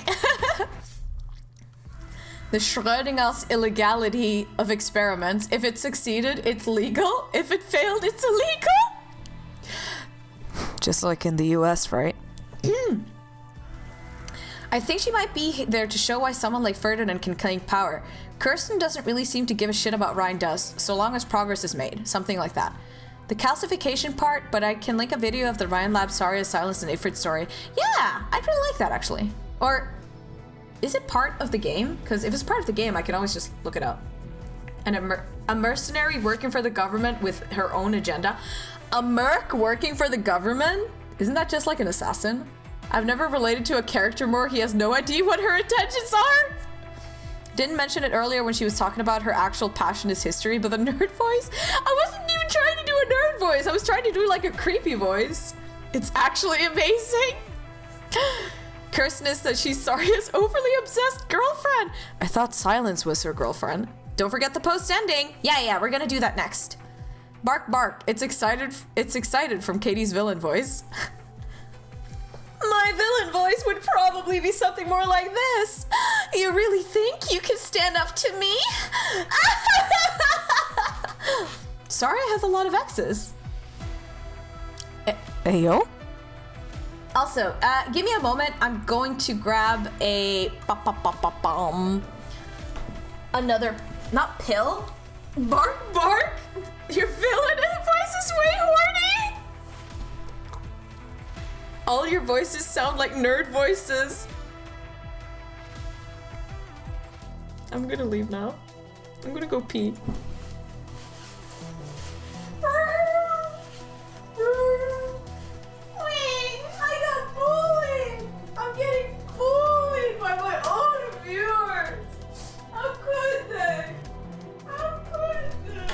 The Schrödinger's illegality of experiments. If it succeeded, it's legal. If it failed, it's illegal. Just like in the US, right? I think she might be there to show why someone like Ferdinand can claim power. Kirsten doesn't really seem to give a shit about Ryan does, so long as progress is made. Something like that. The calcification part, but I can link a video of the Ryan Lab Saria Silence and Ifrit story. Yeah, I really like that actually. Or, is it part of the game? Because if it's part of the game, I can always just look it up. A mercenary working for the government with her own agenda. A merc working for the government? Isn't that just like an assassin? I've never related to a character more. He has no idea what her intentions are. Didn't mention it earlier when she was talking about her actual passion is history, but the nerd voice? I wasn't even trying to do a nerd voice. I was trying to do like a creepy voice. It's actually amazing. Kirsten is that she's Saria's overly obsessed girlfriend. I thought Silence was her girlfriend. Don't forget the post ending. Yeah, we're gonna do that next. Bark, bark. It's excited from Katie's villain voice. My villain voice would probably be something more like this. You really think you can stand up to me? Saria has a lot of exes. Hey, yo? Also, give me a moment. I'm going to grab a another, not pill. Bark. Your villain voice is way horny. All your voices sound like nerd voices. I'm gonna leave now. I'm gonna go pee. Wait, I got bullied! I'm getting bullied by my own viewers! How could they? How could they?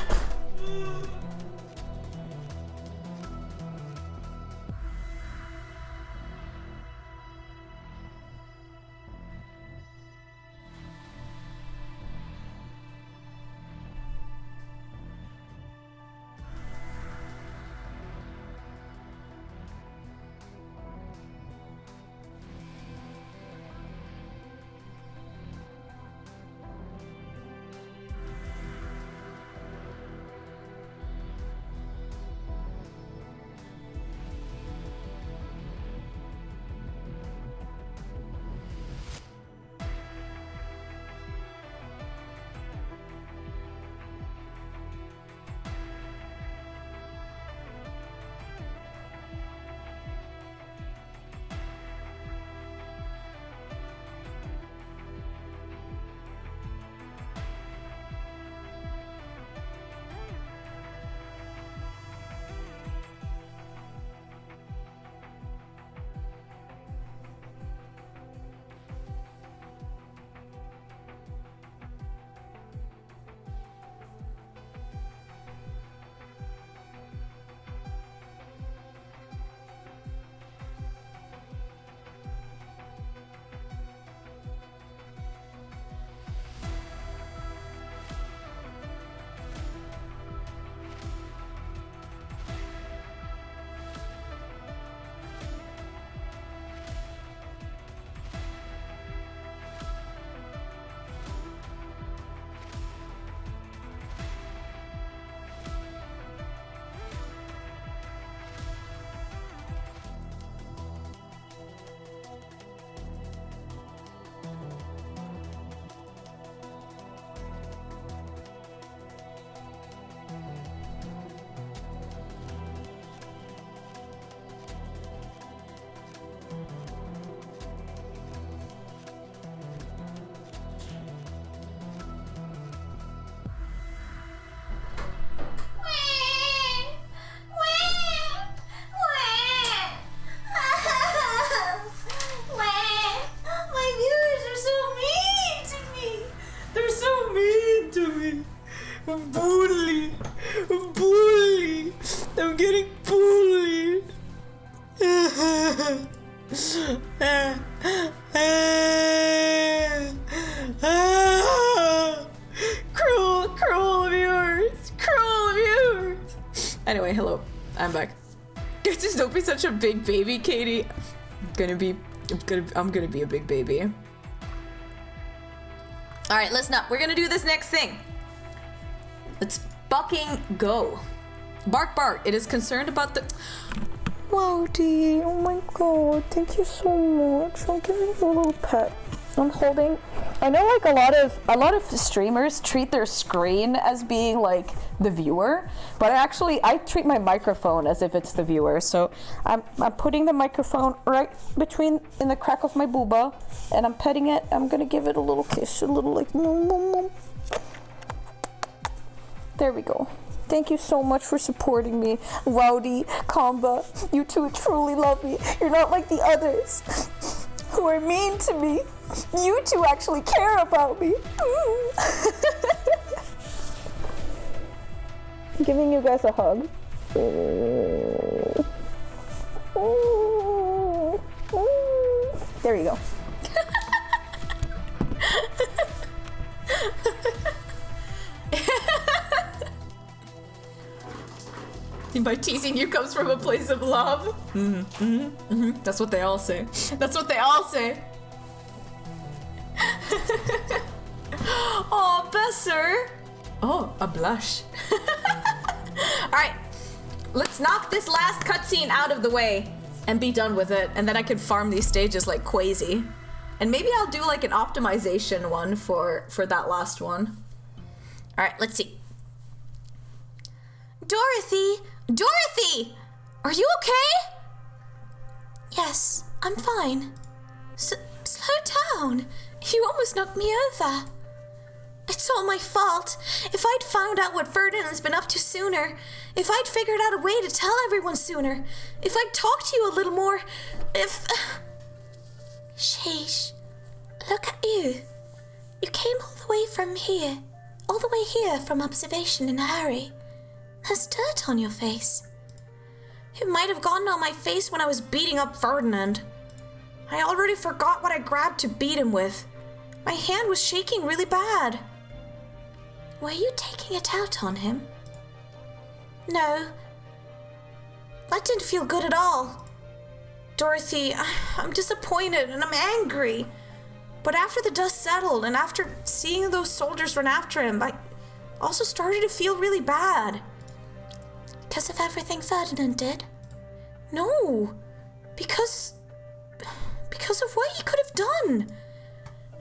Anyway, hello. I'm back. Just don't be such a big baby, Katie. I'm gonna be a big baby. All right, listen up. We're gonna do this next thing. Let's fucking go. Bark. It is concerned about the... Wow, Dee. Oh my god. Thank you so much. I'm giving you a little pet. I'm holding... I know like a lot of streamers treat their screen as being like the viewer, but I treat my microphone as if it's the viewer. So I'm putting the microphone right in the crack of my booba, and I'm petting it. I'm gonna give it a little kiss, a little like There we go. Thank you so much for supporting me, Rowdy, Kamba. You two truly love me. You're not like the others who are mean to me. You two actually care about me. I'm giving you guys a hug. There you go. By teasing you comes from a place of love. That's what they all say. That's what they all say. Oh, Besser. Oh, a blush. All right, let's knock this last cutscene out of the way. and be done with it, and then I could farm these stages like crazy. And maybe I'll do like an optimization one for that last one. All right, let's see. Dorothy! Dorothy! Are you okay? Yes, I'm fine. Slow down. You almost knocked me over. It's all my fault. If I'd found out what Ferdinand's been up to sooner, if I'd figured out a way to tell everyone sooner, if I'd talked to you a little more, if... Sheesh. Look at you. You came all the way from here. All the way here from observation in a hurry. There's dirt on your face. It might have gotten on my face when I was beating up Ferdinand. I already forgot what I grabbed to beat him with. My hand was shaking really bad. Were you taking it out on him? No. That didn't feel good at all. Dorothy, I'm disappointed and I'm angry. But after the dust settled and after seeing those soldiers run after him, I also started to feel really bad. Because of everything Ferdinand did? No. Because of what he could have done.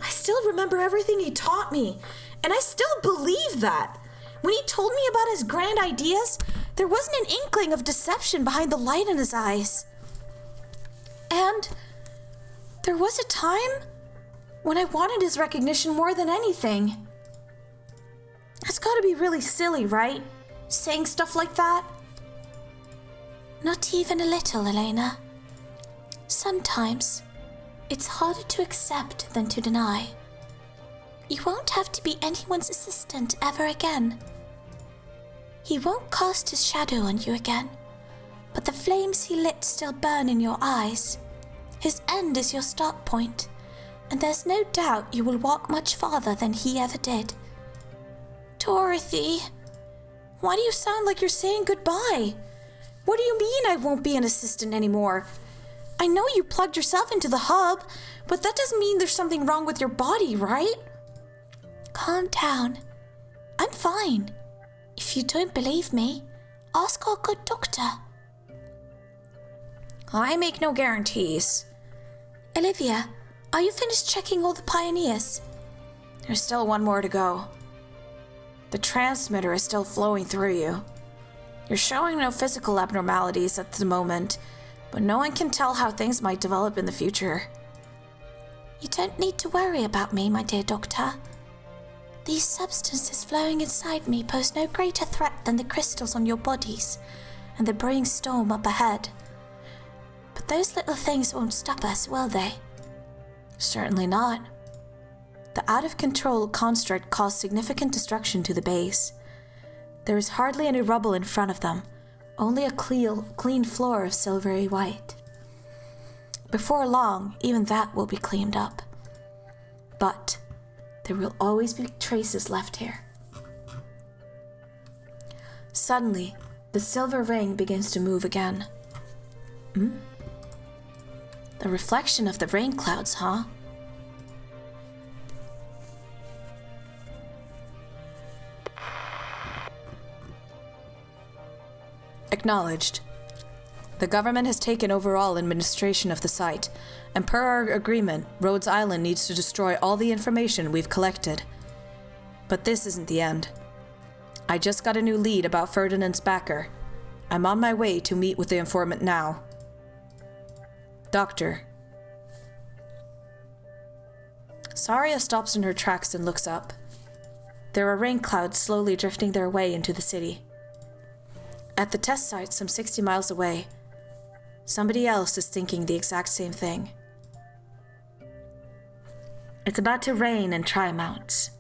I still remember everything he taught me, and I still believe that. When he told me about his grand ideas, there wasn't an inkling of deception behind the light in his eyes. And there was a time when I wanted his recognition more than anything. That's gotta be really silly, right? Saying stuff like that? Not even a little, Elena. Sometimes it's harder to accept than to deny. You won't have to be anyone's assistant ever again. He won't cast his shadow on you again, but the flames he lit still burn in your eyes. His end is your start point, and there's no doubt you will walk much farther than he ever did. Dorothy, why do you sound like you're saying goodbye? What do you mean I won't be an assistant anymore? I know you plugged yourself into the hub, but that doesn't mean there's something wrong with your body, right? Calm down. I'm fine. If you don't believe me, ask our good doctor. I make no guarantees. Olivia, are you finished checking all the pioneers? There's still one more to go. The transmitter is still flowing through you. You're showing no physical abnormalities at the moment, but no one can tell how things might develop in the future. You don't need to worry about me, my dear doctor. These substances flowing inside me pose no greater threat than the crystals on your bodies and the brewing storm up ahead. But those little things won't stop us, will they? Certainly not. The out-of-control construct caused significant destruction to the base. There is hardly any rubble in front of them, only a clean floor of silvery white. Before long, even that will be cleaned up. But there will always be traces left here. Suddenly, the silver ring begins to move again. The reflection of the rain clouds, huh? Acknowledged. The government has taken overall administration of the site, and per our agreement, Rhodes Island needs to destroy all the information we've collected. But this isn't the end. I just got a new lead about Ferdinand's backer. I'm on my way to meet with the informant now. Doctor. Saria stops in her tracks and looks up. There are rain clouds slowly drifting their way into the city. At the test site some 60 miles away, somebody else is thinking the exact same thing. It's about to rain in Tri-Mounts.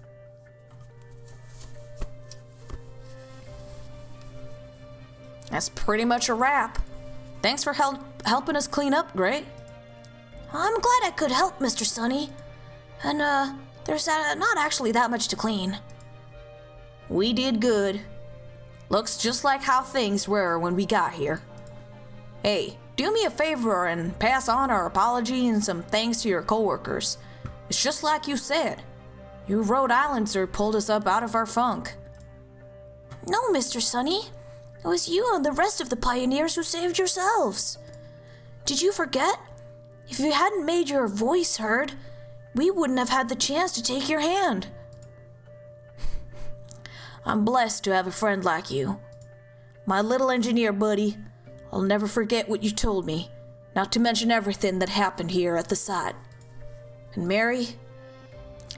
That's pretty much a wrap. Thanks for helping us clean up, Gray. I'm glad I could help, Mr. Sonny. And, there's not actually that much to clean. We did good. Looks just like how things were when we got here. Hey, do me a favor and pass on our apology and some thanks to your coworkers. It's just like you said. You Rhode Islanders pulled us up out of our funk. No, Mr. Sonny. It was you and the rest of the pioneers who saved yourselves. Did you forget? If you hadn't made your voice heard, we wouldn't have had the chance to take your hand. I'm blessed to have a friend like you. My little engineer buddy, I'll never forget what you told me, not to mention everything that happened here at the site. And Mary,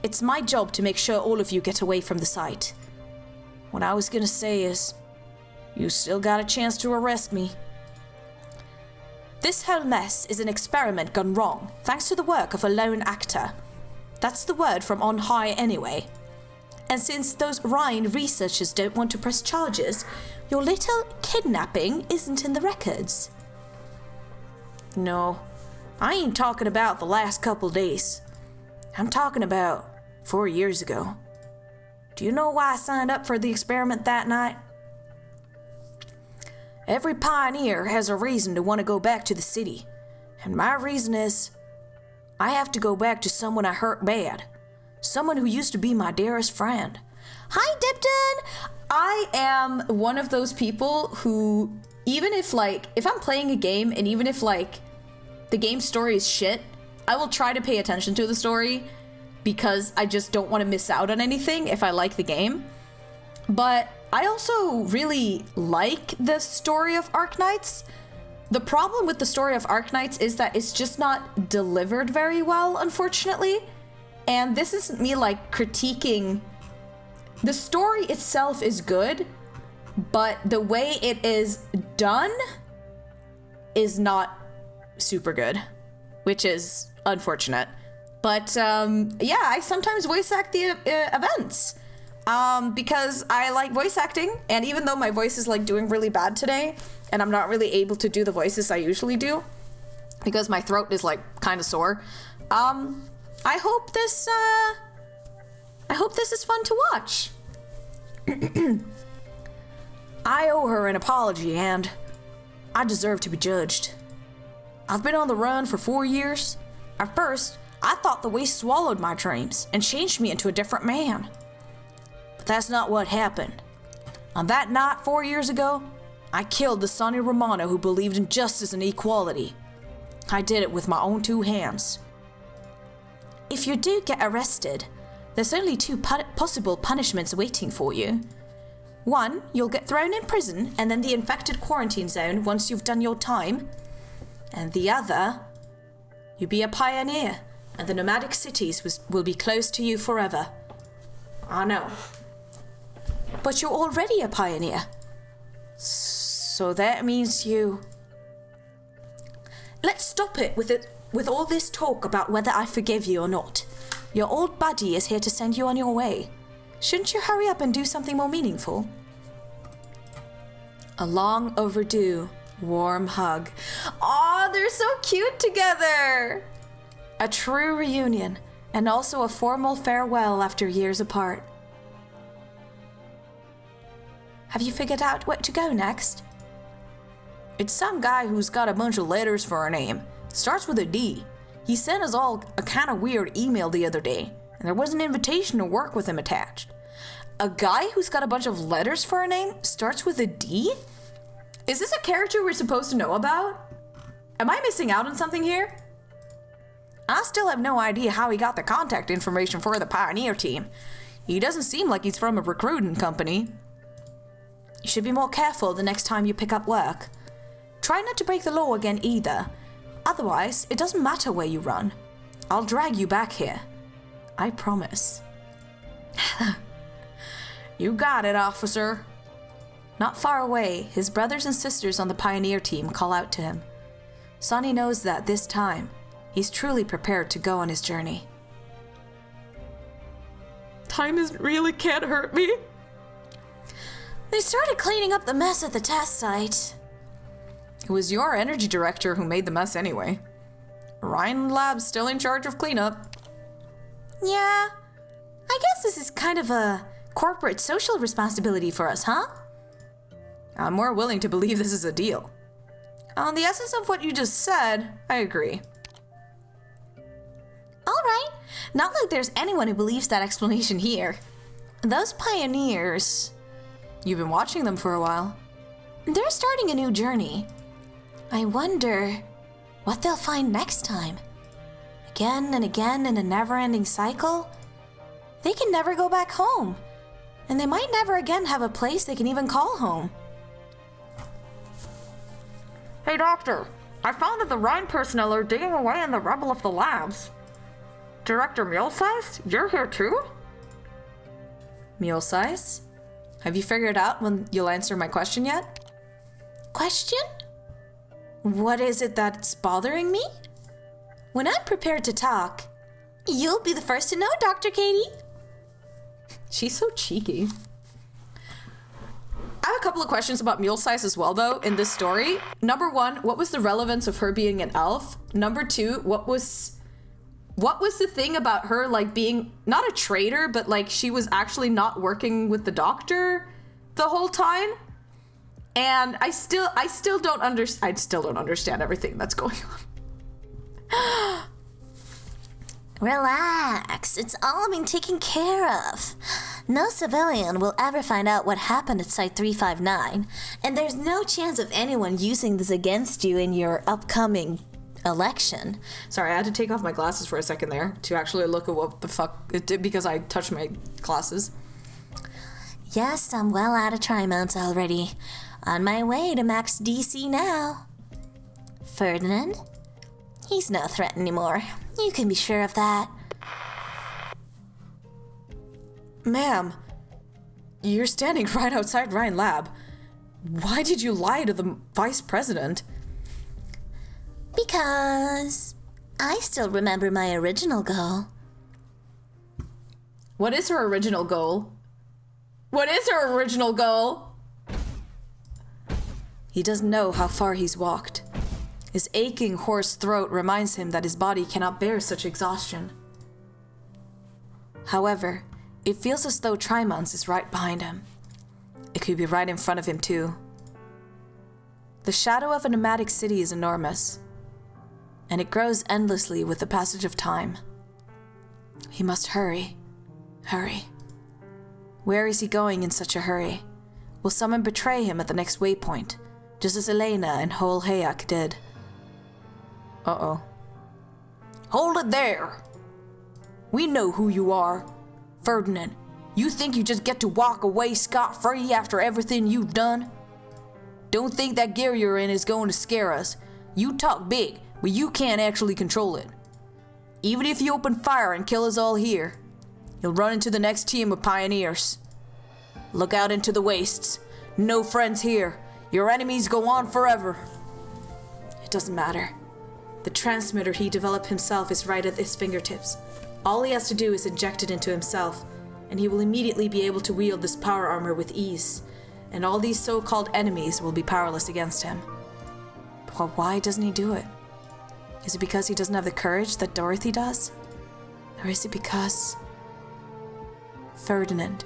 it's my job to make sure all of you get away from the site. What I was gonna say is, you still got a chance to arrest me. This whole mess is an experiment gone wrong, thanks to the work of a lone actor. That's the word from on high anyway. And since those Rhine researchers don't want to press charges, your little kidnapping isn't in the records. No, I ain't talking about the last couple days. I'm talking about 4 years ago. Do you know why I signed up for the experiment that night? Every pioneer has a reason to want to go back to the city. And my reason is, I have to go back to someone I hurt bad. Someone who used to be my dearest friend. Hi, Dipton! I am one of those people who, even if I'm playing a game and even if the game story is shit, I will try to pay attention to the story because I just don't want to miss out on anything if I like the game. But I also really like the story of Arknights. The problem with the story of Arknights is that it's just not delivered very well, unfortunately. And this isn't me critiquing. The story itself is good, but the way it is done is not super good, which is unfortunate. But yeah, I sometimes voice act the events because I like voice acting, and even though my voice is doing really bad today, and I'm not really able to do the voices I usually do because my throat is kind of sore. I hope this is fun to watch. I owe her an apology, and I deserve to be judged. I've been on the run for 4 years. At first, I thought the waste swallowed my dreams and changed me into a different man. But that's not what happened. On that night 4 years ago, I killed the Sonny Romano who believed in justice and equality. I did it with my own 2 hands. If you do get arrested, there's only 2 possible punishments waiting for you. 1, you'll get thrown in prison and then the infected quarantine zone once you've done your time. And the other, you be a pioneer, and the nomadic cities will be close to you forever. I know. But you're already a pioneer. So that means you... Let's stop it with all this talk about whether I forgive you or not. Your old buddy is here to send you on your way. Shouldn't you hurry up and do something more meaningful? A long overdue, warm hug. Aw, they're so cute together! A true reunion, and also a formal farewell after years apart. Have you figured out where to go next? It's some guy who's got a bunch of letters for a name. Starts with a D. He sent us all a kind of weird email the other day, and there was an invitation to work with him attached. A guy who's got a bunch of letters for a name starts with a D? Is this a character we're supposed to know about? Am I missing out on something here? I still have no idea how he got the contact information for the Pioneer team. He doesn't seem like he's from a recruiting company. You should be more careful the next time you pick up work. Try not to break the law again either. Otherwise, it doesn't matter where you run. I'll drag you back here. I promise. You got it, officer. Not far away, his brothers and sisters on the Pioneer team call out to him. Sonny knows that this time, he's truly prepared to go on his journey. Time really can't hurt me. They started cleaning up the mess at the test site. It was your energy director who made the mess anyway. Ryan Lab's still in charge of cleanup. Yeah, I guess this is kind of a corporate social responsibility for us, huh? I'm more willing to believe this is a deal. On the essence of what you just said, I agree. Alright, not like there's anyone who believes that explanation here. Those pioneers... You've been watching them for a while. They're starting a new journey. I wonder what they'll find next time. Again and again in a never-ending cycle, they can never go back home. And they might never again have a place they can even call home. Hey, Doctor. I found that the Rhine personnel are digging away in the rubble of the labs. Director Mulesize, you're here too? Mulesize? Have you figured out when you'll answer my question yet? Question? What is it that's bothering me? When I'm prepared to talk, you'll be the first to know, Dr. Katie. She's so cheeky. I have a couple of questions about Mulesize as well, though, in this story. Number one, what was the relevance of her being an elf? Number two, what was the thing about her, like, being not a traitor, but like she was actually not working with the doctor the whole time? And I still don't understand everything that's going on. Relax, it's all being taken care of. No civilian will ever find out what happened at Site 359, and there's no chance of anyone using this against you in your upcoming election. Sorry, I had to take off my glasses for a second there to actually look at what the fuck it did because I touched my glasses. Yes, I'm well out of Trimonts already. On my way to max DC now. Ferdinand? He's no threat anymore. You can be sure of that. Ma'am, you're standing right outside Rhine Lab. Why did you lie to the vice president? Because I still remember my original goal. What is her original goal? What is her original goal? He doesn't know how far he's walked. His aching, hoarse throat reminds him that his body cannot bear such exhaustion. However, it feels as though Trimonts is right behind him. It could be right in front of him, too. The shadow of a nomadic city is enormous, and it grows endlessly with the passage of time. He must hurry. Hurry. Where is he going in such a hurry? Will someone betray him at the next waypoint, just as Elena and Hol Hayak did? Uh-oh. Hold it there! We know who you are. Ferdinand, you think you just get to walk away scot-free after everything you've done? Don't think that gear you're in is going to scare us. You talk big, but you can't actually control it. Even if you open fire and kill us all here, you'll run into the next team of pioneers. Look out into the wastes. No friends here. Your enemies go on forever. It doesn't matter. The transmitter he developed himself is right at his fingertips. All he has to do is inject it into himself, and he will immediately be able to wield this power armor with ease, and all these so-called enemies will be powerless against him. But why doesn't he do it? Is it because he doesn't have the courage that Dorothy does? Or is it because... Ferdinand,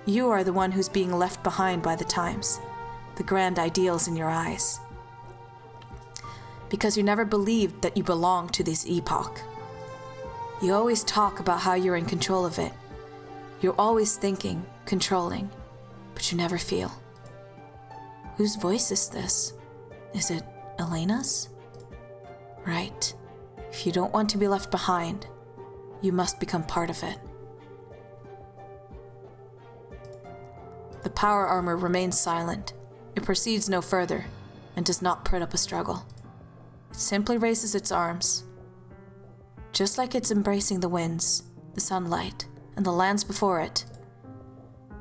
you are the one who's being left behind by the times, the grand ideals in your eyes. Because you never believed that you belonged to this epoch. You always talk about how you're in control of it. You're always thinking, controlling, but you never feel. Whose voice is this? Is it Elena's? Right. If you don't want to be left behind, you must become part of it. The power armor remains silent. It proceeds no further and does not put up a struggle. It simply raises its arms. Just like it's embracing the winds, the sunlight, and the lands before it.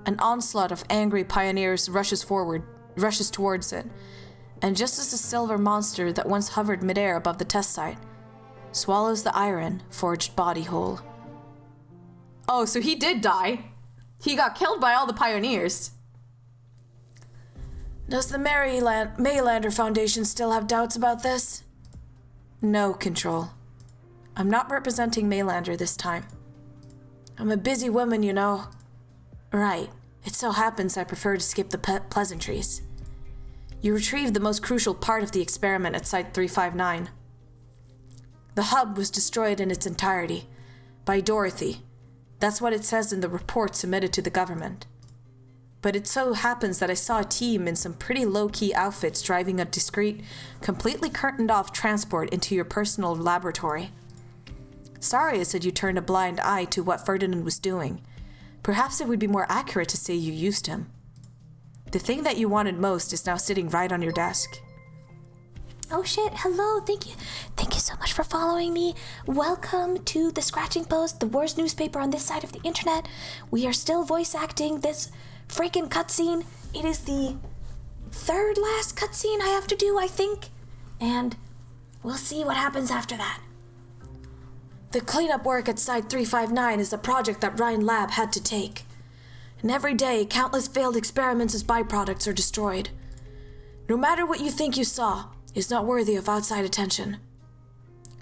An onslaught of angry pioneers rushes towards it, and just as the silver monster that once hovered midair above the test site swallows the iron forged body whole. Oh, so he did die. He got killed by all the pioneers. Does the Maylander Foundation still have doubts about this? No, Control. I'm not representing Maylander this time. I'm a busy woman, you know. Right. It so happens I prefer to skip the pleasantries. You retrieved the most crucial part of the experiment at Site 359. The hub was destroyed in its entirety. By Dorothy. That's what it says in the report submitted to the government. but it so happens that I saw a team in some pretty low-key outfits driving a discreet, completely curtained-off transport into your personal laboratory. Sorry, I said you turned a blind eye to what Ferdinand was doing. Perhaps it would be more accurate to say you used him. The thing that you wanted most is now sitting right on your desk. Oh shit, hello, thank you. Thank you so much for following me. Welcome to the Scratching Post, the worst newspaper on this side of the internet. We are still voice acting this freaking cutscene. It is the third last cutscene I have to do, I think. And we'll see what happens after that. The cleanup work at Site 359 is a project that Ryan Lab had to take. And every day, countless failed experiments as byproducts are destroyed. No matter what you think you saw, it's not worthy of outside attention.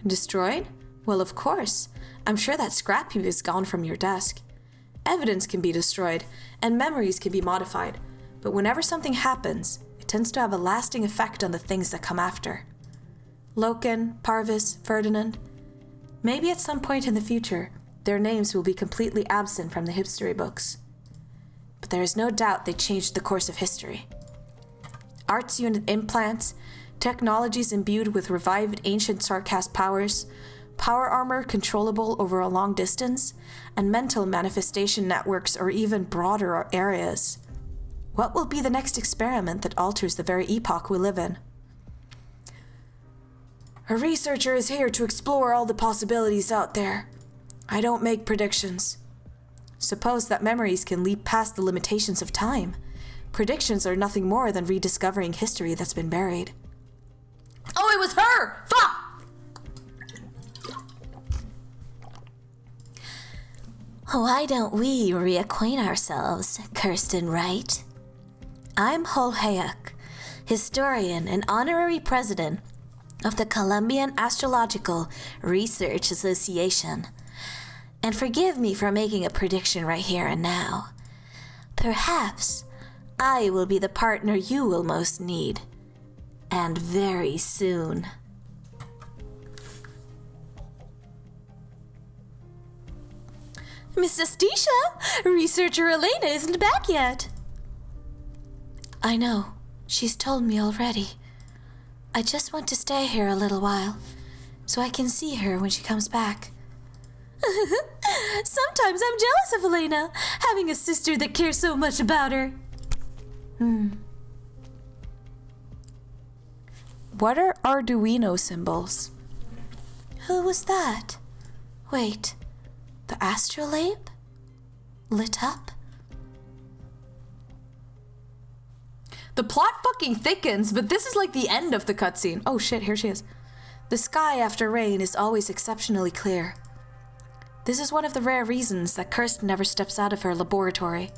Destroyed? Well, of course. I'm sure that scrap heap is gone from your desk. Evidence can be destroyed, and memories can be modified. But whenever something happens, it tends to have a lasting effect on the things that come after. Loken, Parvis, Ferdinand. Maybe at some point in the future, their names will be completely absent from the history books. But there is no doubt they changed the course of history. Arts unit implants, technologies imbued with revived ancient Sarcast powers, power armor controllable over a long distance, and mental manifestation networks or even broader areas. What will be the next experiment that alters the very epoch we live in? A researcher is here to explore all the possibilities out there. I don't make predictions. Suppose that memories can leap past the limitations of time. Predictions are nothing more than rediscovering history that's been buried. Oh, it was her! Fuck! Why don't we reacquaint ourselves, Kirsten Wright? I'm Holhayek, historian and honorary president of the Columbian Astrological Research Association. And forgive me for making a prediction right here and now. Perhaps I will be the partner you will most need. And very soon. Miss Astisha, researcher Elena isn't back yet. I know. She's told me already. I just want to stay here a little while, so I can see her when she comes back. Sometimes I'm jealous of Elena, having a sister that cares so much about her. What are Arduino symbols? Who was that? Wait, the astrolabe? Lit up? The plot fucking thickens, but this is like the end of the cutscene. Oh shit, here she is. The sky after rain is always exceptionally clear. This is one of the rare reasons that Kirsten never steps out of her laboratory.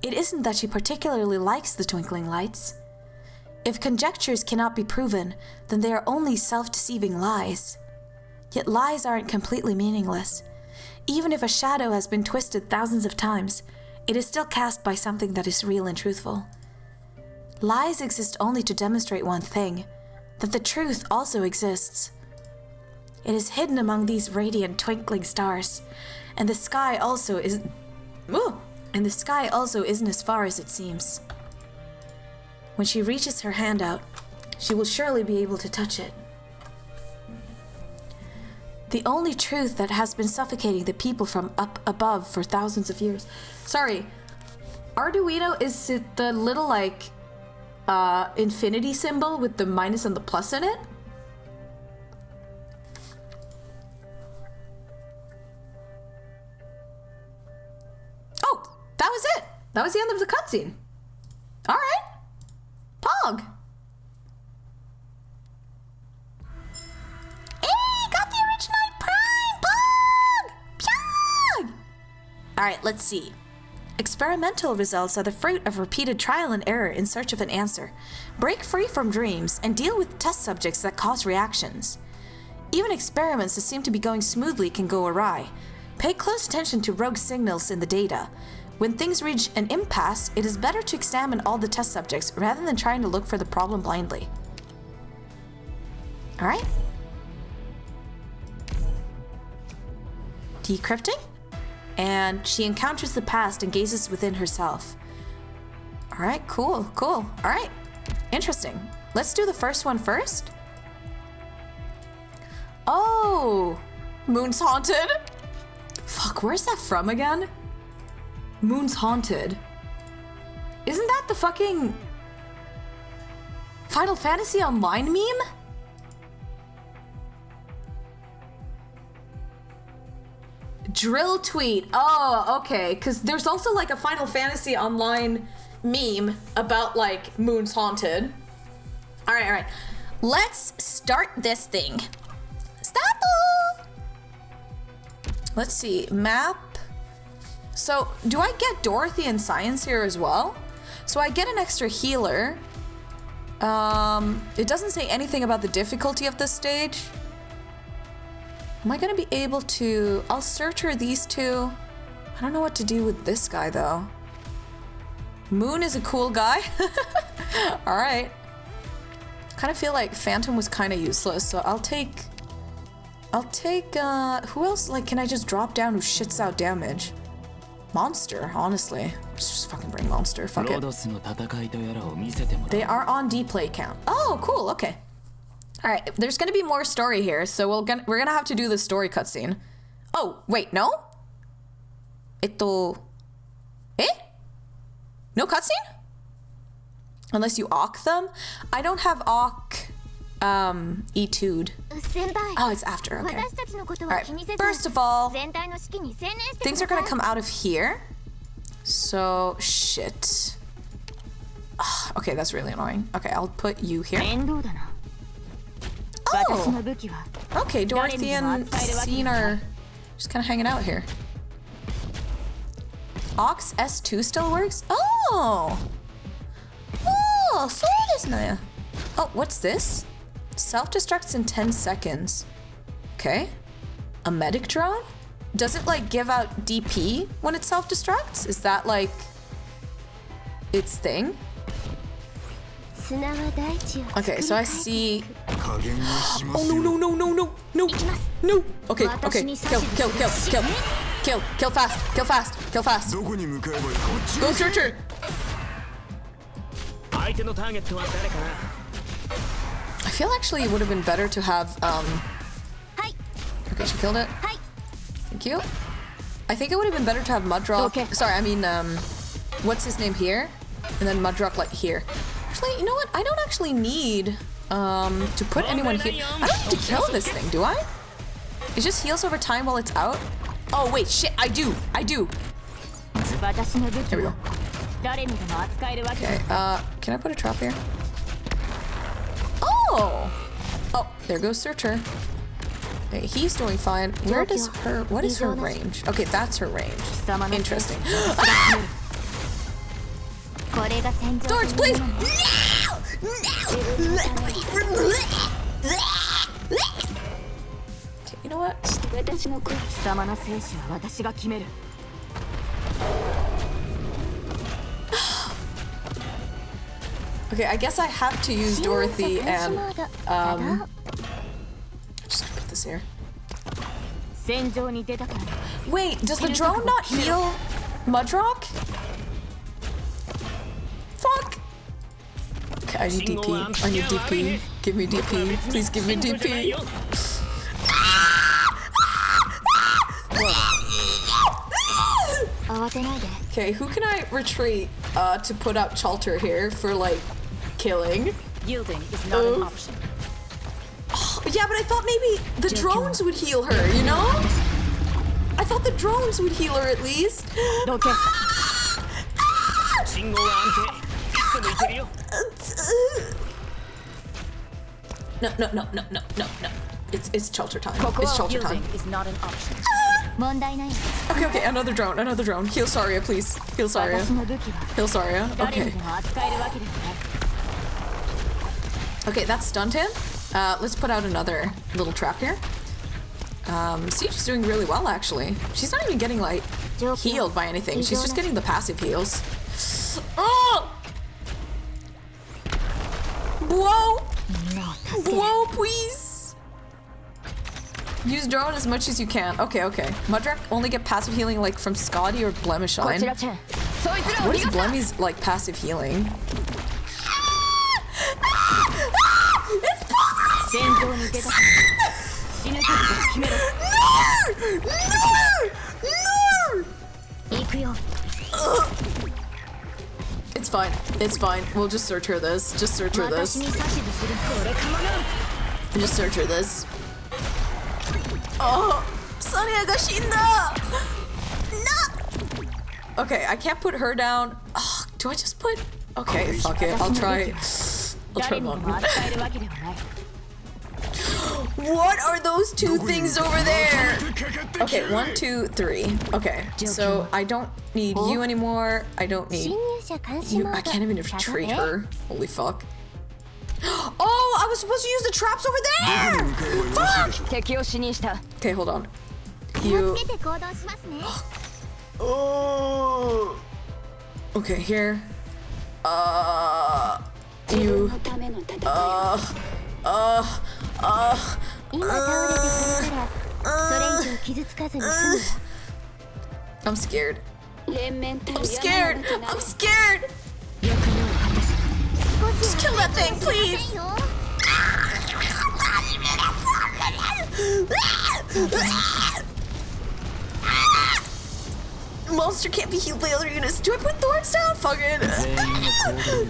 It isn't that she particularly likes the twinkling lights. If conjectures cannot be proven, then they are only self-deceiving lies. Yet lies aren't completely meaningless. Even if a shadow has been twisted thousands of times, it is still cast by something that is real and truthful. Lies exist only to demonstrate one thing, that the truth also exists. It is hidden among these radiant twinkling stars, and the sky also isn't as far as it seems. When she reaches her hand out, she will surely be able to touch it. The only truth that has been suffocating the people from up above for thousands of years. Sorry, Arduino is the little infinity symbol with the minus and the plus in it? Oh, that was it. That was the end of the cutscene. All right. Pog. Hey, got the Originite Prime! Pog! Pog! Alright, let's see. Experimental results are the fruit of repeated trial and error in search of an answer. Break free from dreams and deal with test subjects that cause reactions. Even experiments that seem to be going smoothly can go awry. Pay close attention to rogue signals in the data. When things reach an impasse, it is better to examine all the test subjects rather than trying to look for the problem blindly. Alright? Decrypting? And she encounters the past and gazes within herself. All right, cool. All right, interesting. Let's do the first one first. Oh, Moon's Haunted. Fuck, where's that from again? Moon's Haunted. Isn't that the fucking Final Fantasy Online meme? Drill tweet. Oh, okay. Because there's also like a Final Fantasy Online meme about like Moon's Haunted. All right. Let's start this thing. Start. Let's see. Map. So, do I get Dorothy and Science here as well? So I get an extra healer. It doesn't say anything about the difficulty of this stage. Am I gonna be able to... I'll search her these two. I don't know what to do with this guy though. Moon is a cool guy. All right. Kind of feel like Phantom was kind of useless, so I'll take, who else, like, can I just drop down who shits out damage? Monster, honestly. Let's just fucking bring Monster, fuck it. They are on D-play count. Oh, cool, okay. All right, there's gonna be more story here, so we're gonna have to do the story cutscene. Oh, wait, no? Eh? No cutscene? Unless you awk them? I don't have awk E2'd. Oh, it's after, okay. Alright, first of all, things are gonna come out of here. So, shit. Ugh, okay, that's really annoying. Okay, I'll put you here. Oh! Okay, Dorothy and Scene are just kind of hanging out here. Ox S2 still works? Oh! Oh, so desu. Oh, what's this? Self-destructs in 10 seconds. Okay. A medic drone? Does it like give out DP when it self-destructs? Is that like its thing? Okay, so I see... Oh, no. Okay. Kill fast. Go search her. I feel actually it would have been better to have, okay, she killed it. Thank you. I think it would have been better to have Mudrock. Sorry, I mean, what's his name here? And then Mudrock like here. Actually, you know what? I don't actually need to put anyone here. I don't need to kill this thing, do I? It just heals over time while it's out. Oh wait, shit! I do. Here we go. Okay. Can I put a trap here? Oh, there goes Searcher. Okay, he's doing fine. Where does her? What is her range? Okay, that's her range. Interesting. Ah! Doors, please! No! Okay, you know what? Okay, I guess I have to use Dorothy and just gonna put this here. Wait, does the drone not heal Mudrock? Fuck! Okay, I need DP. I need DP. Give me DP. Please give me DP. Okay, who can I retreat to put up Chalter here for like killing? Yielding is not an option. Oh, yeah, but I thought maybe the drones would heal her, you know? I thought the drones would heal her at least. Okay. No. It's Chalter time. It's Chalter time. Is not an option. Okay, another drone. Heal Saria, please. Heal Saria. Okay. Okay, that stunned him. Let's put out another little trap here. Siege is doing really well, actually. She's not even getting, like, healed by anything. She's just getting the passive heals. Oh! Whoa, please! Use drone as much as you can. Okay. Mudrock only get passive healing, like, from Scotty or Blemish Line. What is Blemmy's like passive healing? It's fine. It's fine. We'll just search her this. Just search her this. Just search her this. Oh, Sonia ga shinda. No. Okay, I can't put her down. Oh, do I just put? Okay, fuck it. I'll try. I'll try one. What are those two things over there? Okay, 1, 2, 3. Okay, so I don't need you anymore. I don't need you. I can't even treat her. Holy fuck. Oh, I was supposed to use the traps over there! Fuck! Okay, hold on. You. Oh. Okay, here. You. I'm scared. I'm scared. I'm scared. Just kill that thing, please. Monster can't be healed by other units. Do I put thorns down? Fuck it.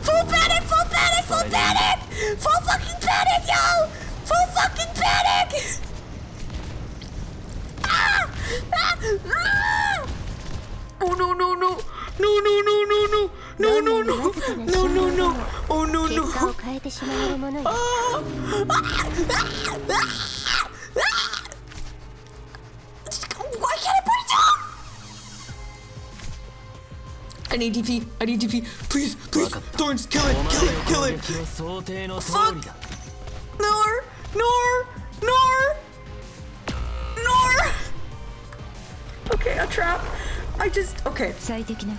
Full panic! Full panic! Full panic! Full fucking panic, yo! Full fucking panic! Oh no no no! No no no no no! No no no! No no no! Oh no no! Why can't I put it down? I need DP. I need DP. Please, please. Thorns, kill it. Kill it. Kill it. Fuck. Nor. Nor. Nor. Nor. Okay, a trap. I just. Okay.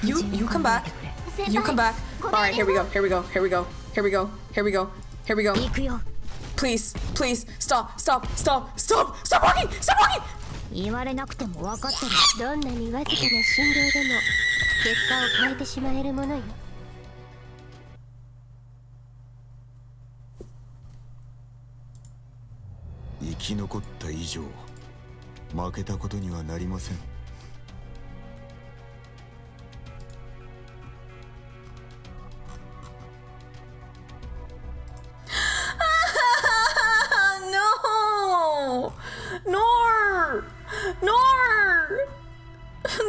You come back. You come back. All right, here we go. Here we go. Here we go. Here we go. Here we go. Here we go. Please, please, stop, stop, stop, stop, stop walking, stop walking. 言われなくても分かってる。どんなにわずかな振動でも結果を変えてしまえるものよ。生き残った以上、負けたことにはなりません。Nor! Nor!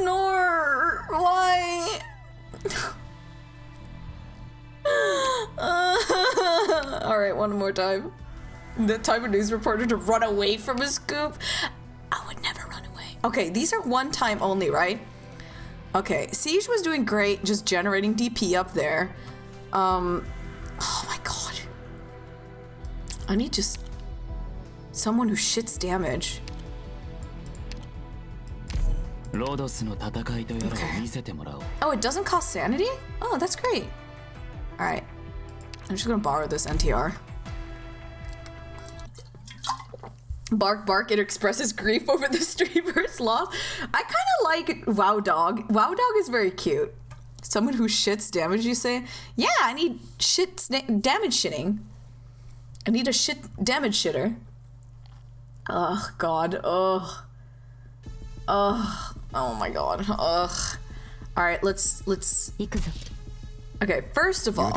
Nor! Why? Alright, one more time. The type of news reporter to run away from a scoop. I would never run away. Okay, these are one time only, right? Okay, Siege was doing great, just generating DP up there. Oh my god. I need just someone who shits damage. Okay. Oh, it doesn't cost sanity? Oh, that's great. Alright. I'm just gonna borrow this NTR. Bark, bark, it expresses grief over the streamer's loss. I kind of like Wow Dog. Wow Dog is very cute. Someone who shits damage, you say? Yeah, I need damage shitting. I need a shit damage shitter. Ugh, God. Ugh. Ugh. Oh my god. Ugh. Alright, let's... Okay, first of all,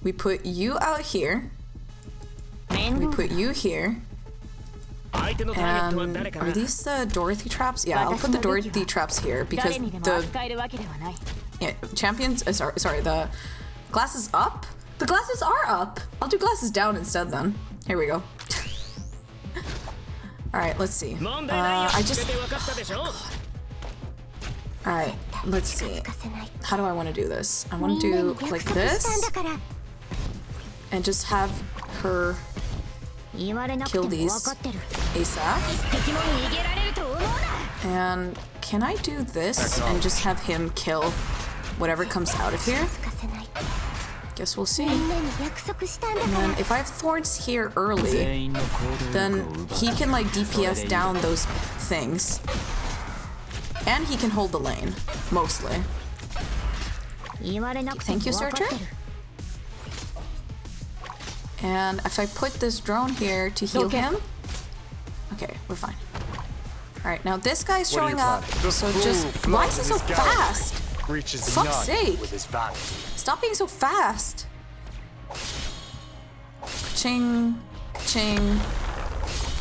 we put you out here. We put you here. And are these the Dorothy traps? Yeah, I'll put the Dorothy traps here because the champions. Sorry, the glasses up. The glasses are up. I'll do glasses down instead then. Here we go. All right, let's see. I just. Oh, all right, let's see. How do I want to do this? I want to do like this, and just have her kill these ASAP. And can I do this and just have him kill whatever comes out of here? Guess we'll see. And then if I have thorns here early, then he can like DPS down those things. And he can hold the lane, mostly. 言われなくても Thank you, 分かって Searcher. る And if I put this drone here to heal him, okay, we're fine. All right, now this guy's What are you showing up, planning? so The just fool why is flows he in so his gallery. fast? Reaches Fuck's none sake. with his value. Stop being so fast. Ka-ching, ka-ching,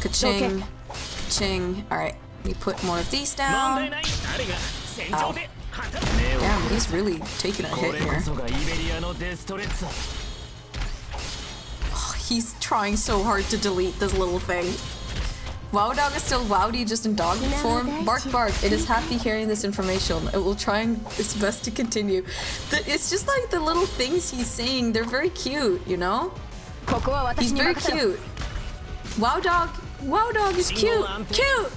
ka-ching, ka-ching. All right, we put more of these down. Ow. Damn, he's really taking a hit here. Oh, he's trying so hard to delete this little thing. Wow Dog is still Wowdy, just in dog form. Bark Bark, it is happy hearing this information. It will try its best to continue. It's just like the little things he's saying, they're very cute, you know? He's very cute. Wow Dog is cute! Cute!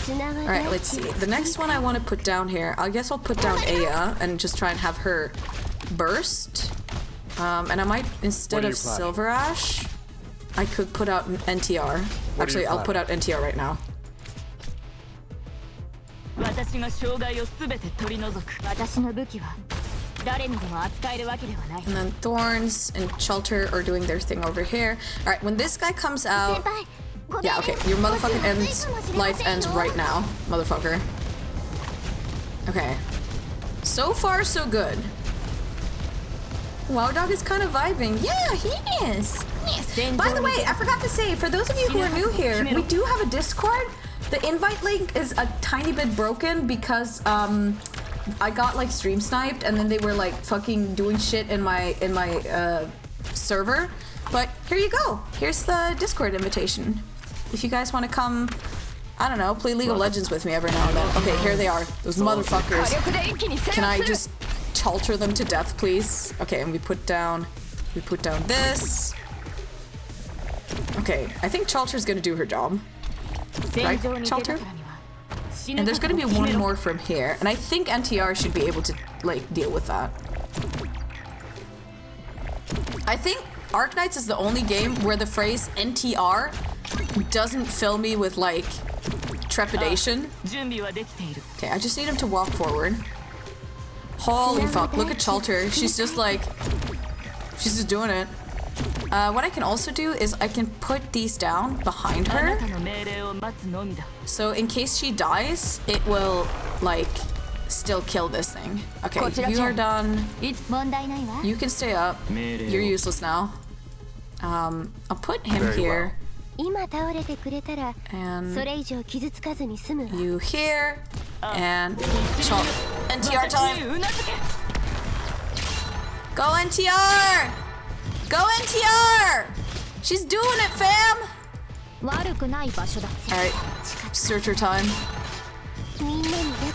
Alright, let's see. The next one I want to put down here, I guess I'll put down Aya and just try and have her burst. And I might, instead of Silver Ash, I could put out an NTR. Actually, I'll put out NTR right now. 私が障害をすべて取り除く。私の武器は誰にでも扱えるわけではない。 And then Thorns and Shelter are doing their thing over here. Alright, when this guy comes out... Yeah, okay, your motherfucking life ends right now, motherfucker. Okay. So far, so good. Wow Dog is kind of vibing. Yeah, he is. Yes. By the way, I forgot to say, for those of you who are new here, we do have a Discord. The invite link is a tiny bit broken because I got like stream sniped and then they were like fucking doing shit in my server. But here you go. Here's the Discord invitation. If you guys want to come, I don't know, play League of Legends with me every now and then. Okay, here they are. Those motherfuckers. Can I just Chalter them to death, please? Okay, and we put down this. Okay, I think Chalter's gonna do her job. Right, Chalter? And there's gonna be one more from here. And I think NTR should be able to, like, deal with that. I think Arknights is the only game where the phrase NTR doesn't fill me with, like, trepidation. Okay, I just need him to walk forward. Holy fuck, look at Chalter. She's just like... She's just doing it. What I can also do is I can put these down behind her. So in case she dies, it will, like, still kill this thing. Okay, you are done. You can stay up. You're useless now. I'll put him here. And you here. And NTR time. Go NTR! Go NTR! She's doing it, fam! Alright, Searcher time.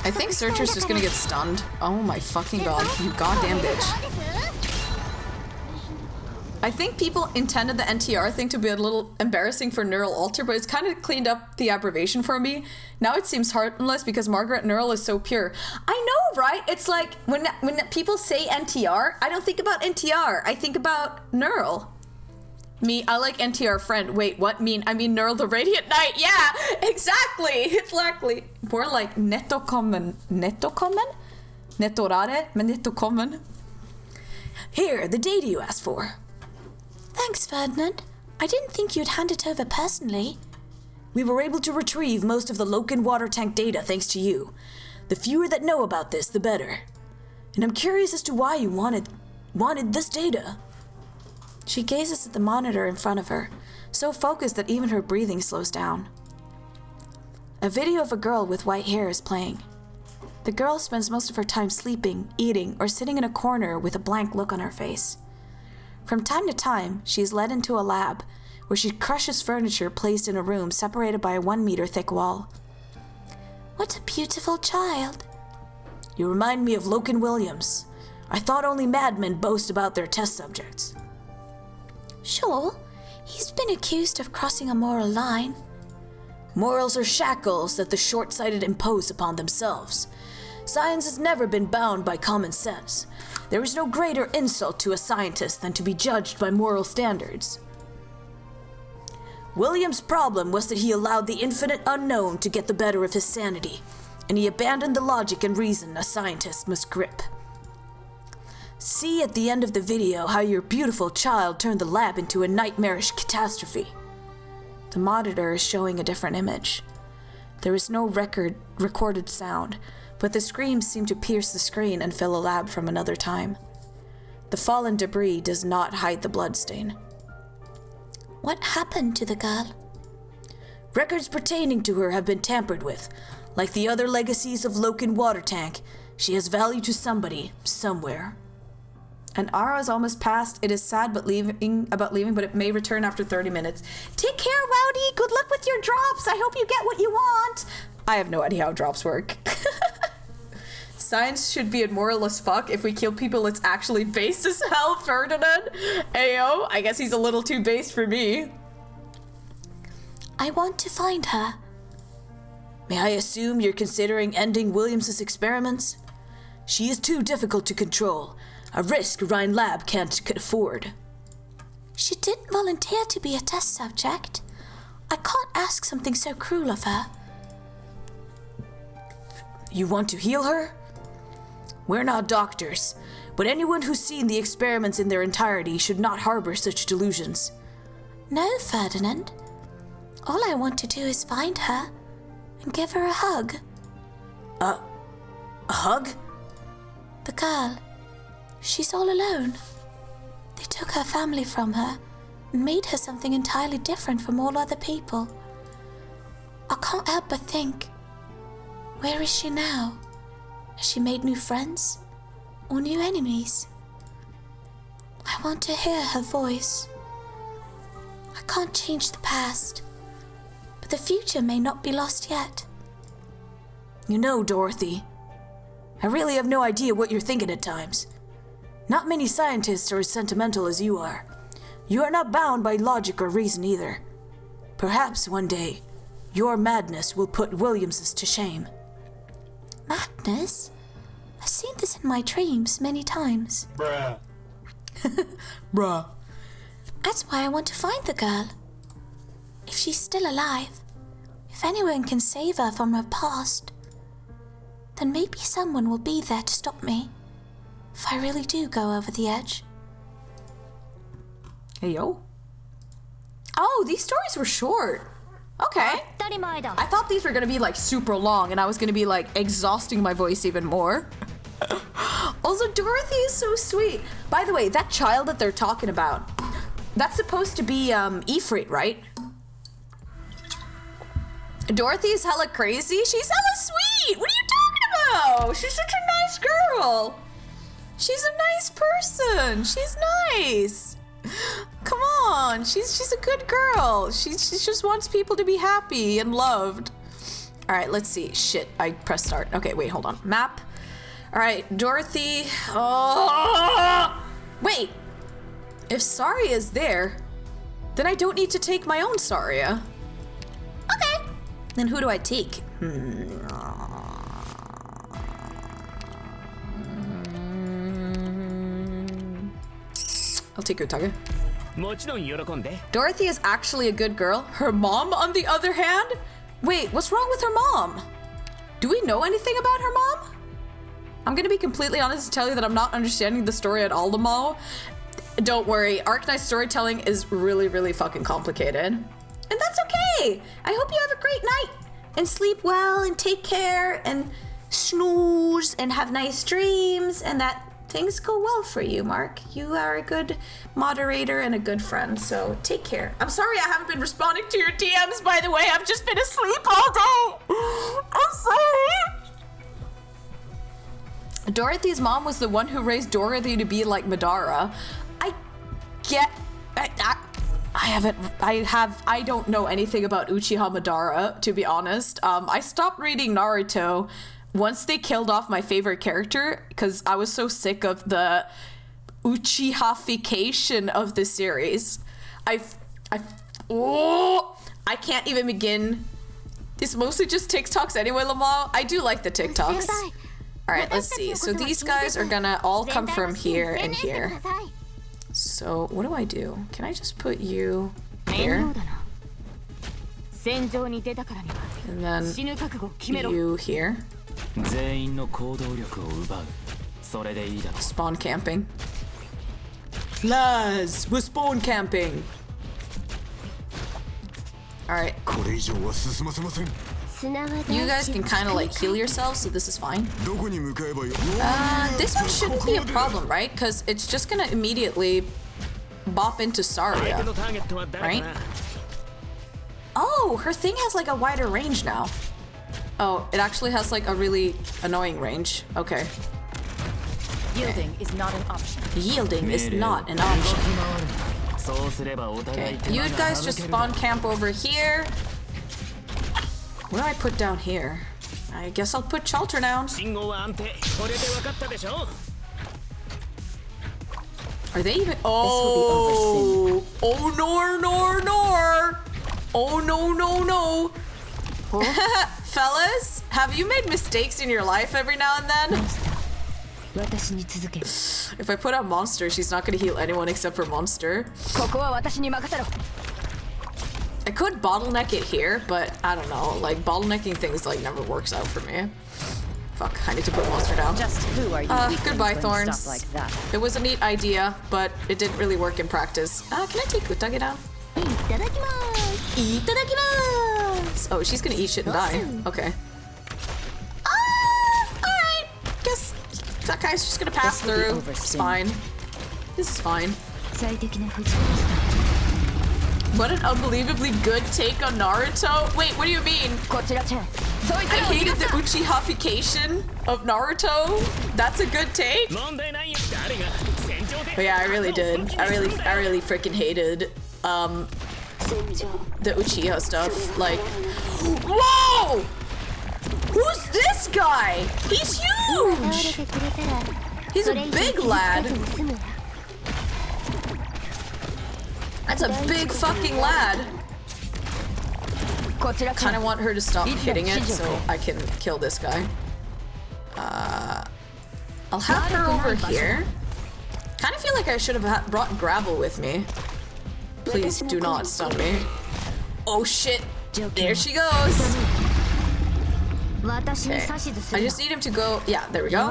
I think Searcher's just gonna get stunned. Oh my fucking god, you goddamn bitch. I think people intended the NTR thing to be a little embarrassing for Neural Alter, but it's kind of cleaned up the abbreviation for me. Now it seems harmless because Margaret Neural is so pure. I know, right? It's like when people say NTR, I don't think about NTR. I think about Neural. Me, I like NTR friend. Wait, what? I mean Neural the Radiant Knight. Yeah, exactly. Exactly. More like nettokommen. Nettokommen? Nettorare? Men nettokommen. Here, the data you asked for. Thanks, Ferdinand. I didn't think you'd hand it over personally. We were able to retrieve most of the Loken water tank data thanks to you. The fewer that know about this, the better. And I'm curious as to why you wanted this data. She gazes at the monitor in front of her, so focused that even her breathing slows down. A video of a girl with white hair is playing. The girl spends most of her time sleeping, eating, or sitting in a corner with a blank look on her face. From time to time, she is led into a lab, where she crushes furniture placed in a room separated by a 1 meter thick wall. What a beautiful child. You remind me of Loken Williams. I thought only madmen boast about their test subjects. Sure, he's been accused of crossing a moral line. Morals are shackles that the short-sighted impose upon themselves. Science has never been bound by common sense. There is no greater insult to a scientist than to be judged by moral standards. William's problem was that he allowed the infinite unknown to get the better of his sanity, and he abandoned the logic and reason a scientist must grip. See at the end of the video how your beautiful child turned the lab into a nightmarish catastrophe. The monitor is showing a different image. There is no recorded sound, but the screams seem to pierce the screen and fill a lab from another time. The fallen debris does not hide the bloodstain. What happened to the girl? Records pertaining to her have been tampered with. Like the other legacies of Loken Water Tank, she has value to somebody, somewhere. An hour is almost past. It is sad but leaving, but it may return after 30 minutes. Take care, Rowdy. Good luck with your drops. I hope you get what you want. I have no idea how drops work. Science should be a moralist fuck. If we kill people, it's actually based as hell, Ferdinand. Ayo, I guess he's a little too based for me. I want to find her. May I assume you're considering ending Williams's experiments? She is too difficult to control. A risk Rhine Lab can't afford. She didn't volunteer to be a test subject. I can't ask something so cruel of her. You want to heal her? We're not doctors, but anyone who's seen the experiments in their entirety should not harbor such delusions. No, Ferdinand. All I want to do is find her and give her a hug. A hug? The girl. She's all alone. They took her family from her and made her something entirely different from all other people. I can't help but think, where is she now? Has she made new friends or new enemies? I want to hear her voice. I can't change the past, but the future may not be lost yet. You know, Dorothy, I really have no idea what you're thinking at times. Not many scientists are as sentimental as you are. You are not bound by logic or reason either. Perhaps one day, your madness will put Williams's to shame. Madness? I've seen this in my dreams many times. Bruh. Bruh. That's why I want to find the girl. If she's still alive, if anyone can save her from her past, then maybe someone will be there to stop me. If I really do go over the edge. Hey, yo. Oh, these stories were short. Okay. I thought these were gonna be like super long and I was gonna be like exhausting my voice even more. Also, Dorothy is so sweet. By the way, that child that they're talking about, that's supposed to be Ifrit, right? Dorothy is hella crazy. She's hella sweet. What are you talking about? She's such a nice girl. She's a nice person. She's nice. Come on, she's a good girl. She just wants people to be happy and loved. All right, let's see. Shit, I pressed start. Okay, wait, hold on. Map. All right, Dorothy. Oh, wait. If Saria is there, then I don't need to take my own Saria. Okay. Then who do I take? I'll take Utaga. Dorothy is actually a good girl. Her mom, on the other hand? Wait, what's wrong with her mom? Do we know anything about her mom? I'm gonna be completely honest and tell you that I'm not understanding the story at all, Lamo. Don't worry, Arknight's storytelling is really, really fucking complicated. And that's okay! I hope you have a great night! And sleep well, and take care, and snooze, and have nice dreams, and that things go well for you, Mark. You are a good moderator and a good friend, so take care. I'm sorry I haven't been responding to your DMs, by the way. I've just been asleep all day. I'm sorry. Dorothy's mom was the one who raised Dorothy to be like Madara. I don't know anything about Uchiha Madara, to be honest. I stopped reading Naruto once they killed off my favorite character because I was so sick of the Uchiha-fication of the series. I can't even begin. It's mostly just TikToks anyway, Lamar. I do like the TikToks. All right, let's see. So these guys are gonna all come from here and here. So what do I do? Can I just put you here? And then you here. Spawn camping. Laz, we're spawn camping. Alright. You guys can kind of like heal yourselves, so this is fine. This one shouldn't be a problem, right? Because it's just gonna immediately bop into Saria, right? Oh, her thing has like a wider range now. Oh, it actually has like a really annoying range. Okay. Yielding is not an option. Yielding is not an option. Okay, you guys just spawn camp over here. What do I put down here? I guess I'll put shelter down. Are they even? Oh! Oh no! Oh no! Fellas, have you made mistakes in your life every now and then? If I put out Monster, she's not gonna heal anyone except for Monster. I could bottleneck it here, but I don't know. Like, bottlenecking things like never works out for me. Fuck, I need to put Monster down. Just who are you? Goodbye, Thorns. Like that? It was a neat idea, but it didn't really work in practice. Can I take Utage down? Itadakimasu! Oh, she's gonna eat shit and die. Okay. Alright. Guess that guy's just gonna pass through. It's fine. This is fine. What an unbelievably good take on Naruto. Wait, what do you mean? I hated the Uchiha-fication of Naruto. That's a good take. But yeah, I really did. I really freaking hated the Uchiha stuff. Like, whoa! Who's this guy? He's huge! He's a big lad. That's a big fucking lad. Kind of want her to stop hitting it so I can kill this guy. I'll have her over here. Kind of feel like I should have brought Gravel with me. Please do not stun me. Oh shit. There she goes. Okay. I just need him to go. Yeah, there we go.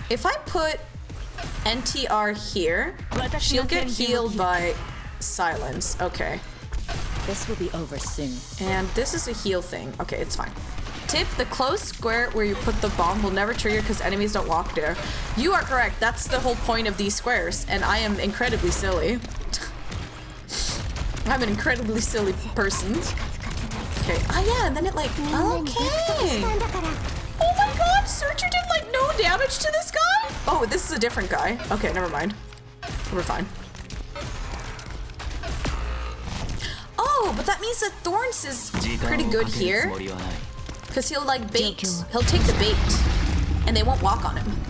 If I put NTR here, she'll get healed by silence. Okay. This will be over soon. And this is a heal thing. Okay, it's fine. Tip, the closed square where you put the bomb will never trigger because enemies don't walk there. You are correct. That's the whole point of these squares, and I am incredibly silly. I'm an incredibly silly person. Okay. Ah, yeah, and then it like, okay. Oh my god, Searcher did like no damage to this guy? Oh, this is a different guy. Okay, never mind. We're fine. Oh, but that means that Thorns is pretty good here. Because he'll like bait. He'll take the bait. And they won't walk on him.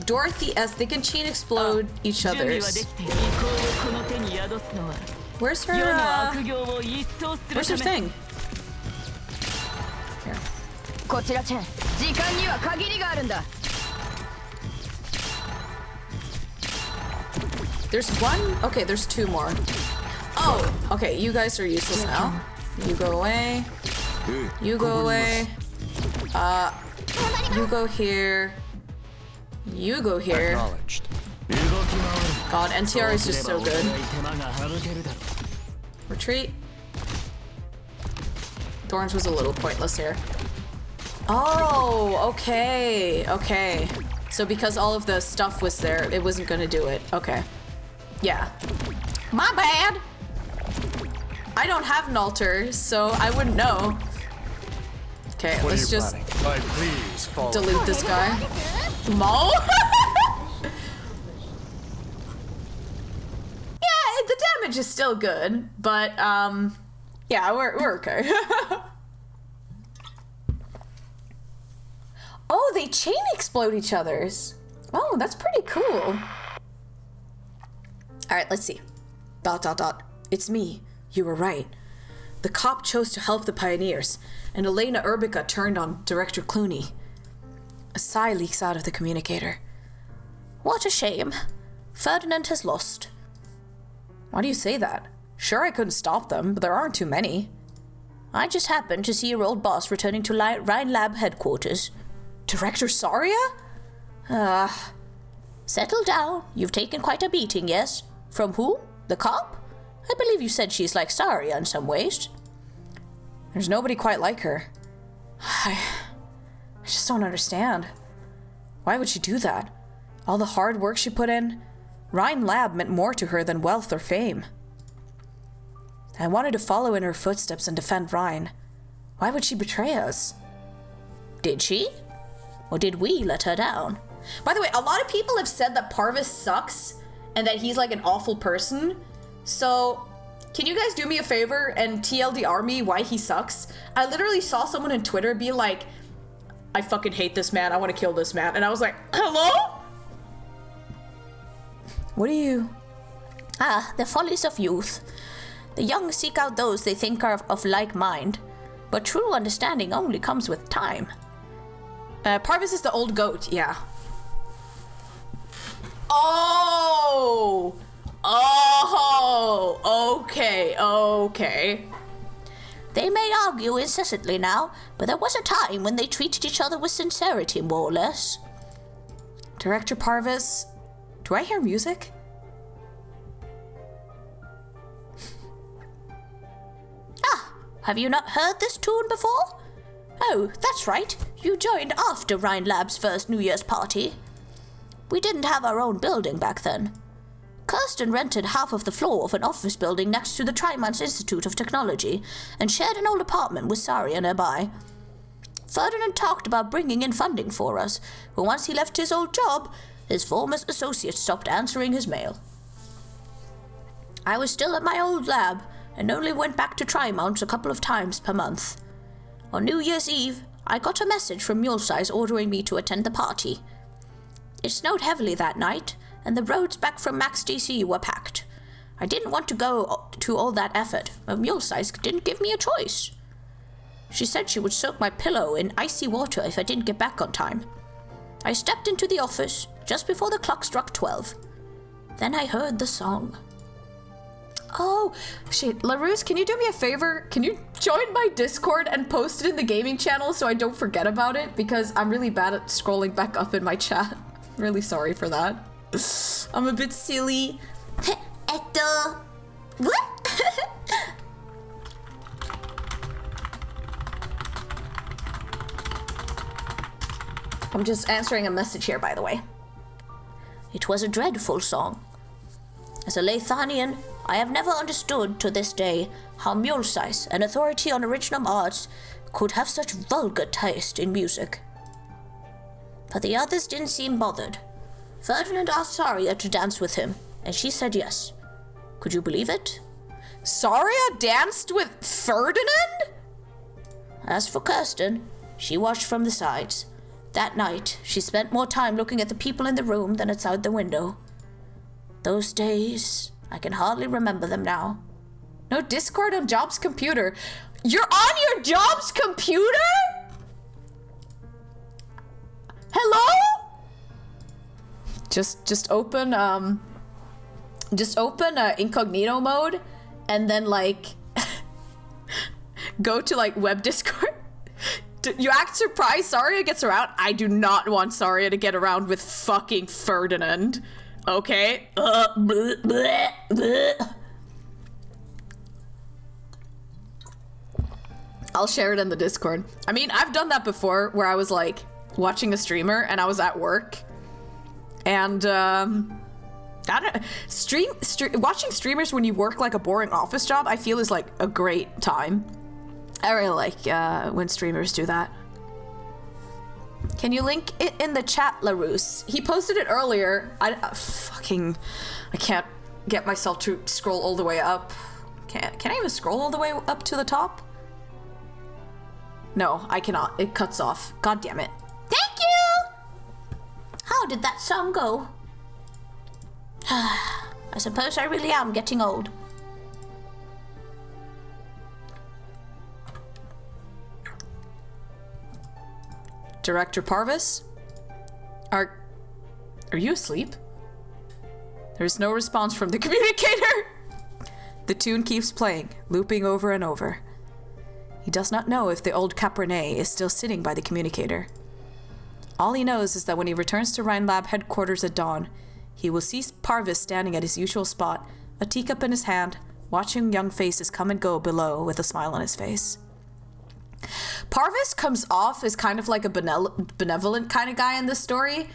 Dorothy S. They can chain explode each other's. Where's her, where's her thing? Here. There's one? Okay, there's two more. Oh, okay, you guys are useless now. You go away. You go away. You go here. You go here. God, NTR is just so good. Retreat. Thorns was a little pointless here. Oh, okay, okay. So because all of the stuff was there, it wasn't gonna do it. Okay. Yeah. My bad! I don't have an altar, so I wouldn't know. Okay, let's just delete this guy. Mo? Yeah, the damage is still good, but yeah, we're okay. Oh, they chain explode each other's. Oh, that's pretty cool. All right, let's see. ... It's me. You were right. The cop chose to help the pioneers, and Elena Urbica turned on Director Clooney. A sigh leaks out of the communicator. What a shame. Ferdinand has lost. Why do you say that? Sure, I couldn't stop them, but there aren't too many. I just happened to see your old boss returning to Rhine Lab headquarters. Director Saria? Settle down. You've taken quite a beating, yes? From who? The cop? I believe you said she's like Saria in some ways. There's nobody quite like her. I just don't understand. Why would she do that? All the hard work she put in? Rhine Lab meant more to her than wealth or fame. I wanted to follow in her footsteps and defend Rhine. Why would she betray us? Did she? Or did we let her down? By the way, a lot of people have said that Parvis sucks and that he's like an awful person. So, can you guys do me a favor and TLDR me why he sucks? I literally saw someone on Twitter be like, I fucking hate this man, I want to kill this man. And I was like, hello? What are you? The follies of youth. The young seek out those they think are of like mind, but true understanding only comes with time. Parvis is the old goat, yeah. Oh, okay. They may argue incessantly now, but there was a time when they treated each other with sincerity, more or less. Director Parvis, do I hear music? Have you not heard this tune before? Oh, that's right. You joined after Rhine Lab's first New Year's party. We didn't have our own building back then. Kirsten rented half of the floor of an office building next to the Trimans Institute of Technology and shared an old apartment with Saria nearby. Ferdinand talked about bringing in funding for us, but once he left his old job, his former associates stopped answering his mail. I was still at my old lab and only went back to Trimonts a couple of times per month. On New Year's Eve, I got a message from Mulesize ordering me to attend the party. It snowed heavily that night, and the roads back from Max DC were packed. I didn't want to go to all that effort, but Mulesize didn't give me a choice. She said she would soak my pillow in icy water if I didn't get back on time. I stepped into the office just before the clock struck 12. Then I heard the song. Oh, shit. LaRousse, can you do me a favor? Can you join my Discord and post it in the gaming channel so I don't forget about it? Because I'm really bad at scrolling back up in my chat. I'm really sorry for that. I'm a bit silly. What? I'm just answering a message here, by the way. It was a dreadful song. As a Lathanian, I have never understood to this day how Mulesize, an authority on original arts, could have such vulgar taste in music. But the others didn't seem bothered. Ferdinand asked Saria to dance with him, and she said yes. Could you believe it? Saria danced with Ferdinand? As for Kirsten, she watched from the sides. That night, she spent more time looking at the people in the room than outside the window. Those days, I can hardly remember them now. No Discord on Job's computer. You're on your Job's computer? Hello? Just open incognito mode and then like go to like web Discord. You act surprised Saria gets around. I do not want Saria to get around with fucking Ferdinand. Okay. Bleh, bleh, bleh. I'll share it in the Discord. I mean, I've done that before where I was like watching a streamer and I was at work. And watching streamers when you work like a boring office job, I feel is like a great time. I really like when streamers do that. Can you link it in the chat, LaRousse? He posted it earlier. I can't get myself to scroll all the way up. Can I even scroll all the way up to the top? No, I cannot. It cuts off. God damn it. Thank you! How did that song go? I suppose I really am getting old. Director Parvis? Are you asleep? There's no response from the communicator. The tune keeps playing, looping over and over. He does not know if the old Cabernet is still sitting by the communicator. All he knows is that when he returns to Rhine Lab headquarters at dawn, he will see Parvis standing at his usual spot, a teacup in his hand, watching young faces come and go below with a smile on his face. Parvis comes off as kind of like a benevolent kind of guy in this story,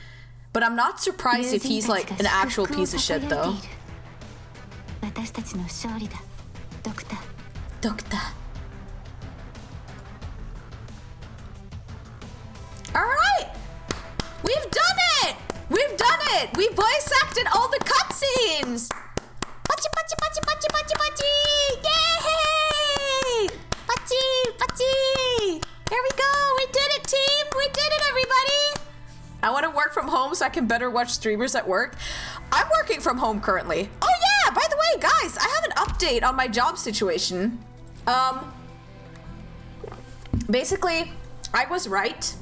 but I'm not surprised if he's like an actual piece of shit though. Doctor. Alright! We've done it! We've done it! We voice acted all the cutscenes! Pachi, pachi, pachi, pachi, pachi, pachi! Yay! Pachi, pachi! Here we go! We did it, team! We did it, everybody! I want to work from home so I can better watch streamers at work. I'm working from home currently. Oh yeah! By the way, guys, I have an update on my job situation. Basically, I was right.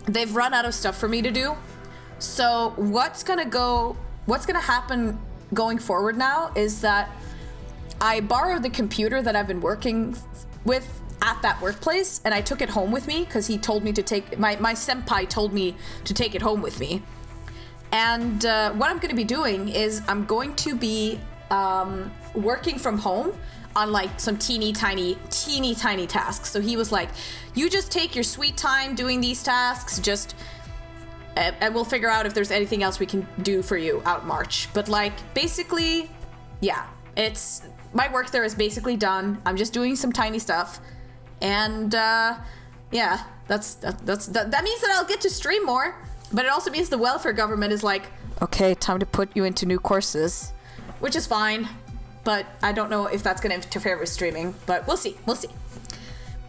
They've run out of stuff for me to do. So what's gonna happen going forward now is that I borrowed the computer that I've been working with at that workplace, and I took it home with me because he told me to take my senpai told me to take it home with me. And what I'm gonna be doing is I'm going to be working from home on like some teeny tiny tasks. So he was like, you just take your sweet time doing these tasks, and we'll figure out if there's anything else we can do for you out March. But like, basically, yeah, my work there is basically done. I'm just doing some tiny stuff. And yeah, that means that I'll get to stream more, but it also means the welfare government is like, okay, time to put you into new courses, which is fine. But I don't know if that's going to interfere with streaming, but we'll see.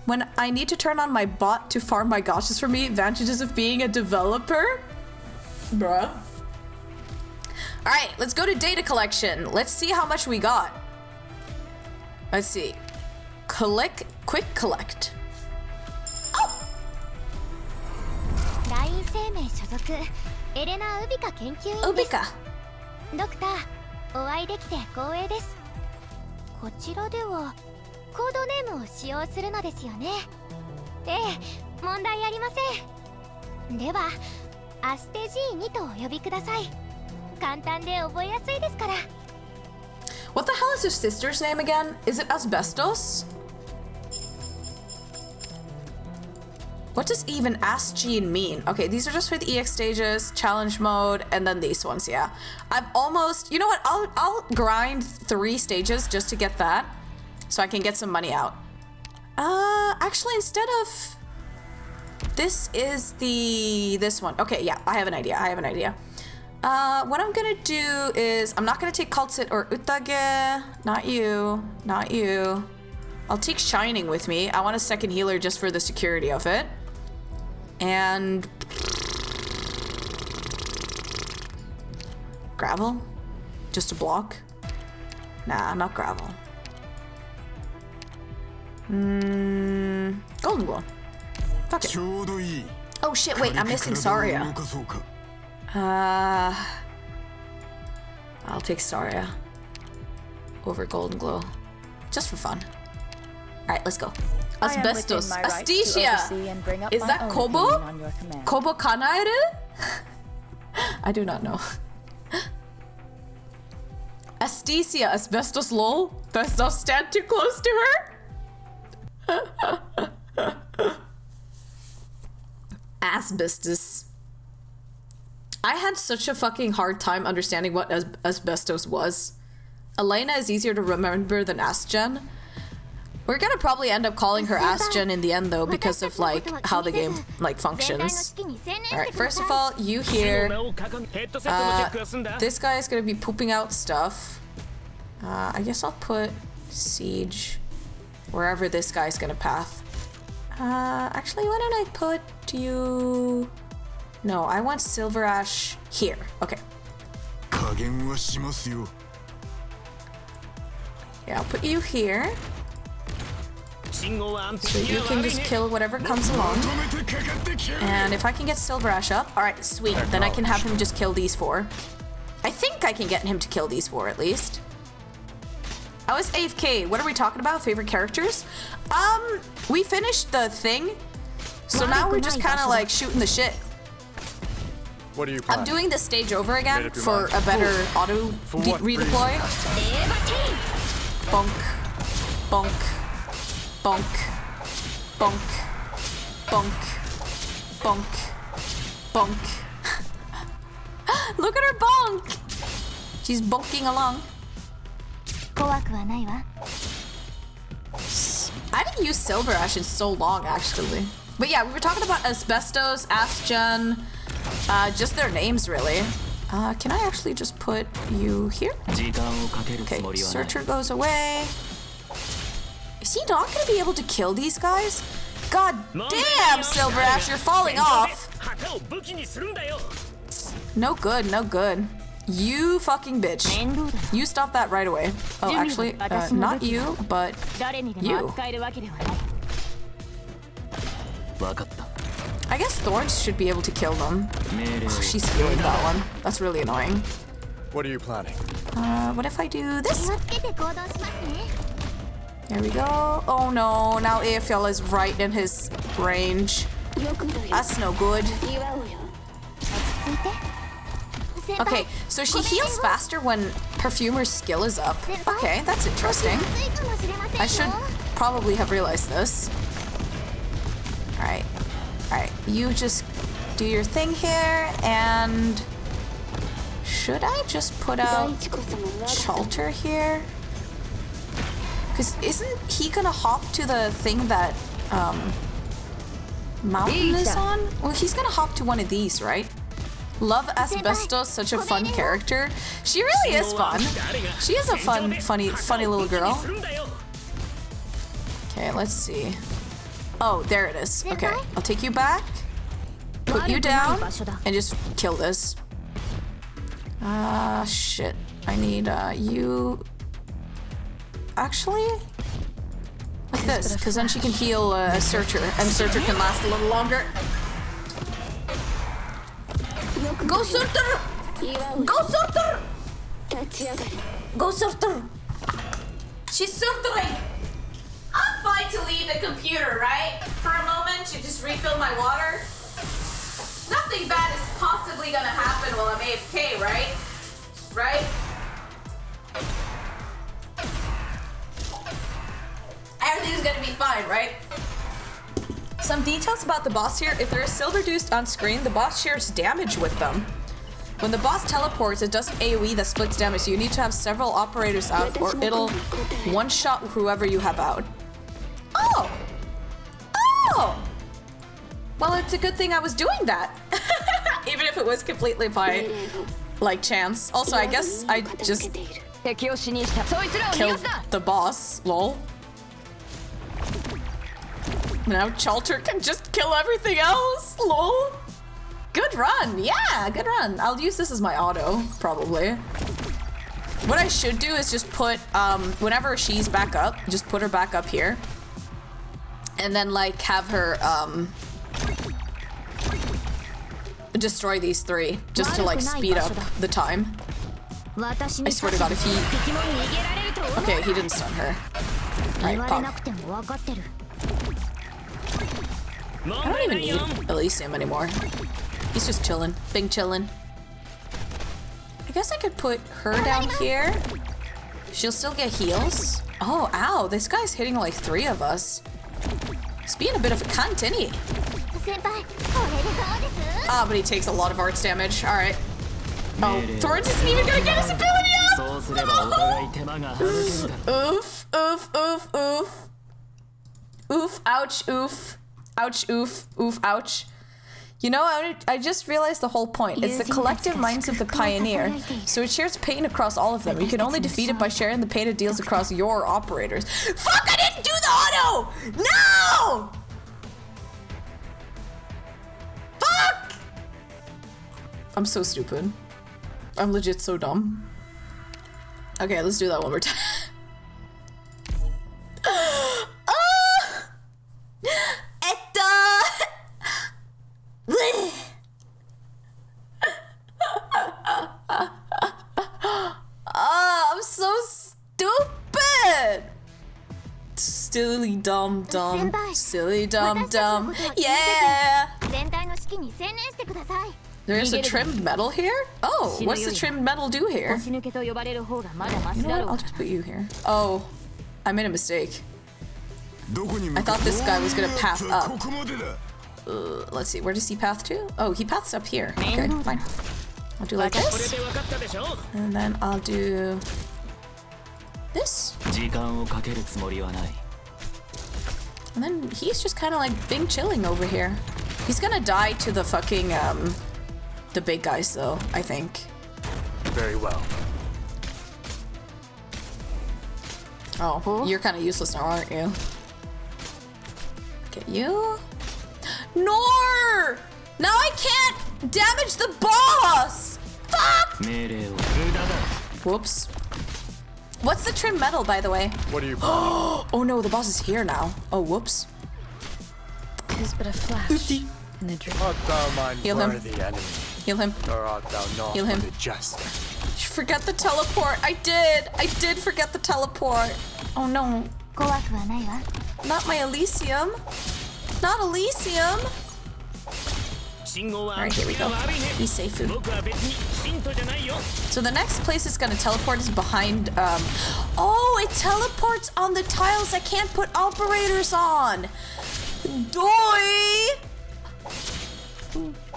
When I need to turn on my bot to farm my gotchas for me, advantages of being a developer? Bruh. All right, let's go to data collection. Let's see how much we got. Let's see. Quick collect. Oh! ライン生命所属エレナ・ウビカ研究員です。ウビカ。ドクター、お会いできて光栄です。こちらではコードネームを使用するのですよね。ええ、問題ありません。では、アステ G2 とお呼びください。簡単で覚えやすいですから。What the hell is your sister's name again? Is it Asbestos? What does even Asgene mean? Okay, these are just for the EX stages, challenge mode, and then these ones, yeah. I've almost, you know what, I'll grind 3 stages just to get that, so I can get some money out. Actually, instead of, this is this one. Okay, yeah, I have an idea, what I'm gonna do is, I'm not gonna take Cultsit or Utage, not you. I'll take Shining with me. I want a second healer just for the security of it. And gravel? Just a block? Nah, not gravel. Golden Glow. Fuck it. Oh shit, wait, I'm missing Saria. I'll take Saria over Golden Glow. Just for fun. Alright, let's go. Asbestos. Asticia! Is that Kobo? Kobo Kanaeru? I do not know. Asticia, Asbestos lol? Best not stand too close to her? Asbestos. I had such a fucking hard time understanding what Asbestos was. Elena is easier to remember than Asgen. We're gonna probably end up calling her Asgen in the end though, because of like how the game like functions. Alright, first of all, you here. This guy is gonna be pooping out stuff. I guess I'll put Siege wherever this guy's gonna path. Actually, why don't I put you... No, I want Silver Ash here. Okay. Yeah, I'll put you here. So you can just kill whatever comes along. And if I can get Silver Ash up, alright, sweet. Then I can have him just kill these 4. I think I can get him to kill these 4 at least. I was AFK. What are we talking about? Favorite characters? We finished the thing. So now we're just kind of like shooting the shit. What are you I'm planning? doing this stage over again Made up your for mind. a better auto what redeploy. Bonk. Bonk. Bonk. Bonk. Bonk. Bonk. Bonk. Look at her bonk! She's bonking along. 怖くはないわ。 I haven't used Silver Ash in so long, actually. But yeah, we were talking about Asbestos, Asgen, just their names, really. Can I actually just put you here? Okay, Searcher goes away. Is he not gonna be able to kill these guys? God damn, Silver Ash, you're falling off. No good, no good. You fucking bitch. You stop that right away. Oh, actually, not you, but you. I guess Thorns should be able to kill them. Oh, she's healing that one. That's really annoying. What are you planning? What if I do this? 気をつけて行動しますね。 There we go. Oh no, now AFL is right in his range. That's no good. 落ち着いて。先輩 Okay, so she heals faster when Perfumer's skill is up. Okay, that's interesting. きついかもしれませんよ。 I should probably have realized this. Alright. Alright, you just do your thing here, and... Should I just put out Chalter here? Because isn't he gonna hop to the thing that, Mountain is on? Well, he's gonna hop to one of these, right? Love Asbestos, such a fun character. She really is fun. She is a funny little girl. Okay, let's see. Oh, there it is. Okay, I'll take you back, put you down, and just kill this. Shit. I need, you... Actually, like this, because then she can heal Searcher, and Searcher can last a little longer. Go Searcher! Go Searcher! Go Searcher! She's Searchering! I'm fine to leave the computer, right? For a moment to just refill my water. Nothing bad is possibly gonna happen while I'm AFK, right? Right? Everything's gonna be fine, right? Some details about the boss here. If there is silver deuce on screen, the boss shares damage with them. When the boss teleports, it does an AoE that splits damage, so you need to have several operators out, or it'll one-shot whoever you have out. Oh! Oh! Well, it's a good thing I was doing that. Even if it was completely by, like, chance. Also, I guess I just killed the boss, lol. Now Chalter can just kill everything else, lol. Good run, yeah, good run. I'll use this as my auto, probably. What I should do is just put, whenever she's back up, just put her back up here. And then, like, have her, destroy these three, just to, like, speed up the time. I swear to God, if he... Okay, he didn't stun her. Alright, pop. I don't even need Elysium anymore. He's just chillin', big chillin'. I guess I could put her down here. She'll still get heals. Oh, ow, this guy's hitting like 3 of us. He's being a bit of a cunt, isn't he? Ah, but he takes a lot of arts damage. Alright. Oh, Torrance isn't even gonna get his ability up! Oof, oof, oof, oof. Oof, ouch, oof. Ouch, oof, oof, ouch. You know, I just realized the whole point. It's the collective minds of the Pioneer, so it shares pain across all of them. You can only defeat it by sharing the pain it deals across your operators. Fuck, I didn't do the auto! No! Fuck! I'm so stupid. I'm legit so dumb. Okay, let's do that one more time. I'm so stupid! Silly dumb dumb. Senpai, Silly dumb dumb. Yeah! 全体の指揮に専念してください。 There's a trimmed metal here? Oh, what's the trimmed metal do here? 腰抜けと呼ばれる方がまだマ You シ know だ what? ろう I'll just put you here. Oh, I made a mistake. I thought this guy was gonna path up. Let's see, where does he path to? Oh, he paths up here. Okay, fine. I'll do like this. And then I'll do this. 時間をかけるつもりはない。 And then he's just kind of like being chilling over here. He's gonna die to the fucking, the big guys though, I think. Very well. Oh, you're kind of useless now, aren't you? Get you. Nor! Now I can't damage the boss! Fuck! 命令を。 Whoops. What's the trim metal, by the way? What are you planning? Oh no, the boss is here now. Oh, whoops. Who's but a flash in the dream? Art thou mine Heal him. worthy enemy, Heal him. or art thou not Heal him. for the just? Forget the teleport. I did forget the teleport. Oh no. 怖くはないわ。 Not my Elysium. Not Elysium. 信号は Alright, here we go. He's safe. 僕は別に信徒じゃないよ。 So the next place it's gonna teleport is behind, oh, it teleports on the tiles I can't put operators on. Doi!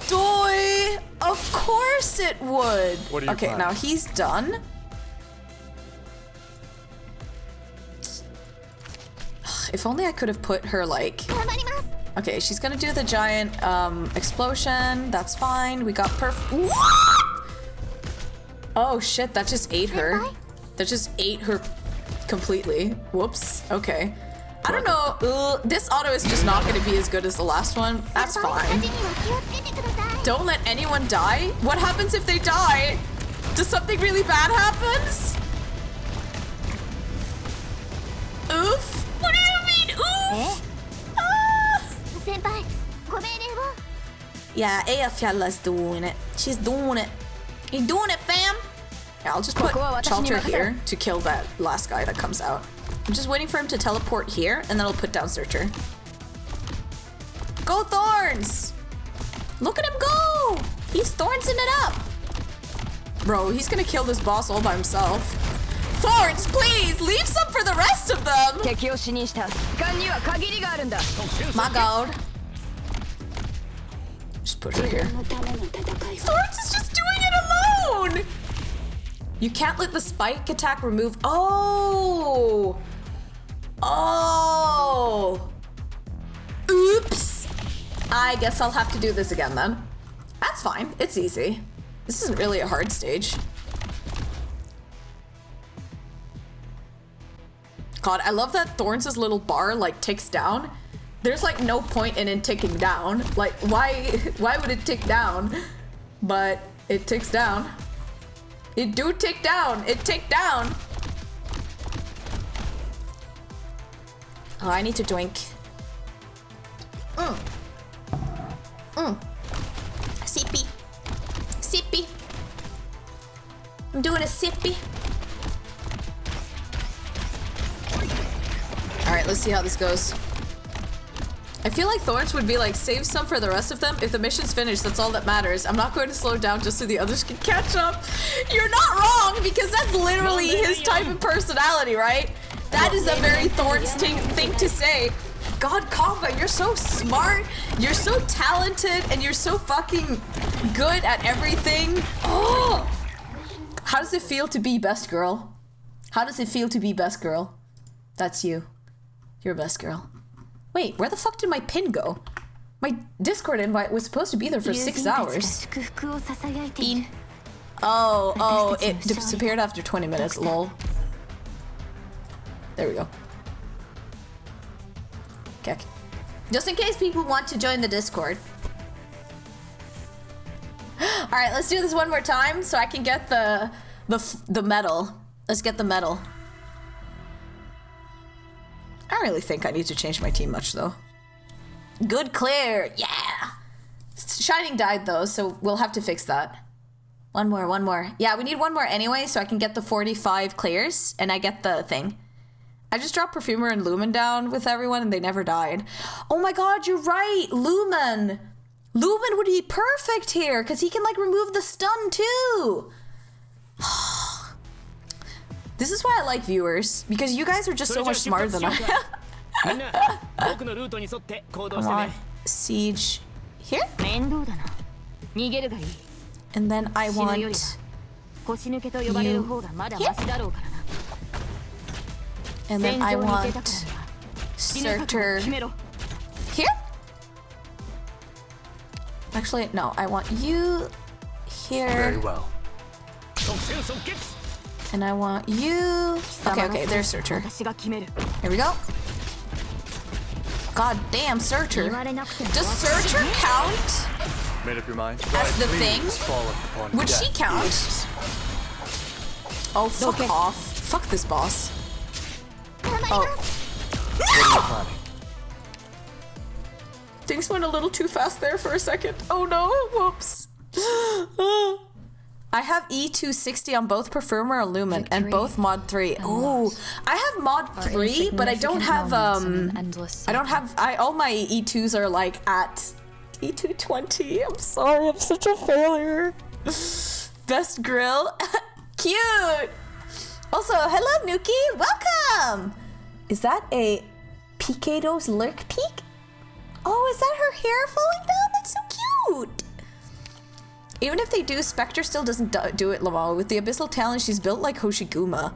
Doi! Of course it would! What are you Okay, planning? now he's done. If only I could have put her like... 頑張ります。 Okay, she's gonna do the giant explosion. That's fine. We got perfect. What? Oh shit, that just ate her. That just ate her completely. Whoops. Okay. I don't know. This auto is just not gonna be as good as the last one. That's 先輩 fine. たちには気をつけてください。 Don't let anyone die. What happens if they die? Does something really bad happens? Oof. What do you mean, oof? Ah. 先輩、ご命令を。 Yeah, Eyjafjalla's doing it. She's doing it. You doing it, fam? Yeah, I'll just put Chalter here to kill that last guy that comes out. I'm just waiting for him to teleport here, and then I'll put down Searcher. Go Thorns! Look at him go! He's Thornsing it up! Bro, he's gonna kill this boss all by himself. Thorns, please! Leave some for the rest of them! 敵を死にした時間には限りがあるんだ。 My god. Just put her here. Thorns is just doing it alone! You can't let the spike attack remove... Oh! Oh! Oops! I guess I'll have to do this again then. That's fine. It's easy. This isn't really a hard stage. God, I love that Thorns' little bar like ticks down. There's like no point in it ticking down. Like why would it tick down? But it ticks down. It do tick down. It tick down. Oh, I need to drink. Sippy. Sippy. I'm doing a sippy. Alright, let's see how this goes. I feel like Thorns would be like, save some for the rest of them. If the mission's finished, that's all that matters. I'm not going to slow down just so the others can catch up. You're not wrong, because that's literally his type of personality, right? That is a very Thorns thing to say. God, Kamba, you're so smart, you're so talented, and you're so fucking good at everything. Oh! How does it feel to be best girl? How does it feel to be best girl? That's you. You're best girl. Wait, where the fuck did my pin go? My Discord invite was supposed to be there for 6 hours. Bean. Oh, it disappeared after 20 minutes, lol. There we go. Okay. Just in case people want to join the Discord. Alright, let's do this one more time so I can get the medal. Let's get the medal. I don't really think I need to change my team much, though. Good clear! Yeah! Shining died, though, so we'll have to fix that. One more. Yeah, we need one more anyway, so I can get the 45 clears, and I get the thing. I just dropped Perfumer and Lumen down with everyone and they never died. Oh my god, you're right! Lumen! Lumen would be perfect here because he can like remove the stun too! This is why I like viewers, because you guys are just so much smarter than I am. I want Siege here. And then I want you here. And then I want Surtur here. Actually, no, I want you here. Very well. And I want you. Okay, there's Surtur. Here we go. God damn, Surtur. Does Surtur count Made up your mind? as the thing? Would she count? Oh, fuck off. Fuck this boss. Oh. No! Things went a little too fast there for a second. Oh no, whoops. I have E260 on both Perfumer and Lumen and both mod 3. Oh, I have mod 3, but I don't have all my E2s are like at E220. I'm sorry, I'm such a failure. Best grill. Cute. Also, hello Nuki, welcome. Is that a Pikado's Lurk Peak? Oh, is that her hair falling down? That's so cute. Even if they do, Spectre still doesn't do it, Lamo. With the Abyssal Talent, she's built like Hoshiguma.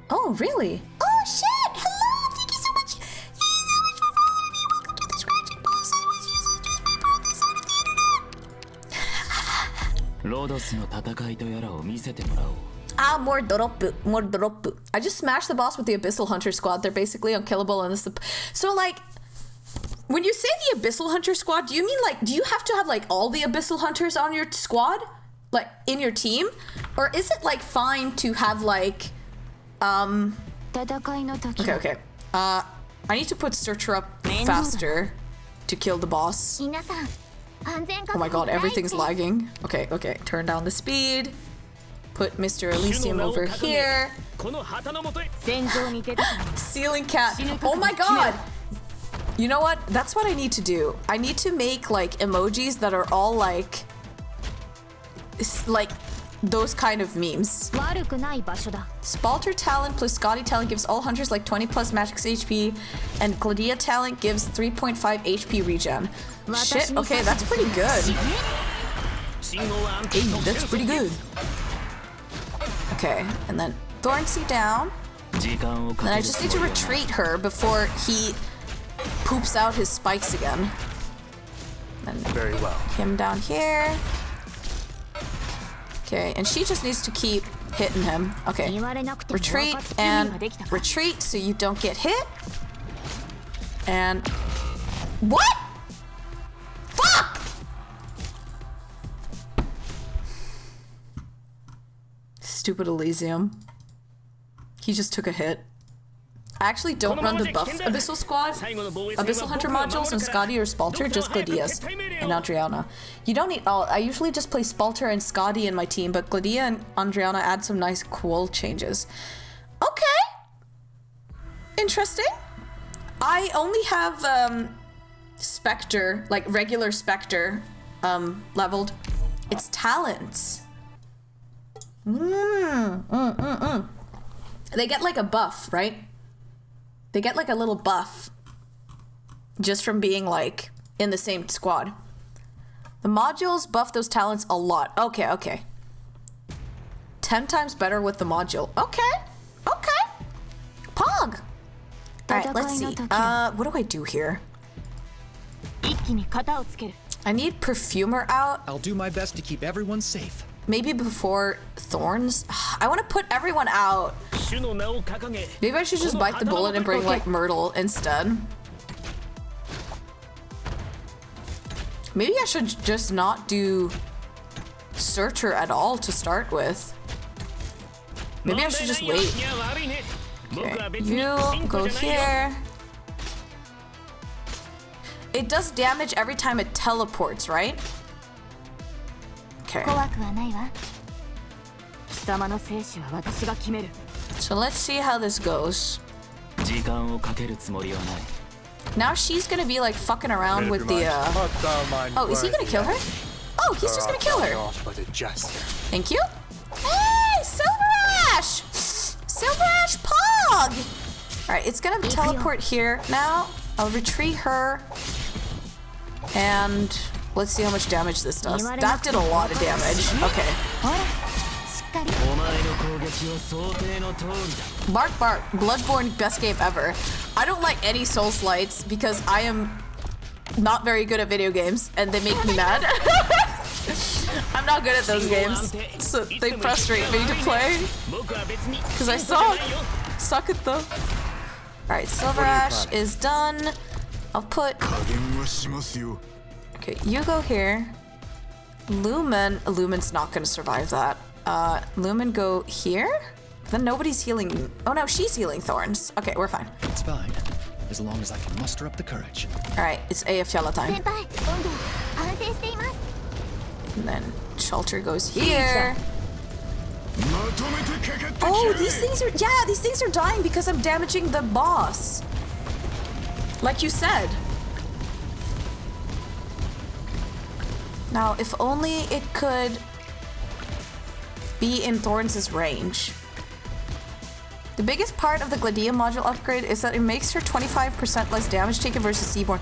Oh, really? Oh, shit! Hello! Thank you so much! Thank you so much for following me. Welcome to the Scratching Boss. I was useless just my bro this side of the internet. Ah, more Doropu. More Doropu. I just smashed the boss with the Abyssal Hunter squad. They're basically unkillable and this. So, like, when you say the Abyssal Hunter squad, do you mean like, do you have to have like all the Abyssal Hunters on your squad? Like in your team? Or is it like fine to have like, okay. I need to put Surtur up faster to kill the boss. Oh my god, everything's lagging. Okay, turn down the speed. Put Mr. Elysium over here. Ceiling cat. Oh my god! You know what? That's what I need to do. I need to make like emojis that are all like those kind of memes. Spalter talent plus Scotty talent gives all hunters like 20 plus max HP, and Gladia talent gives 3.5 HP regen. Shit, okay, that's pretty good. Hey, that's pretty good. Okay, and then Thornsea down. And I just need to retreat her before he poops out his spikes again. And very well. Him down here. Okay, and she just needs to keep hitting him. Okay, retreat and retreat so you don't get hit. And what? Fuck! Stupid Elysium. He just took a hit. I actually don't run the buff Abyssal squad, Abyssal Hunter modules, and Scotty or Spalter, just Gladius and Adriana. You don't need all. I usually just play Spalter and Scotty in my team, but Gladia and Adriana add some nice cool changes. Okay. Interesting. I only have Spectre, like regular Spectre, leveled. It's talents. They get like a buff, right? They get like a little buff just from being like in the same squad. The modules buff those talents a lot. Okay. 10 times better with the module. Okay. Pog. Alright, let's see. What do I do here? I need Perfumer out. I'll do my best to keep everyone safe. Maybe before Thorns. I want to put everyone out. Maybe I should just bite the bullet and bring like Myrtle instead. Maybe I should just not do Surtur at all to start with. Maybe I should just wait. Okay, you go here. It does damage every time it teleports, right? Okay. So let's see how this goes. 時間をかけるつもりはない。 Now she's gonna be like fucking around with the Oh, is he gonna kill her? Oh, he's just gonna kill her. Thank you. Hey, Silver Ash! Silver Ash Pog! Alright, it's gonna teleport here now. I'll retreat her. And let's see how much damage this does. That did a lot of damage. Okay. Bark Bark, Bloodborne, best game ever. I don't like any Souls-lights because I am not very good at video games and they make me mad. I'm not good at those games, so they frustrate me to play because I suck at them. Alright, Silver Ash is done. I'll put... Okay, you go here. Lumen's not gonna survive that. Lumen go here? Then nobody's healing. Oh no, she's healing thorns. Okay, we're fine. It's fine, as long as I can muster up the courage. Alright, it's Eyjafjalla time. And then Shelter goes here. Oh, these things are dying because I'm damaging the boss. Like you said. Now, if only it could be in Thorns' range. The biggest part of the Gladia module upgrade is that it makes her 25% less damage taken versus Seaborn.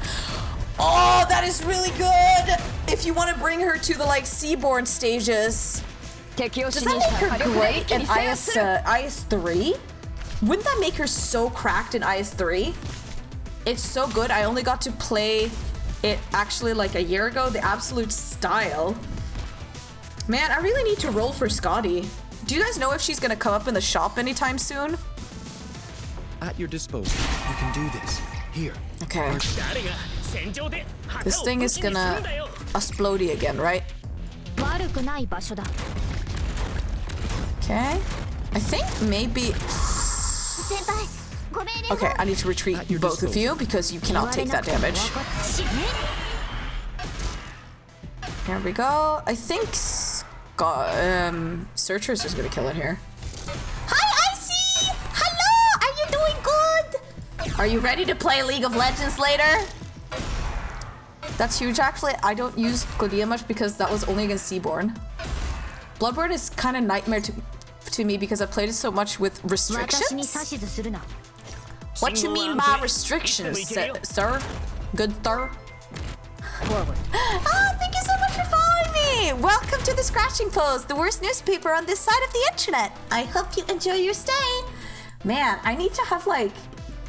Oh, that is really good! If you want to bring her to the, like, Seaborn stages. Does that make her great in IS3? Wouldn't that make her so cracked in IS3? It's so good. I only got to play it actually like a year ago. The absolute style. Man, I really need to roll for Scotty. Do you guys know if she's gonna come up in the shop anytime soon? At your disposal. You can do this. Here. Okay. This thing is gonna explodey again, right? Okay. I think maybe... Okay, I need to retreat both of you because you cannot take that damage. Here we go. I think Searchers is gonna kill it here. Hi, Icy! Hello! Are you doing good? Are you ready to play League of Legends later? That's huge, actually. I don't use Gladia much because that was only against Seaborn. Bloodborne is kind of nightmare to me because I played it so much with restrictions. What you mean by restrictions, sir? Good sir? Oh, thank you so much for following me! Welcome to the Scratching Post, the worst newspaper on this side of the internet. I hope you enjoy your stay. Man, I need to have I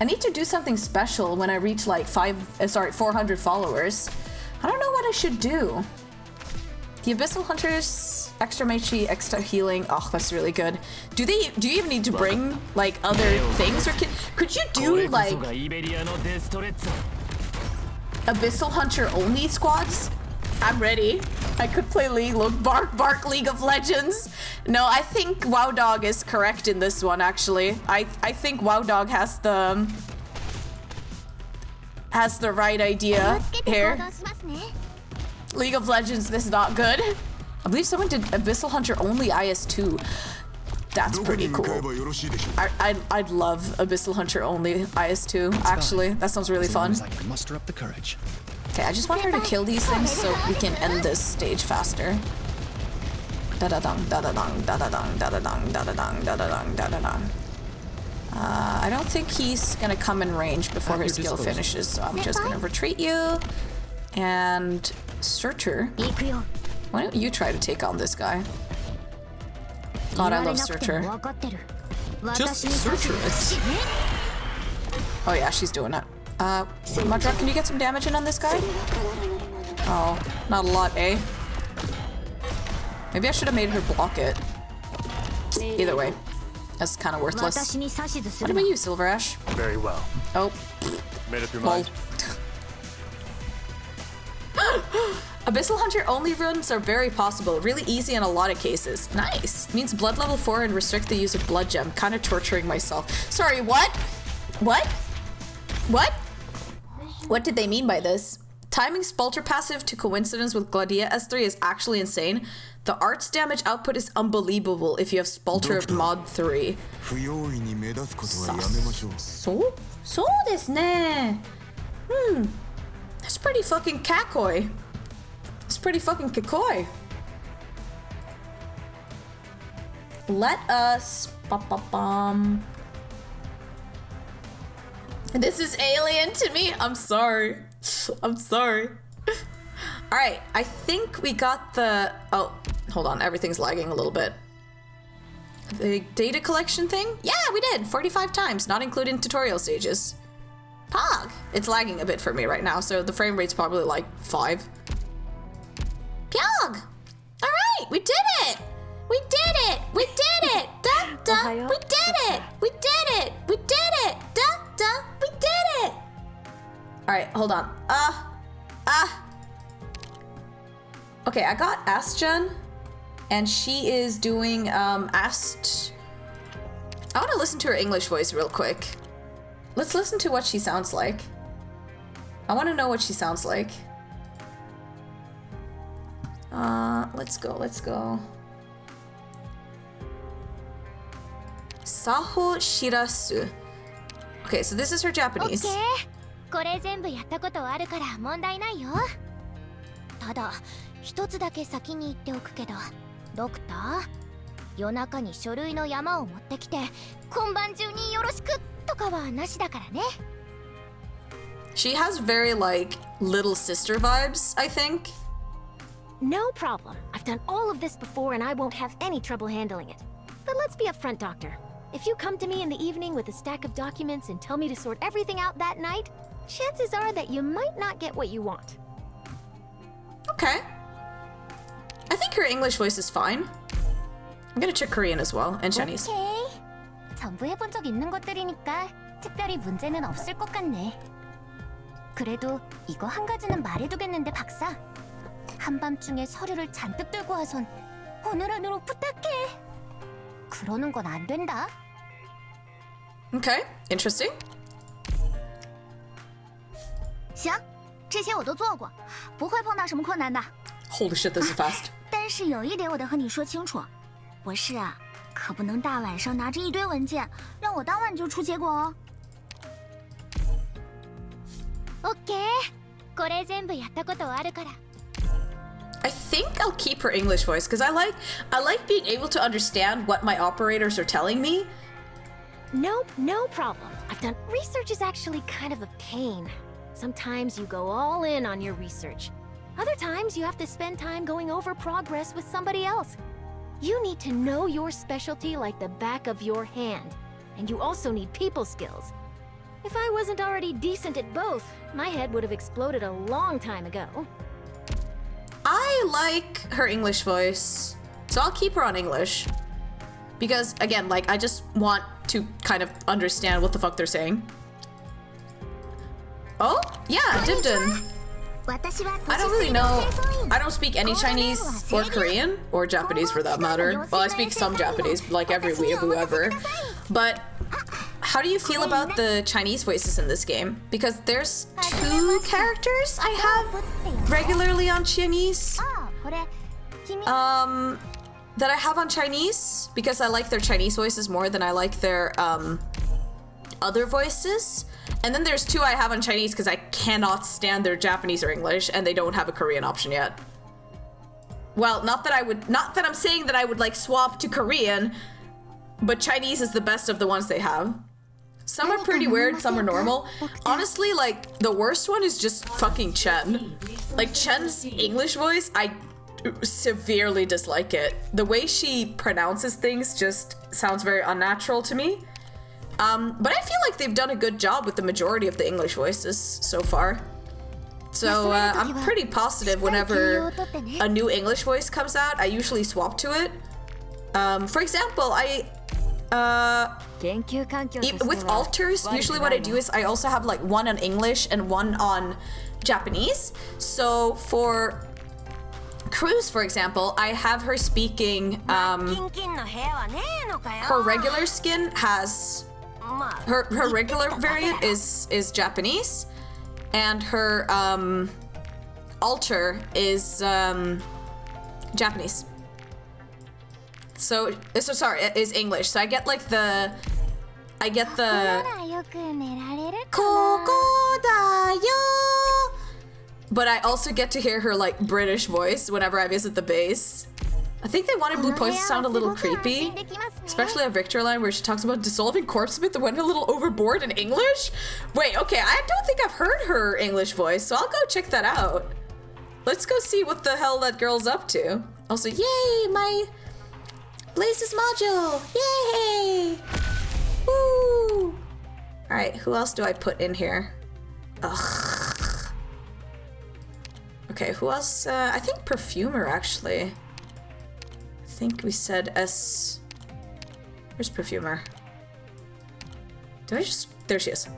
need to do something special when I reach like 400 followers. I don't know what I should do. The Abyssal Hunters, extra HP, extra healing. Oh, that's really good. Do you even need to bring like other things, or could you do like Abyssal Hunter only squads? I'm ready. I could play Bark League of Legends. No, I think WoW Dog is correct in this one, actually. I think WoW Dog has the right idea here. League of Legends is not good. I believe someone did Abyssal Hunter only IS2. That's pretty cool. I'd love Abyssal Hunter only IS2, actually. That sounds really fun. Okay, I just want her to kill these things so we can end this stage faster. Da-da-dong, da-da-dong, da-da-dong, da-da-dong, da-da-dong, da-da-dong, da-da-dong. I don't think he's gonna come in range before his skill finishes, so I'm just gonna retreat you. And Searcher, why don't you try to take on this guy? God, I love Searcher. Just Searcher it. Oh yeah, she's doing it. Madra, can you get some damage in on this guy? Oh, not a lot, eh? Maybe I should have made her block it. Either way, that's kind of worthless. What about you, Silver Ash? Very well. Oh. Made up your mind. Abyssal Hunter only runs are very possible, really easy in a lot of cases. Nice. Means blood level 4 and restrict the use of blood gem. Kind of torturing myself. Sorry, what? What? What? What did they mean by this? Timing Spalter passive to coincidence with Gladia S3 is actually insane. The arts damage output is unbelievable if you have Spalter mod 3. 不用意に目立つことはやめましょう。そうですね。That's pretty fucking kakoi. It's pretty fucking kakoi. Let us... This is alien to me. I'm sorry. I'm sorry. Alright, I think we got the... Oh, hold on. Everything's lagging a little bit. The data collection thing? Yeah, we did. 45 times, not including tutorial stages. Pog! It's lagging a bit for me right now, so the frame rate's probably like 5. Pyog! Alright, we did it! We did it! We did it! Da da! We did it! We did it! We did it! Da da! We did it! Alright, hold on. Okay, I got Astgen, and she is doing Ast. I want to listen to her English voice real quick. Let's listen to what she sounds like. I want to know what she sounds like. Let's go, let's go. Saho Shirasu. Okay, so this is her Japanese. Okay. これ全部やったことあるから問題ないよ。ただ一つだけ先に言っておくけど、ドクター、夜中に書類の山を持ってきて今晩中によろしくとかはなしだからね。She has very like little sister vibes, I think. No problem. I've done all of this before and I won't have any trouble handling it. But let's be upfront, Doctor. If you come to me in the evening with a stack of documents and tell me to sort everything out that night, chances are that you might not get what you want. Okay. I think her English voice is fine. I'm gonna check Korean as well, and Chinese. 오케이. 전부 해본 적 있는 것들이니까 특별히 문제는 없을 것 같네. 그래도 이거 한 가지는 말해두겠는데 박사. 한밤중에 서류를 잔뜩 들고 와선 오늘 안으로 부탁해. 그러는 건 안 된다. Okay, interesting. 行，这些我都做过，不会碰到什么困难的。 Holy shit, this is fast. 但是有一点我得和你说清楚，博士啊，可不能大晚上拿着一堆文件，让我当晚就出結果哦。OK， これ全部やったことあるから。 I think I'll keep her English voice because I like being able to understand what my operators are telling me. Nope, no problem. I've done research is actually kind of a pain. Sometimes you go all in on your research. Other times you have to spend time going over progress with somebody else. You need to know your specialty like the back of your hand. And you also need people skills. If I wasn't already decent at both, my head would have exploded a long time ago. I like her English voice, so I'll keep her on English. Because, again, like, I just want to kind of understand what the fuck they're saying. Oh, yeah, Dibdin. I don't really know. I don't speak any Chinese or Korean or Japanese for that matter. Well, I speak some Japanese, like every weeaboo ever. But how do you feel about the Chinese voices in this game? Because there's 2 characters I have regularly on Chinese. That I have on Chinese because I like their Chinese voices more than I like their other voices. And then there's 2 I have on Chinese because I cannot stand their Japanese or English, and they don't have a Korean option yet. Well, not that I'm saying that I would like swap to Korean, but Chinese is the best of the ones they have. Some are pretty weird, some are normal. Honestly, like, the worst one is just fucking Chen. Like, Chen's English voice, I severely dislike it. The way she pronounces things just sounds very unnatural to me. But I feel like they've done a good job with the majority of the English voices so far. So I'm pretty positive whenever a new English voice comes out, I usually swap to it. For example, with alters, usually what I do is I also have like one on English and one on Japanese. So for Cruz, for example, I have her speaking, her regular skin has, her regular variant is Japanese, and her alter is Japanese. So sorry, it is English. So I get like the... But I also get to hear her like British voice whenever I visit the base. I think they wanted Blue Points to sound a little creepy, especially a Victor line where she talks about dissolving corpse myth that went a little overboard in English. Wait, okay, I don't think I've heard her English voice, so I'll go check that out. Let's go see what the hell that girl's up to. Also, yay, my Blaze's module, yay! Woo! All right, who else do I put in here? Ugh. Okay, who else? I think Perfumer, actually. I think we said S... Where's Perfumer? Did I just... There she is.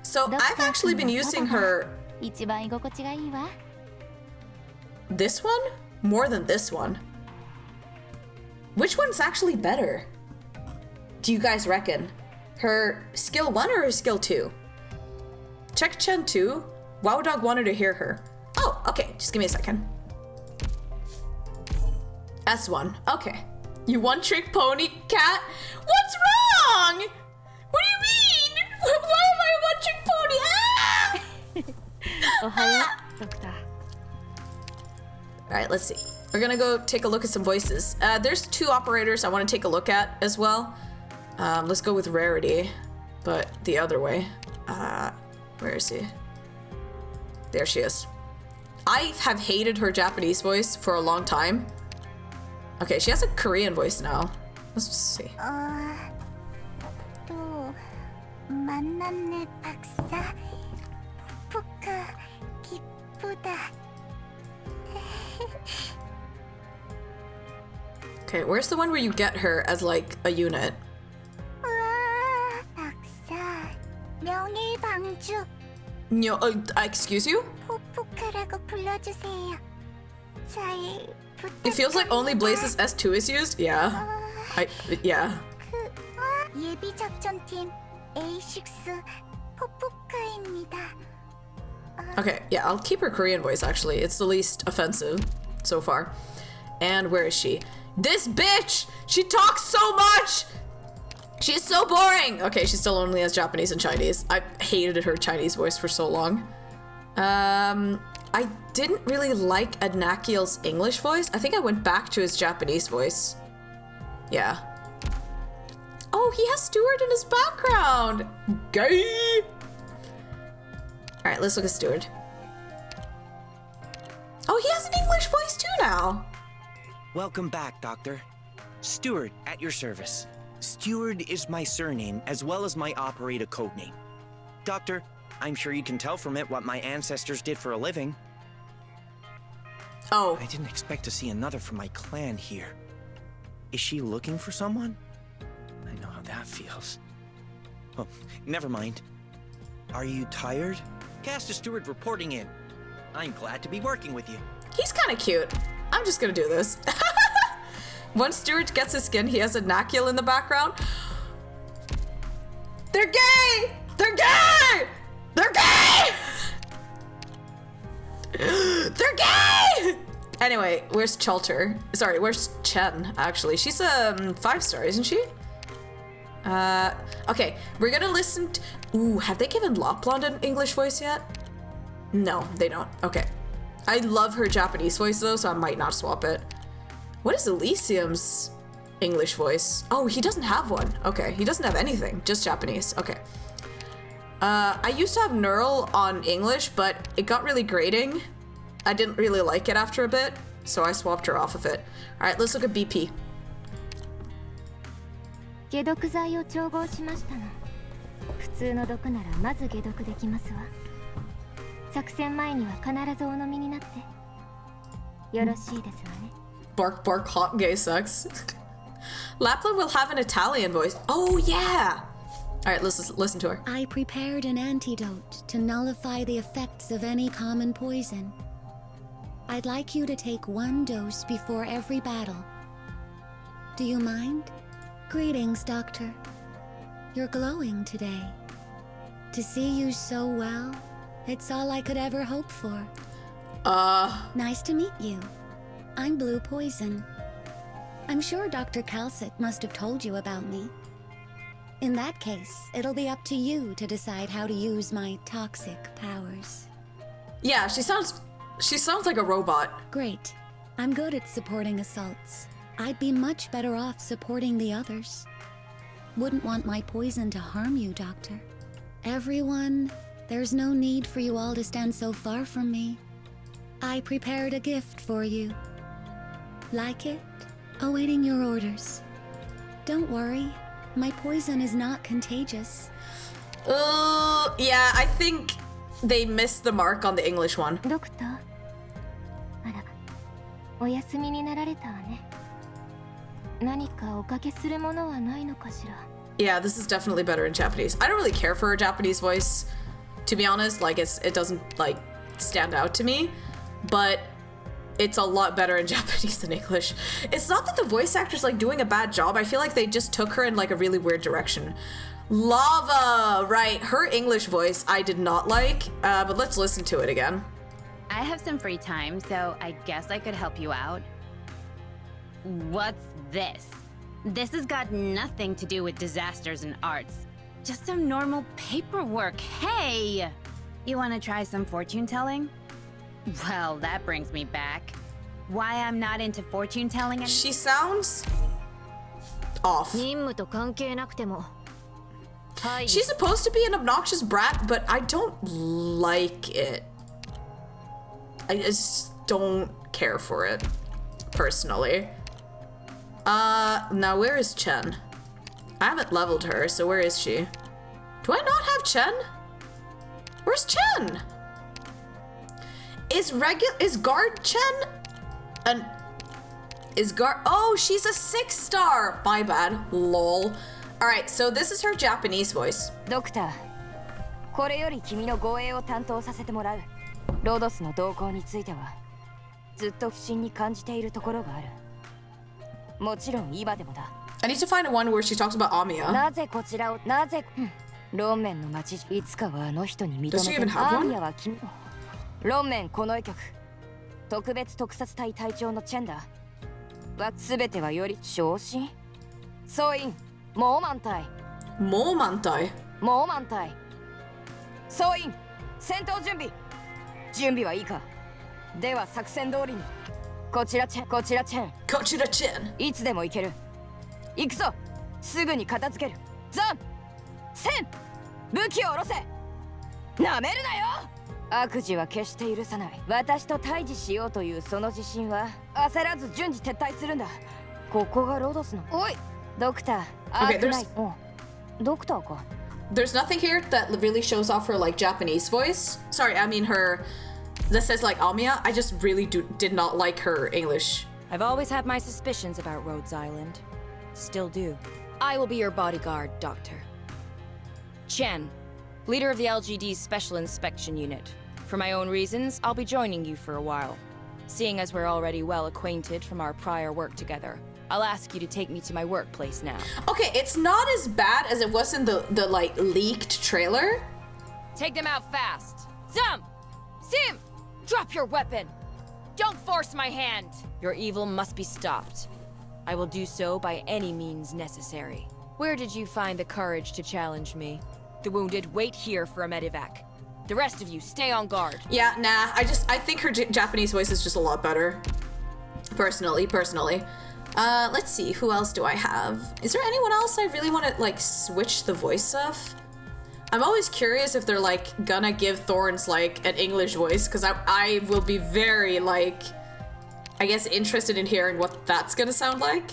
So I've actually been using her... This one? More than this one. Which one's actually better? Do you guys reckon? Her skill 1 or her skill 2? Check Chen 2. Wow Dog wanted to hear her. Oh, okay. Just give me a second. S1. Okay. You one-trick pony, cat? What's wrong? What do you mean? Why am I a one-trick pony? Ah! Alright, let's see. We're gonna go take a look at some voices. There's 2 operators I want to take a look at as well. Let's go with Rarity, but the other way. Where is he? There she is. I have hated her Japanese voice for a long time. Okay, she has a Korean voice now. Let's see. Okay, where's the one where you get her as like a unit? No, excuse you? It feels like only Blaze's S2 is used? Yeah. Yeah. Okay, yeah, I'll keep her Korean voice actually. It's the least offensive so far. And where is she? This bitch! She talks so much! She's so boring! Okay, she still only has Japanese and Chinese. I hated her Chinese voice for so long. I didn't really like Adnakiel's English voice. I think I went back to his Japanese voice. Yeah. Oh, he has Stewart in his background! Gay! Alright, let's look at Stewart. Oh, he has an English voice too now! Welcome back, Doctor. Stewart at your service. Stewart is my surname, as well as my operator codename. Doctor, I'm sure you can tell from it what my ancestors did for a living. Oh. I didn't expect to see another from my clan here. Is she looking for someone? I know how that feels. Well, never mind. Are you tired? Caster Stewart reporting in. I'm glad to be working with you. He's kind of cute. I'm just gonna do this. Once Stewart gets his skin, he has a Nakiel in the background. They're gay! They're gay! They're gay! They're gay! Anyway, where's Chalter? Sorry, where's Chen, actually? She's a 5-star, isn't she? Okay, we're gonna listen to... Ooh, have they given Lopblonde an English voice yet? No, they don't. Okay. I love her Japanese voice, though, so I might not swap it. What is Elysium's English voice? Oh, he doesn't have one. Okay, he doesn't have anything, just Japanese. Okay. I used to have Neural on English, but it got really grating. I didn't really like it after a bit, so I swapped her off of it. All right, let's look at BP. 解毒剤を調合しましたの。普通の毒ならまず解毒できますわ。作戦前には必ずお飲みになって。よろしいですわね。Bark bark hot gay sex. Lapland will have an Italian voice. Oh yeah! Alright, let's listen to her. I prepared an antidote to nullify the effects of any common poison. I'd like you to take 1 dose before every battle. Do you mind? Greetings, Doctor. You're glowing today. To see you so well, it's all I could ever hope for. Nice to meet you. I'm Blue Poison. I'm sure Dr. Calcit must have told you about me. In that case, it'll be up to you to decide how to use my toxic powers. Yeah, she sounds like a robot. Great. I'm good at supporting assaults. I'd be much better off supporting the others. Wouldn't want my poison to harm you, Doctor. Everyone, there's no need for you all to stand so far from me. I prepared a gift for you. Like it? Awaiting your orders. Don't worry, my poison is not contagious. Yeah, I think they missed the mark on the English one. Doctor? あら、お休みになられたわね。何かおかけするものはないのかしら? Yeah, this is definitely better in Japanese. I don't really care for a Japanese voice, to be honest. Like, it doesn't, like, stand out to me. But it's a lot better in Japanese than English. It's not that the voice actor's, like, doing a bad job. I feel like they just took her in, like, a really weird direction. Lava! Right, her English voice I did not like, but let's listen to it again. I have some free time, so I guess I could help you out. What's this? This has got nothing to do with disasters and arts. Just some normal paperwork. Hey! You want to try some fortune telling? Well, that brings me back. Why I'm not into fortune telling anymore? She sounds off. She's supposed to be an obnoxious brat, but I don't like it. I just don't care for it, personally. Now where is Chen? I haven't leveled her, so where is she? Do I not have Chen? Where's Chen? Is Guard Chen? Oh, she's a 6-star. My bad. Lol. Alright, so this is her Japanese voice. Doctor, これより君の護衛を担当させてもらう。ロドスの動向については、ずっと不審に感じているところがある。もちろん今でもだ。I need to find one where she talks about Amiya. なぜこちらを、なぜ、ロンメンの町、いつかはあの人に認めて、アミヤは君、ロンメンこの曲、特別特撮隊隊長のチェンだ。は全てはより昇進。総員、もう満隊。もう満隊。もう満隊。総員、戦闘準備。準備はいいか。では作戦通りに。こちらチェン、こちらチェン。こちらチェン。いつでも行ける。行くぞ。すぐに片付ける。ザン、セン、武器を下ろせ。なめるなよ。悪事は決して許さない。私と対峙しようというその自信は焦らず順次撤退するんだ。ここがロドスの。おい、ドクター。Okay, there's... ドクターか。There's nothing here that really shows off her like Japanese voice. Sorry, I mean her. That says like Amiya. I just really did not like her English. I've always had my suspicions about Rhodes Island. Still do. I will be your bodyguard, Doctor. Chen, leader of the LGD's Special Inspection Unit. For my own reasons, I'll be joining you for a while. Seeing as we're already well acquainted from our prior work together, I'll ask you to take me to my workplace now. Okay, it's not as bad as it was in the like leaked trailer. Take them out fast. Zam! Sim! Drop your weapon! Don't force my hand! Your evil must be stopped. I will do so by any means necessary. Where did you find the courage to challenge me? The wounded wait here for a medevac. The rest of you, stay on guard. Yeah, nah, I think her Japanese voice is just a lot better. Personally. Let's see, who else do I have? Is there anyone else I really want to, like, switch the voice of? I'm always curious if they're, like, gonna give Thorns, like, an English voice, because I will be very, like, I guess interested in hearing what that's gonna sound like.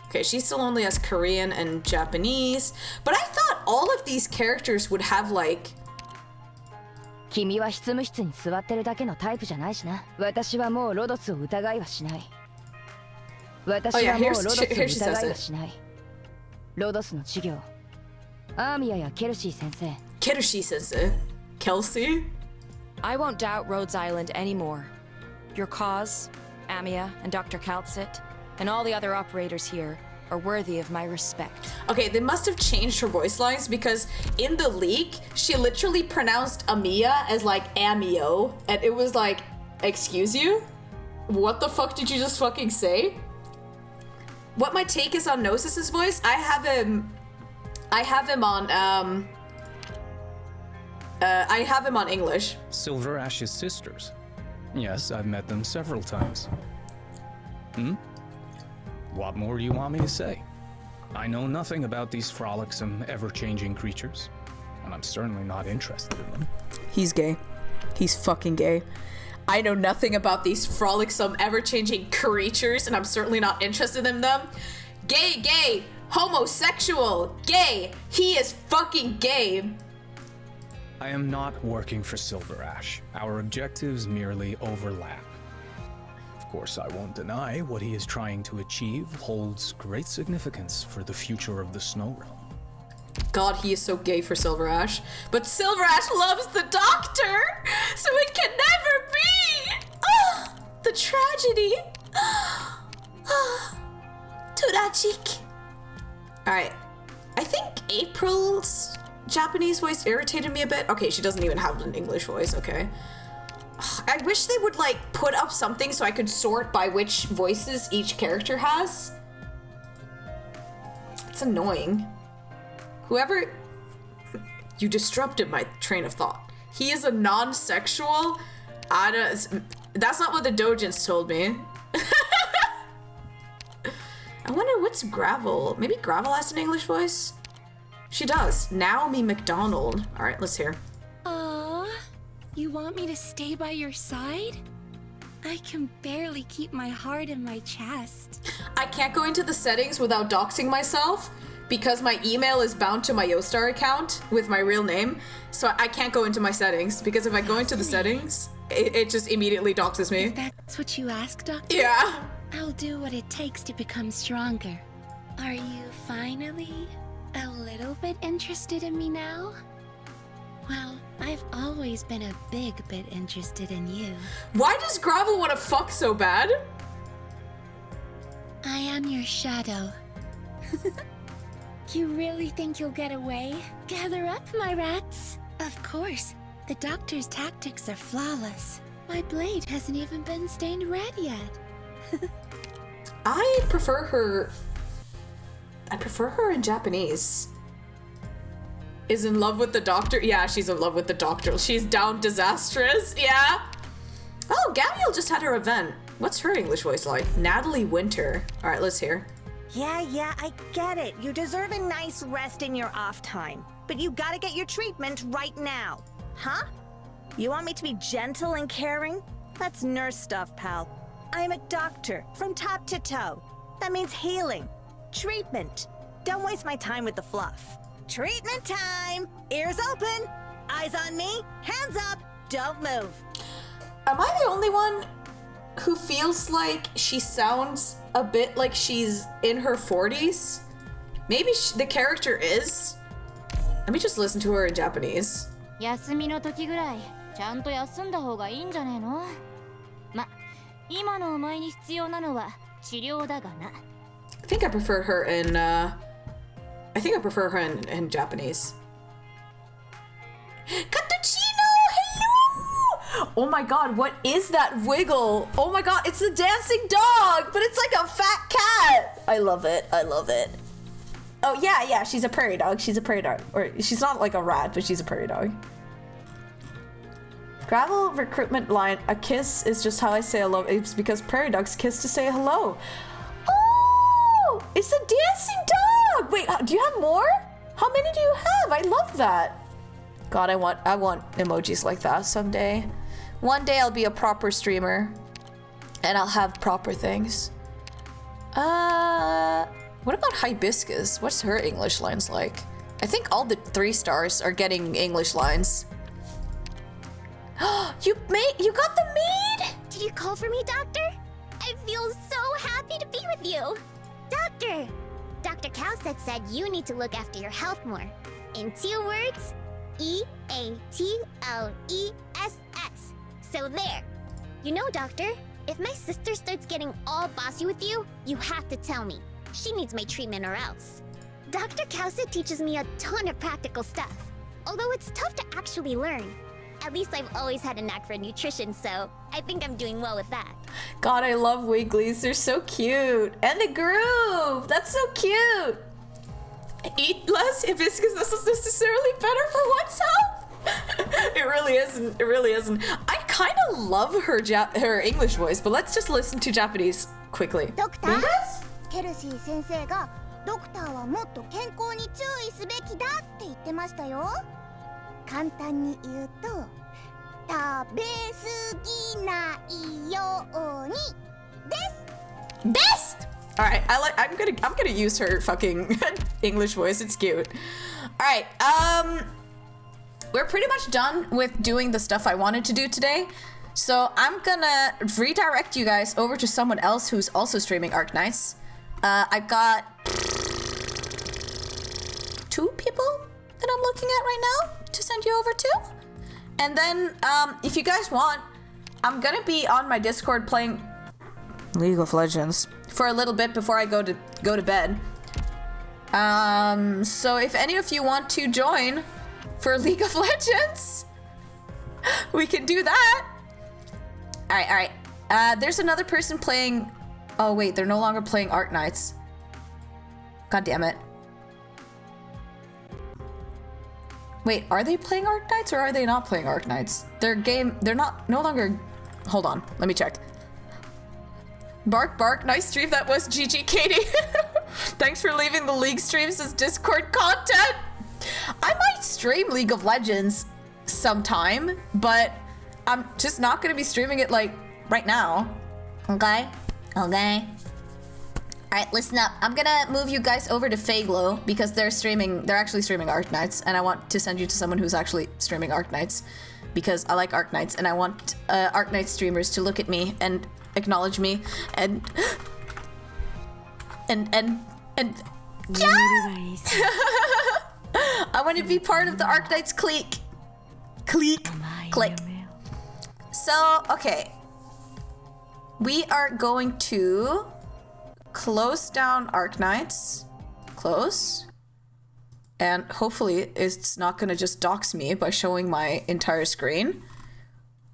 Okay, she still only has Korean and Japanese, but I thought all of these characters would have, like... 君は執務室に座ってるだけのタイプじゃないしな。私はもうロドスを疑いはしない。私はもうロドスを疑いはしない。ロドスの授業。アーミヤやケルシー先生。ケルシー先生? Kelsey? I won't doubt Rhodes Island anymore. Your cause, Amiya and Dr. Calcit, and all the other operators here are worthy of my respect. Okay, they must have changed her voice lines because in the leak, she literally pronounced Amiya as like Amio, and it was like, excuse you? What the fuck did you just fucking say? What my take is on Gnosis's voice? I have him on I have him on English. Silver Ash's sisters. Yes, I've met them several times. What more do you want me to say? I know nothing about these frolicsome, ever-changing creatures, and I'm certainly not interested in them. He's gay. He's fucking gay. I know nothing about these frolicsome, ever-changing creatures, and I'm certainly not interested in them. Gay, homosexual, gay. He is fucking gay. I am not working for Silver Ash. Our objectives merely overlap. Of course, I won't deny what he is trying to achieve holds great significance for the future of the Snow Realm. God, he is so gay for Silver Ash. But Silver Ash loves the Doctor, so it can never be! Oh, the tragedy. Tragic. Alright, I think April's Japanese voice irritated me a bit. Okay, she doesn't even have an English voice, okay. I wish they would, like, put up something so I could sort by which voices each character has. It's annoying. Whoever... You disrupted my train of thought. He is a non-sexual? That's not what the Dojins told me. I wonder what's Gravel? Maybe Gravel has an English voice? She does. Naomi McDonald. Alright, let's hear. Aww, you want me to stay by your side? I can barely keep my heart in my chest. I can't go into the settings without doxing myself because my email is bound to my Yostar account with my real name. So I can't go into my settings because if I go into the settings, it just immediately doxes me. If that's what you ask, Doctor? Yeah. I'll do what it takes to become stronger. Are you finally a little bit interested in me now? Well, I've always been a big bit interested in you. Why does Gravel want to fuck so bad? I am your shadow. You really think you'll get away? Gather up, my rats. Of course, the Doctor's tactics are flawless. My blade hasn't even been stained red yet. I prefer her in Japanese. Is in love with the Doctor? Yeah, she's in love with the Doctor. She's down disastrous, yeah. Oh, Gabrielle just had her event. What's her English voice like? Natalie Winter. All right, let's hear. Yeah, I get it. You deserve a nice rest in your off time. But you gotta get your treatment right now. Huh? You want me to be gentle and caring? That's nurse stuff, pal. I am a doctor, from top to toe. That means healing. Treatment. Don't waste my time with the fluff. Treatment time! Ears open! Eyes on me! Hands up! Don't move! Am I the only one who feels like she sounds a bit like she's in her 40s? Maybe the character is? Let me just listen to her in Japanese. 休みの時ぐらいちゃんと休んだ方がいいんじゃねえの？ま、今のお前に必要なのは治療だがな。I think I prefer her in in Japanese. Cappuccino, hello! Oh my god, what is that wiggle? Oh my god, it's a dancing dog, but it's like a fat cat. I love it. Oh yeah, she's a prairie dog. Or she's not like a rat, but she's a prairie dog. Gravel recruitment line, a kiss is just how I say hello. It's because prairie dogs kiss to say hello. Oh, it's a dancing dog. Wait, do you have more? How many do you have? I love that. God, I want emojis like that someday. One day I'll be a proper streamer and I'll have proper things. What about Hibiscus? What's her English lines like? I think all the 3 stars are getting English lines. You got the maid? Did you call for me, Doctor? I feel so happy to be with you. Doctor! Dr. Cowset said you need to look after your health more. In 2 words, EATLESS. So there. You know, Doctor, if my sister starts getting all bossy with you, you have to tell me. She needs my treatment or else. Dr. Cowset teaches me a ton of practical stuff, although it's tough to actually learn. At least I've always had a knack for nutrition, so I think I'm doing well with that. God, I love Wigglies. They're so cute. And the groove. That's so cute. Eat less hibiscus. This is necessarily better for one's health. It really isn't. It really isn't. I kind of love her English voice, but let's just listen to Japanese quickly. Doctor? ケルシー先生がドクターはもっと健康に注意すべきだって言ってましたよ。簡単に言うと、食べ過ぎないようにです。 Alright, I'm gonna use her fucking English voice. It's cute. Alright, we're pretty much done with doing the stuff I wanted to do today. So I'm gonna redirect you guys over to someone else who's also streaming Arknights. I've got 2 people that I'm looking at right now to send you over to. And then, if you guys want, I'm gonna be on my Discord playing League of Legends for a little bit before I go to bed. So if any of you want to join for League of Legends, we can do that. Alright. There's another person playing... Oh wait, they're no longer playing Arknights. God damn it. Wait, are they playing Arknights or are they not playing Arknights? They're no longer... Hold on, let me check. Bark, nice stream that was, GG Katie. Thanks for leaving the League streams as Discord content. I might stream League of Legends sometime, but I'm just not gonna be streaming it like right now. Okay? Alright, listen up. I'm gonna move you guys over to Faglo because they're actually streaming Arknights, and I want to send you to someone who's actually streaming Arknights because I like Arknights and I want Arknights streamers to look at me and acknowledge me and yeah! I want to be part of the Arknights clique. Clique. So, okay. We are going to close down Arknights. Close. And hopefully it's not gonna just dox me by showing my entire screen.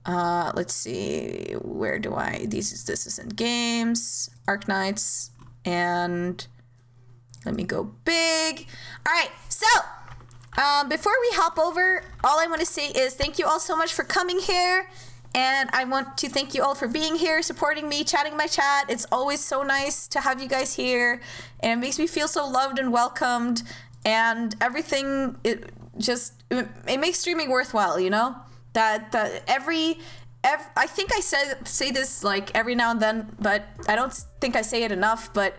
Let's see, where do this is in games, Arknights, and let me go big. All right, so before we hop over, all I want to say is thank you all so much for coming here, and I want to thank you all for being here, supporting me, chatting my chat. It's always so nice to have you guys here, and it makes me feel so loved and welcomed, and everything. It makes streaming worthwhile, you know. That I think I say this like every now and then, but I don't think I say it enough. But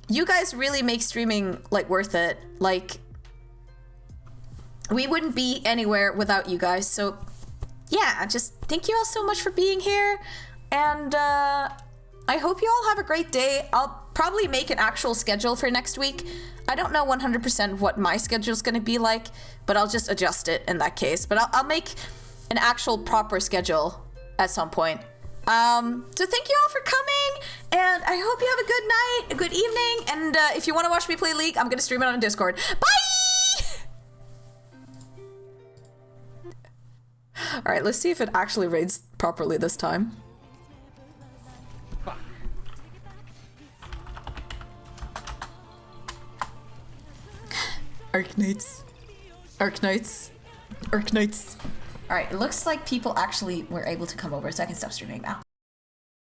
you guys really make streaming like worth it. Like we wouldn't be anywhere without you guys. So yeah, just thank you all so much for being here, and I hope you all have a great day. I'll probably make an actual schedule for next week. I don't know 100% what my schedule is going to be like, but I'll just adjust it in that case. But I'll make an actual proper schedule at some point. So thank you all for coming, and I hope you have a good night, a good evening, and if you want to watch me play League, I'm going to stream it on Discord. Bye! Alright, let's see if it actually raids properly this time. Arknights. Alright, it looks like people actually were able to come over, so I can stop streaming now.